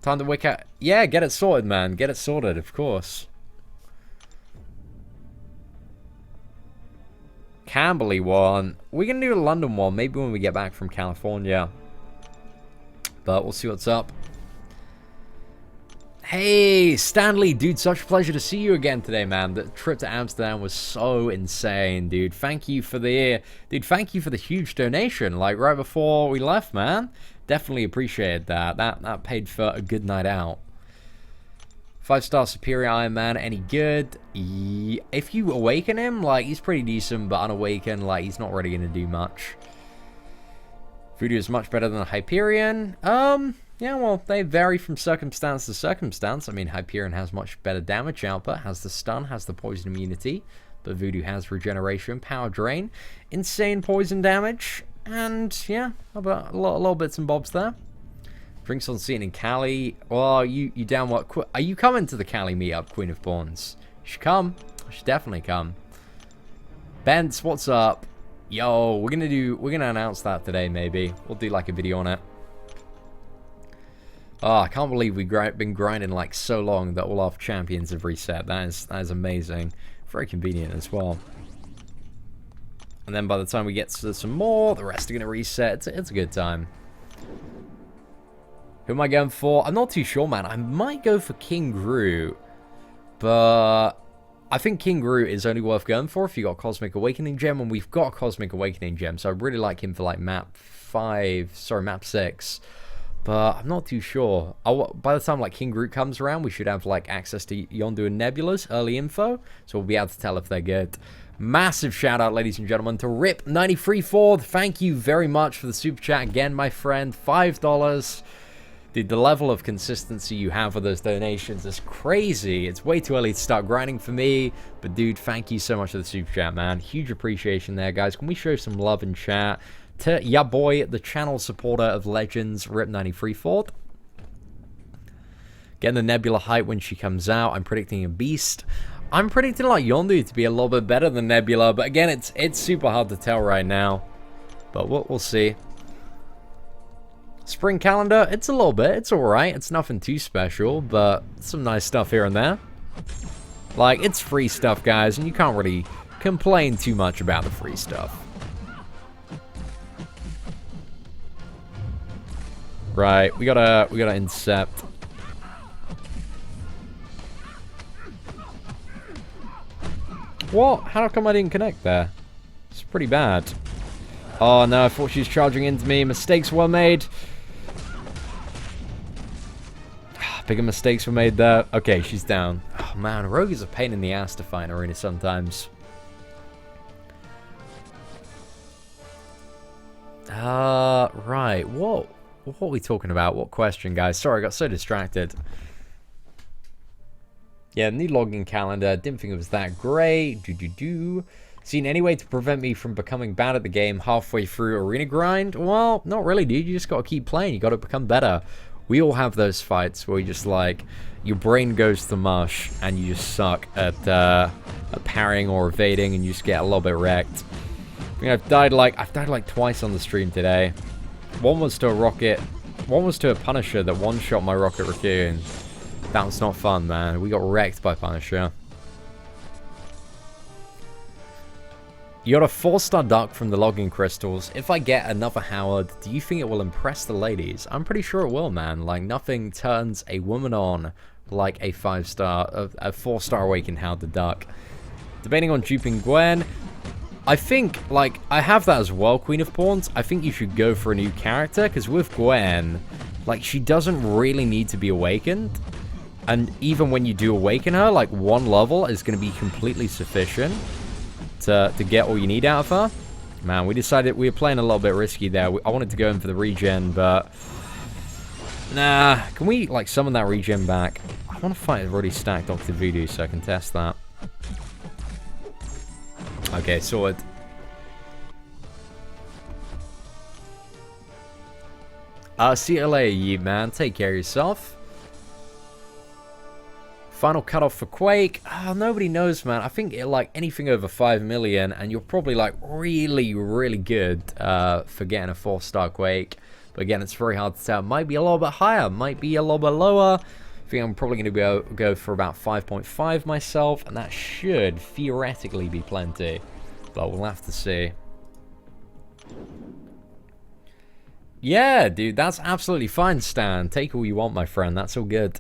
Time to wick out. Yeah, get it sorted, man. Get it sorted, of course. Camberley one. We're going to do a London one, maybe when we get back from California. But we'll see what's up. Hey, Stanley, dude, such a pleasure to see you again today, man. The trip to Amsterdam was so insane, dude. Thank you for the huge donation, like, right before we left, man. Definitely appreciated that. That paid for a good night out. 5-star Superior Iron Man, any good? If you awaken him, like, he's pretty decent, but unawakened, like, he's not really gonna do much. Voodoo is much better than a Hyperion. Yeah, well, they vary from circumstance to circumstance. I mean, Hyperion has much better damage output, has the stun, has the poison immunity, but Voodoo has regeneration, power drain, insane poison damage, and yeah, about a lot of bits and bobs there. Drinks on scene in Cali. Well, you down what? Are you coming to the Cali meetup, Queen of Pawns? You should come. You should definitely come. Bence, what's up? Yo, we're gonna announce that today, maybe. We'll do like a video on it. Oh, I can't believe we've been grinding like so long that all our champions have reset. That is amazing. Very convenient as well. And then by the time we get to some more, the rest are going to reset. It's a good time. Who am I going for? I'm not too sure, man. I might go for King Gru. But I think King Gru is only worth going for if you got a Cosmic Awakening Gem. And we've got a Cosmic Awakening Gem. So I really like him for like map 6. But I'm not too sure. By the time like King Groot comes around, we should have like access to Yondu and Nebula's early info, so we'll be able to tell if they're good. Massive shout out, ladies and gentlemen, to Rip93Ford. Thank you very much for the super chat again, my friend. $5. Dude, the level of consistency you have with those donations is crazy. It's way too early to start grinding for me, but dude, thank you so much for the super chat, man. Huge appreciation there, guys. Can we show some love in chat to ya boy, the channel supporter of Legends, Rip93Ford. Getting the Nebula hype when she comes out. I'm predicting a beast. I'm predicting like Yondu to be a little bit better than Nebula, but again, it's super hard to tell right now. But we'll see. Spring calendar, it's a little bit. It's alright. It's nothing too special, but some nice stuff here and there. Like, it's free stuff, guys, and you can't really complain too much about the free stuff. Right, we gotta incept. What? How come I didn't connect there? It's pretty bad. Oh no, I thought she was charging into me. Mistakes were made. Bigger mistakes were made there. Okay, she's down. Oh man, Rogue is a pain in the ass to fight in Arena sometimes. Right, what are we talking about? What question, guys? Sorry, I got so distracted. Yeah, new login calendar. Didn't think it was that great. Seen any way to prevent me from becoming bad at the game halfway through arena grind? Well, not really, dude. You just got to keep playing. You got to become better. We all have those fights where you just like, your brain goes to mush and you just suck at parrying or evading and you just get a little bit wrecked. I mean, I've died like twice on the stream today. One was to a rocket. One was to a Punisher that one-shot my Rocket Raccoon. That was not fun, man. We got wrecked by Punisher. You got a 4-star duck from the login crystals. If I get another Howard, do you think it will impress the ladies? I'm pretty sure it will, man. Like, nothing turns a woman on like a 4-star awakened Howard the Duck. Debating on duping Gwen. I think, like, I have that as well, Queen of Pawns. I think you should go for a new character, because with Gwen, like, she doesn't really need to be awakened. And even when you do awaken her, like, 1 level is going to be completely sufficient to get all you need out of her. Man, we decided we were playing a little bit risky there. I wanted to go in for the regen, but nah. Can we, like, summon that regen back? I want to fight a already stacked Dr. Voodoo so I can test that. Okay, sword. See you later, you man. Take care of yourself. Final cutoff for Quake. Nobody knows, man. I think like anything over 5 million, and you're probably like really, really good for getting a 4-star Quake. But again, it's very hard to tell. Might be a little bit higher, might be a little bit lower. I think I'm probably going to go for about 5.5 myself, and that should theoretically be plenty. But we'll have to see. Yeah, dude, that's absolutely fine, Stan. Take all you want, my friend. That's all good.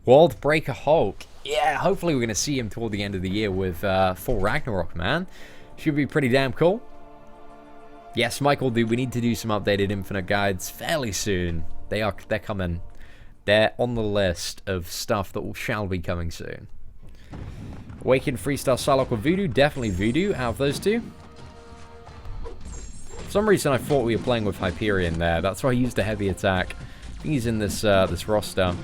World Breaker Hulk. Yeah, hopefully we're going to see him toward the end of the year with full Ragnarok, man. Should be pretty damn cool. Yes, Michael, we need to do some updated Infinite guides fairly soon. They're coming. They're on the list of stuff that shall be coming soon. Awaken, Freestar, Psylocke, or Voodoo? Definitely Voodoo out of those two. For some reason I thought we were playing with Hyperion there. That's why I used a heavy attack. I think he's in this this roster.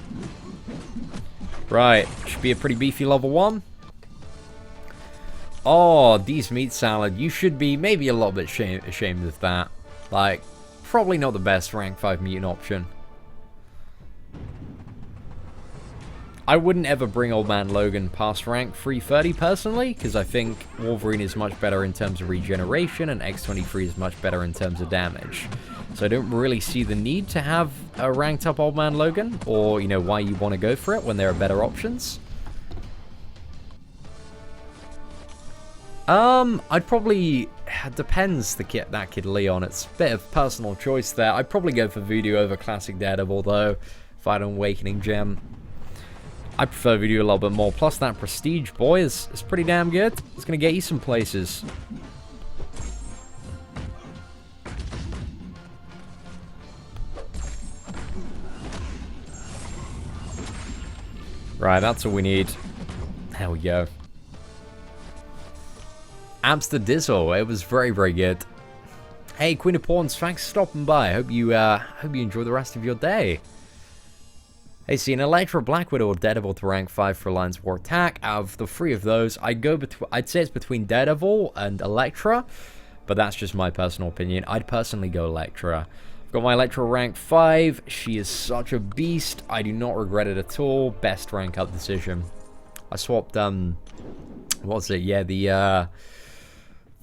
Right, should be a pretty beefy level 1. Oh, these meat salad. You should be maybe a little bit ashamed of that. Like, probably not the best rank 5 mutant option. I wouldn't ever bring Old Man Logan past rank 330 personally, because I think Wolverine is much better in terms of regeneration and X-23 is much better in terms of damage. So I don't really see the need to have a ranked up Old Man Logan, or, you know, why you want to go for it when there are better options. I'd probably... It depends that kid Leon. It's a bit of personal choice there. I'd probably go for Voodoo over Classic Daredevil, though, if I had an Awakening Gem. I prefer Voodoo a little bit more. Plus, that Prestige, boy, is pretty damn good. It's going to get you some places. Right, that's all we need. There we go. Amsterdam, it was very, very good. Hey, Queen of Pawns, thanks for stopping by. Hope you enjoy the rest of your day. Hey, see, an Elektra, Black Widow, or Daredevil to rank 5 for Alliance War Attack. Out of the 3 of those, I'd say it's between Daredevil and Elektra, but that's just my personal opinion. I'd personally go Elektra. I've got my Elektra rank 5. She is such a beast. I do not regret it at all. Best rank up decision. I swapped, what was it? Yeah,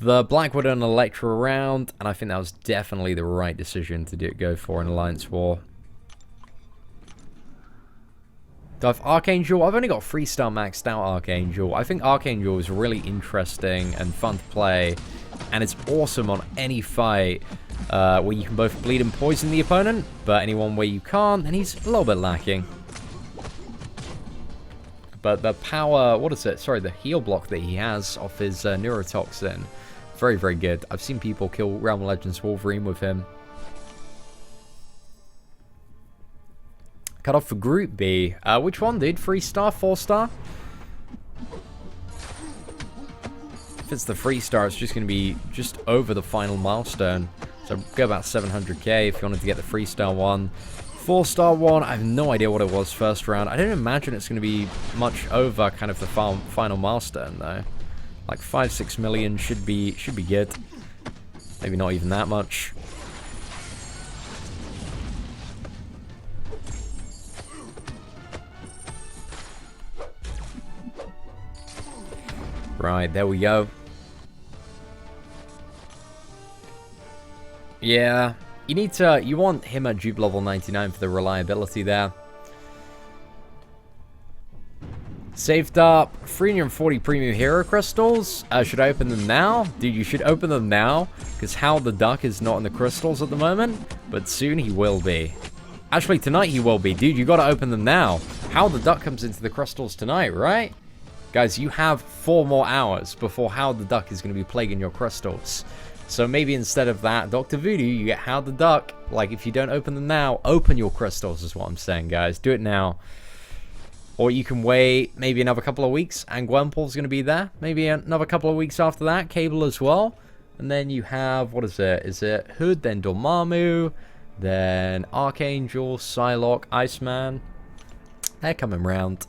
the Black Widow and Elektra around, and I think that was definitely the right decision to go for an Alliance War. Do I have Archangel? I've only got 3-star maxed out Archangel. I think Archangel is really interesting and fun to play, and it's awesome on any fight where you can both bleed and poison the opponent, but anyone where you can't, then he's a little bit lacking. But the power, what is it? Sorry, the heal block that he has off his neurotoxin, very, very good. I've seen people kill Realm Legends Wolverine with him. Cut off for Group B. Which one, dude? 3-star? 4-star? If it's the 3-star, it's just going to be just over the final milestone. So go about 700k if you wanted to get the 3-star one. 4-star one, I have no idea what it was first round. I don't imagine it's going to be much over kind of the final milestone, though. Like 5-6 million should be good. Maybe not even that much. Right, there we go. Yeah, you want him at dupe level 99 for the reliability there. Saved up 340 premium hero crystals. Should I open them now? Dude, you should open them now, because Howard the Duck is not in the crystals at the moment, but soon he will be. Actually, tonight he will be. Dude, you gotta open them now. Howard the Duck comes into the crystals tonight, right? Guys, you have 4 more hours before Howard the Duck is going to be plaguing your crystals. So maybe instead of that, Dr. Voodoo, you get Howard the Duck. Like, if you don't open them now, open your crystals is what I'm saying, guys. Do it now. Or you can wait maybe another couple of weeks, and Gwenpool's going to be there. Maybe another couple of weeks after that, Cable as well. And then you have, what is it? Is it Hood, then Dormammu, then Archangel, Psylocke, Iceman. They're coming round.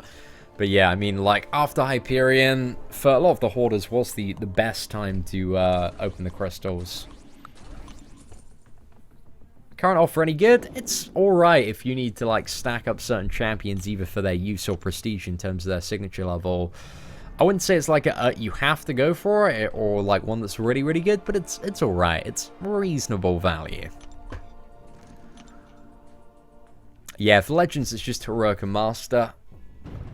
But yeah, I mean, like, after Hyperion, for a lot of the Hoarders, was the best time to open the crystals. Current offer any good? It's alright if you need to, like, stack up certain champions either for their use or prestige in terms of their signature level. I wouldn't say it's like you have to go for it, or like one that's really, really good, but it's alright. It's reasonable value. Yeah, for Legends, it's just Heroic and Master.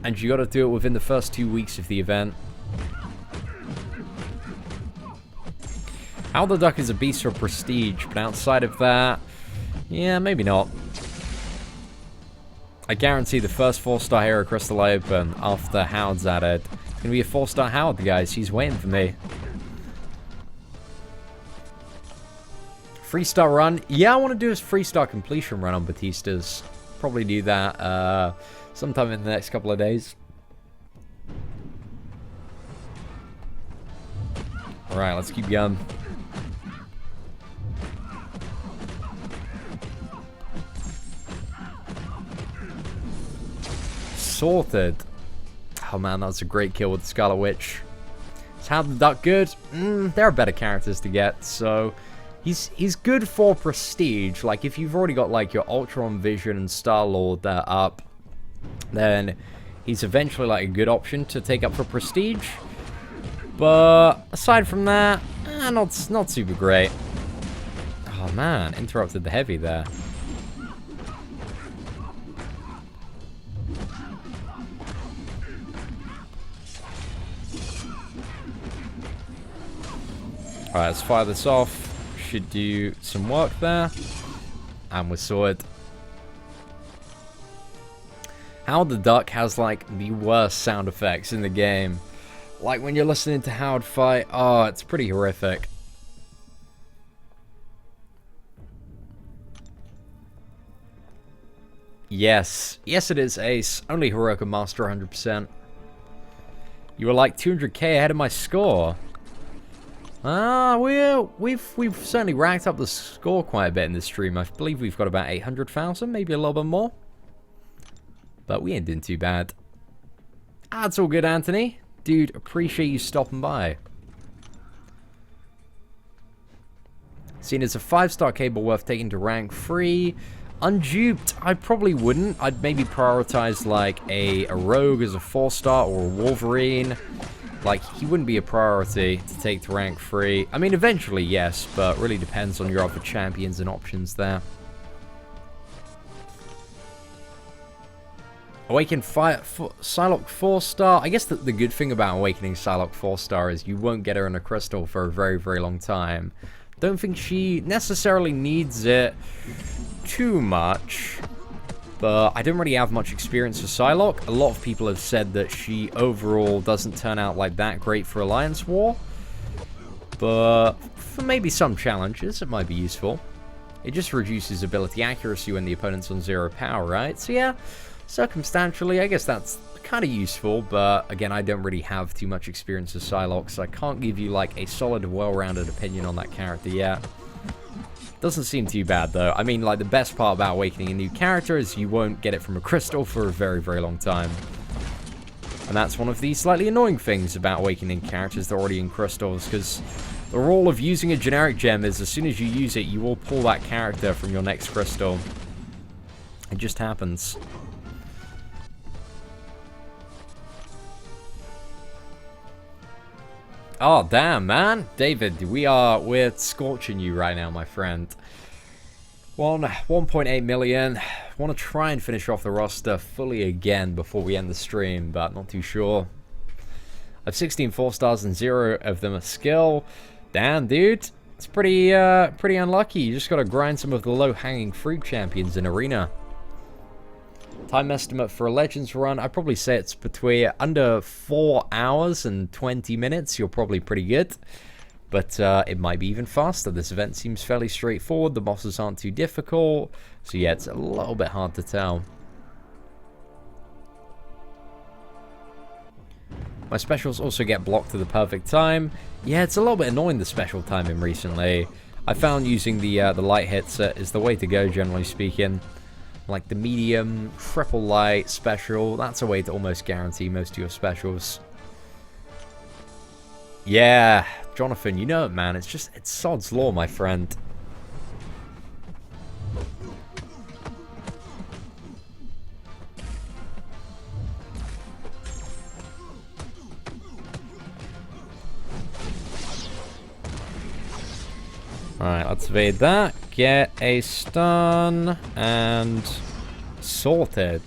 And you gotta do it within the first 2 weeks of the event. Howard the Duck is a beast for prestige, but outside of that, yeah, maybe not. I guarantee the first 4-star hero crystal I open after Howard's added. It's gonna be a 4-star Howard, guys. He's waiting for me. 3-star run. Yeah, I want to do a 3-star completion run on Batista's. Probably do that sometime in the next couple of days. Alright, let's keep going. Sorted. Oh man, that was a great kill with the Scarlet Witch. Is Howard the Duck good? There are better characters to get, so he's good for prestige. Like, if you've already got, like, your Ultron, Vision, and Star-Lord that are up, then he's eventually, like, a good option to take up for prestige. But aside from that, not super great. Oh man, interrupted the heavy there. Alright, let's fire this off. Should do some work there. And we're sorted. Howard the Duck has, like, the worst sound effects in the game. Like, when you're listening to Howard fight, oh, it's pretty horrific. Yes. Yes, it is, Ace. Only Heroica Master 100%. You were like 200k ahead of my score. We've certainly racked up the score quite a bit in this stream. I believe we've got about 800,000, maybe a little bit more. But we ain't doing too bad. That's all good, Anthony. Dude, appreciate you stopping by. Seen as a 5-star cable worth taking to rank 3. Unduped, I probably wouldn't. I'd maybe prioritize like a Rogue as a 4-star or a Wolverine. Like, he wouldn't be a priority to take to rank 3. I mean, eventually, yes, but really depends on your other champions and options there. Awaken Psylocke 4-star. I guess the good thing about awakening Psylocke 4-star is you won't get her in a crystal for a very, very long time. Don't think she necessarily needs it too much. But I don't really have much experience with Psylocke. A lot of people have said that she overall doesn't turn out like that great for Alliance War. But for maybe some challenges, it might be useful. It just reduces ability accuracy when the opponent's on 0 power, right? So yeah, circumstantially, I guess that's kind of useful. But again, I don't really have too much experience with Psylocke, so I can't give you like a solid, well-rounded opinion on that character yet. Doesn't seem too bad, though. I mean, like, the best part about awakening a new character is you won't get it from a crystal for a very, very long time. And that's one of the slightly annoying things about awakening characters that are already in crystals, because the rule of using a generic gem is as soon as you use it, you will pull that character from your next crystal. It just happens. Oh, damn, man. David, we're scorching you right now, my friend. 1.8 million. Want to try and finish off the roster fully again before we end the stream, but not too sure. I have 16 4-stars and 0 of them are skill. Damn, dude. It's pretty unlucky. You just got to grind some of the low-hanging fruit champions in Arena. Time estimate for a Legends run, I'd probably say it's between under 4 hours and 20 minutes. You're probably pretty good. But it might be even faster. This event seems fairly straightforward. The bosses aren't too difficult. So yeah, it's a little bit hard to tell. My specials also get blocked to the perfect time. Yeah, it's a little bit annoying, the special timing recently. I found using the light hits is the way to go, generally speaking. Like the medium, triple light, special. That's a way to almost guarantee most of your specials. Yeah, Jonathan, you know it, man. It's sod's law, my friend. Alright, let's evade that. Get a stun and sorted.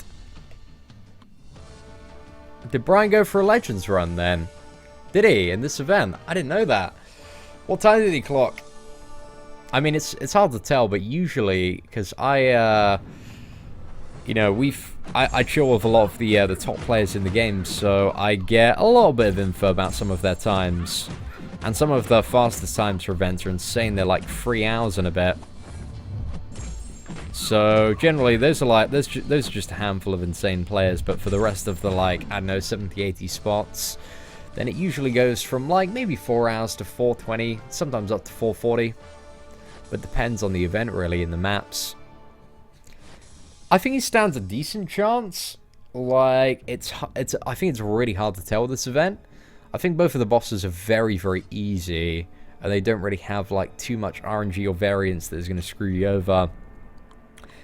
Did Brian go for a Legends run then? Did he in this event? I didn't know that. What time did he clock? I mean, it's hard to tell, but usually, because you know, I chill with a lot of the top players in the game, so I get a little bit of info about some of their times. And some of the fastest times for events are insane. They're like 3 hours and a bit. So generally, those are just a handful of insane players. But for the rest of the, like, I don't know, 70, 80 spots, then it usually goes from like maybe 4 hours to 420, sometimes up to 440. But depends on the event really and the maps. I think he stands a decent chance. Like I think it's really hard to tell this event. I think both of the bosses are very, very easy, and they don't really have like too much RNG or variance that is going to screw you over.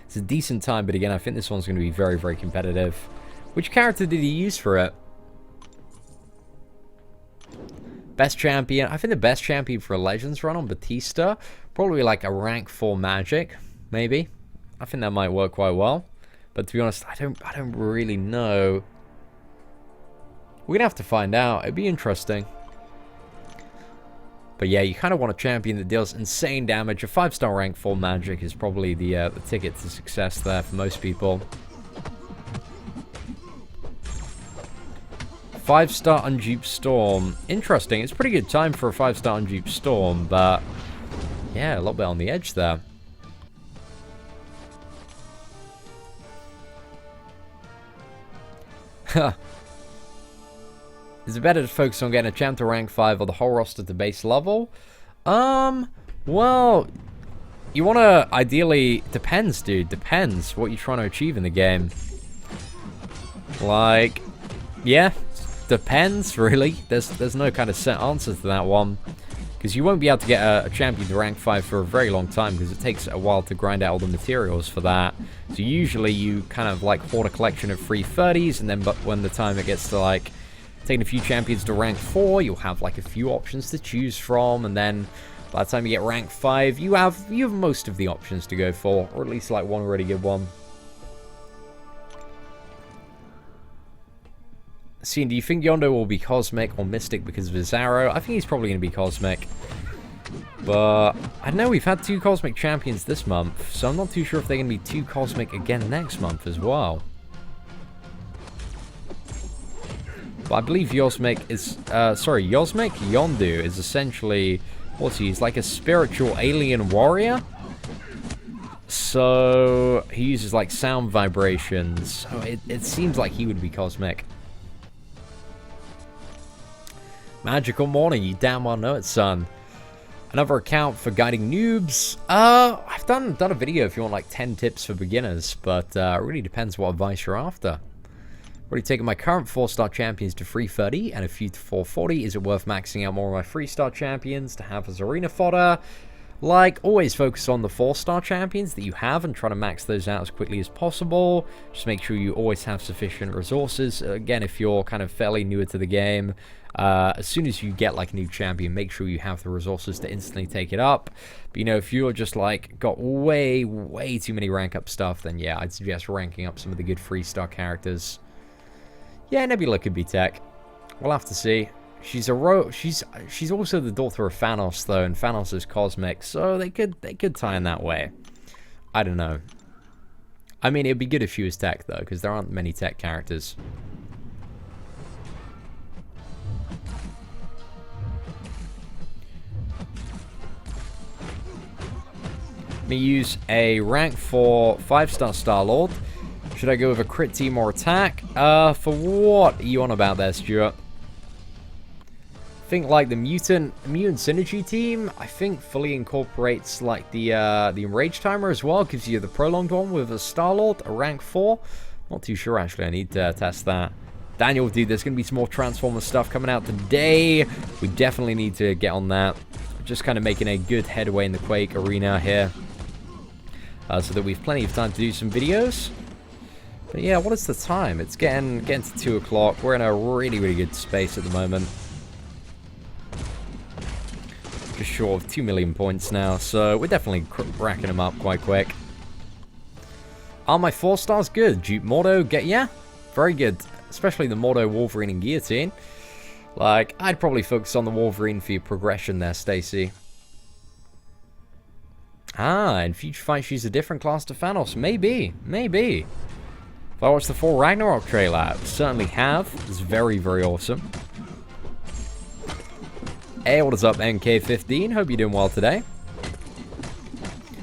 It's a decent time, but again, I think this one's going to be very, very competitive. Which character did he use for it? Best champion. I think the best champion for a Legends run on Batista, probably like a rank 4 Magic, maybe. I think that might work quite well. But to be honest, I don't really know. We're gonna have to find out. It'd be interesting. But yeah, you kind of want a champion that deals insane damage. A 5-star rank 4 Magic is probably the ticket to success there for most people. 5-star Unduped Storm. Interesting. It's a pretty good time for a 5-star Unduped Storm, but yeah, a little bit on the edge there. Is it better to focus on getting a champ to rank 5 or the whole roster to base level? Well, you want to ideally... Depends, dude. Depends what you're trying to achieve in the game. Like, yeah, depends, really. There's no kind of set answer to that one. Because you won't be able to get a champion to rank 5 for a very long time, because it takes a while to grind out all the materials for that. So usually you kind of like hoard a collection of free 30s, and then when the time it gets to like taking a few champions to rank 4, you'll have like a few options to choose from, and then by the time you get rank 5, you have most of the options to go for, or at least like one really good one. Seeing, do you think Yondo will be Cosmic or Mystic because of his arrow? I think he's probably going to be Cosmic. But I know we've had 2 Cosmic champions this month, so I'm not too sure if they're going to be 2 Cosmic again next month as well. But I believe Yondu is essentially, what's he? He's like a spiritual alien warrior. So he uses like sound vibrations. So it seems like he would be Cosmic. Magical morning, you damn well know it, son. Another account for guiding noobs. I've done a video if you want like 10 tips for beginners, but it really depends what advice you're after. Already taken my current 4-star champions to 330 and a few to 440. Is it worth maxing out more of my 3-star champions to have as arena fodder? Like, always focus on the 4-star champions that you have and try to max those out as quickly as possible. Just make sure you always have sufficient resources. Again, if you're kind of fairly newer to the game, as soon as you get like a new champion, make sure you have the resources to instantly take it up. But you know, if you're just like got way too many rank up stuff, then yeah, I'd suggest ranking up some of the good 3-star characters. Yeah, Nebula could be tech. We'll have to see. She's also the daughter of Thanos though, and Thanos is cosmic, so they could tie in that way. I don't know. I mean, it'd be good if she was tech though, because there aren't many tech characters. Let me use a rank 4 5-star Star-Lord. Should I go with a crit team or attack? For what are you on about there, Stuart? I think like the mutant synergy team, I think fully incorporates like the enrage timer as well. Gives you the prolonged one with a Star-Lord, a rank 4. Not too sure actually, I need to test that. Daniel, dude, there's gonna be some more Transformer stuff coming out today. We definitely need to get on that. Just kind of making a good headway in the Quake arena here. So that we've plenty of time to do some videos. But yeah, what is the time? It's getting to 2 o'clock. We're in a really good space at the moment. Just short of 2 million points now, so we're definitely racking them up quite quick. Are my 4 stars good? Dupe Mordo, yeah, very good. Especially the Mordo, Wolverine, and Guillotine. Like, I'd probably focus on the Wolverine for your progression there, Stacy. Ah, in future fights she's a different class to Thanos. Maybe. If I watched the full Ragnarok trailer, certainly have. It's very, very awesome. Hey, what is up, MK15? Hope you're doing well today.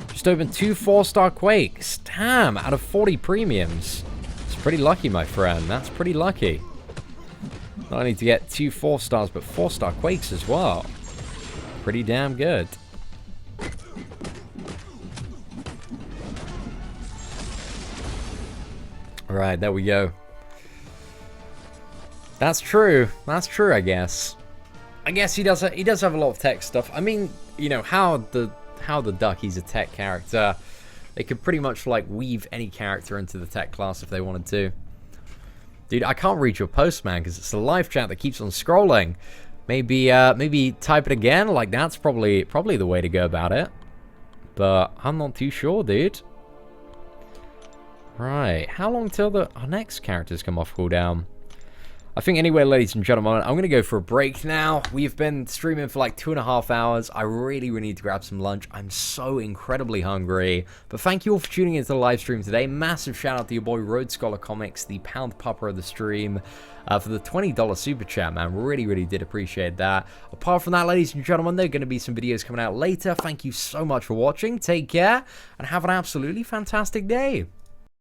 Just opened 2 4-star Quakes. Damn, out of 40 premiums. It's pretty lucky, my friend. That's pretty lucky. Not only to get 2 4-stars, but 4-star Quakes as well. Pretty damn good. Alright, there we go. That's true. That's true, I guess. I guess he does have a lot of tech stuff. I mean, you know, how the duck, he's a tech character. They could pretty much, like, weave any character into the tech class if they wanted to. Dude, I can't read your post, man, because it's the live chat that keeps on scrolling. Maybe type it again. Like, that's probably the way to go about it. But I'm not too sure, dude. Right, how long till our next characters come off cooldown? I think anyway, ladies and gentlemen, I'm going to go for a break now. We've been streaming for like 2.5 hours. I really need to grab some lunch. I'm so incredibly hungry. But thank you all for tuning into the live stream today. Massive shout out to your boy Road Scholar Comics, the pound pupper of the stream, for the $20 super chat, man. Really did appreciate that. Apart from that, ladies and gentlemen, there are going to be some videos coming out later. Thank you so much for watching. Take care and have an absolutely fantastic day.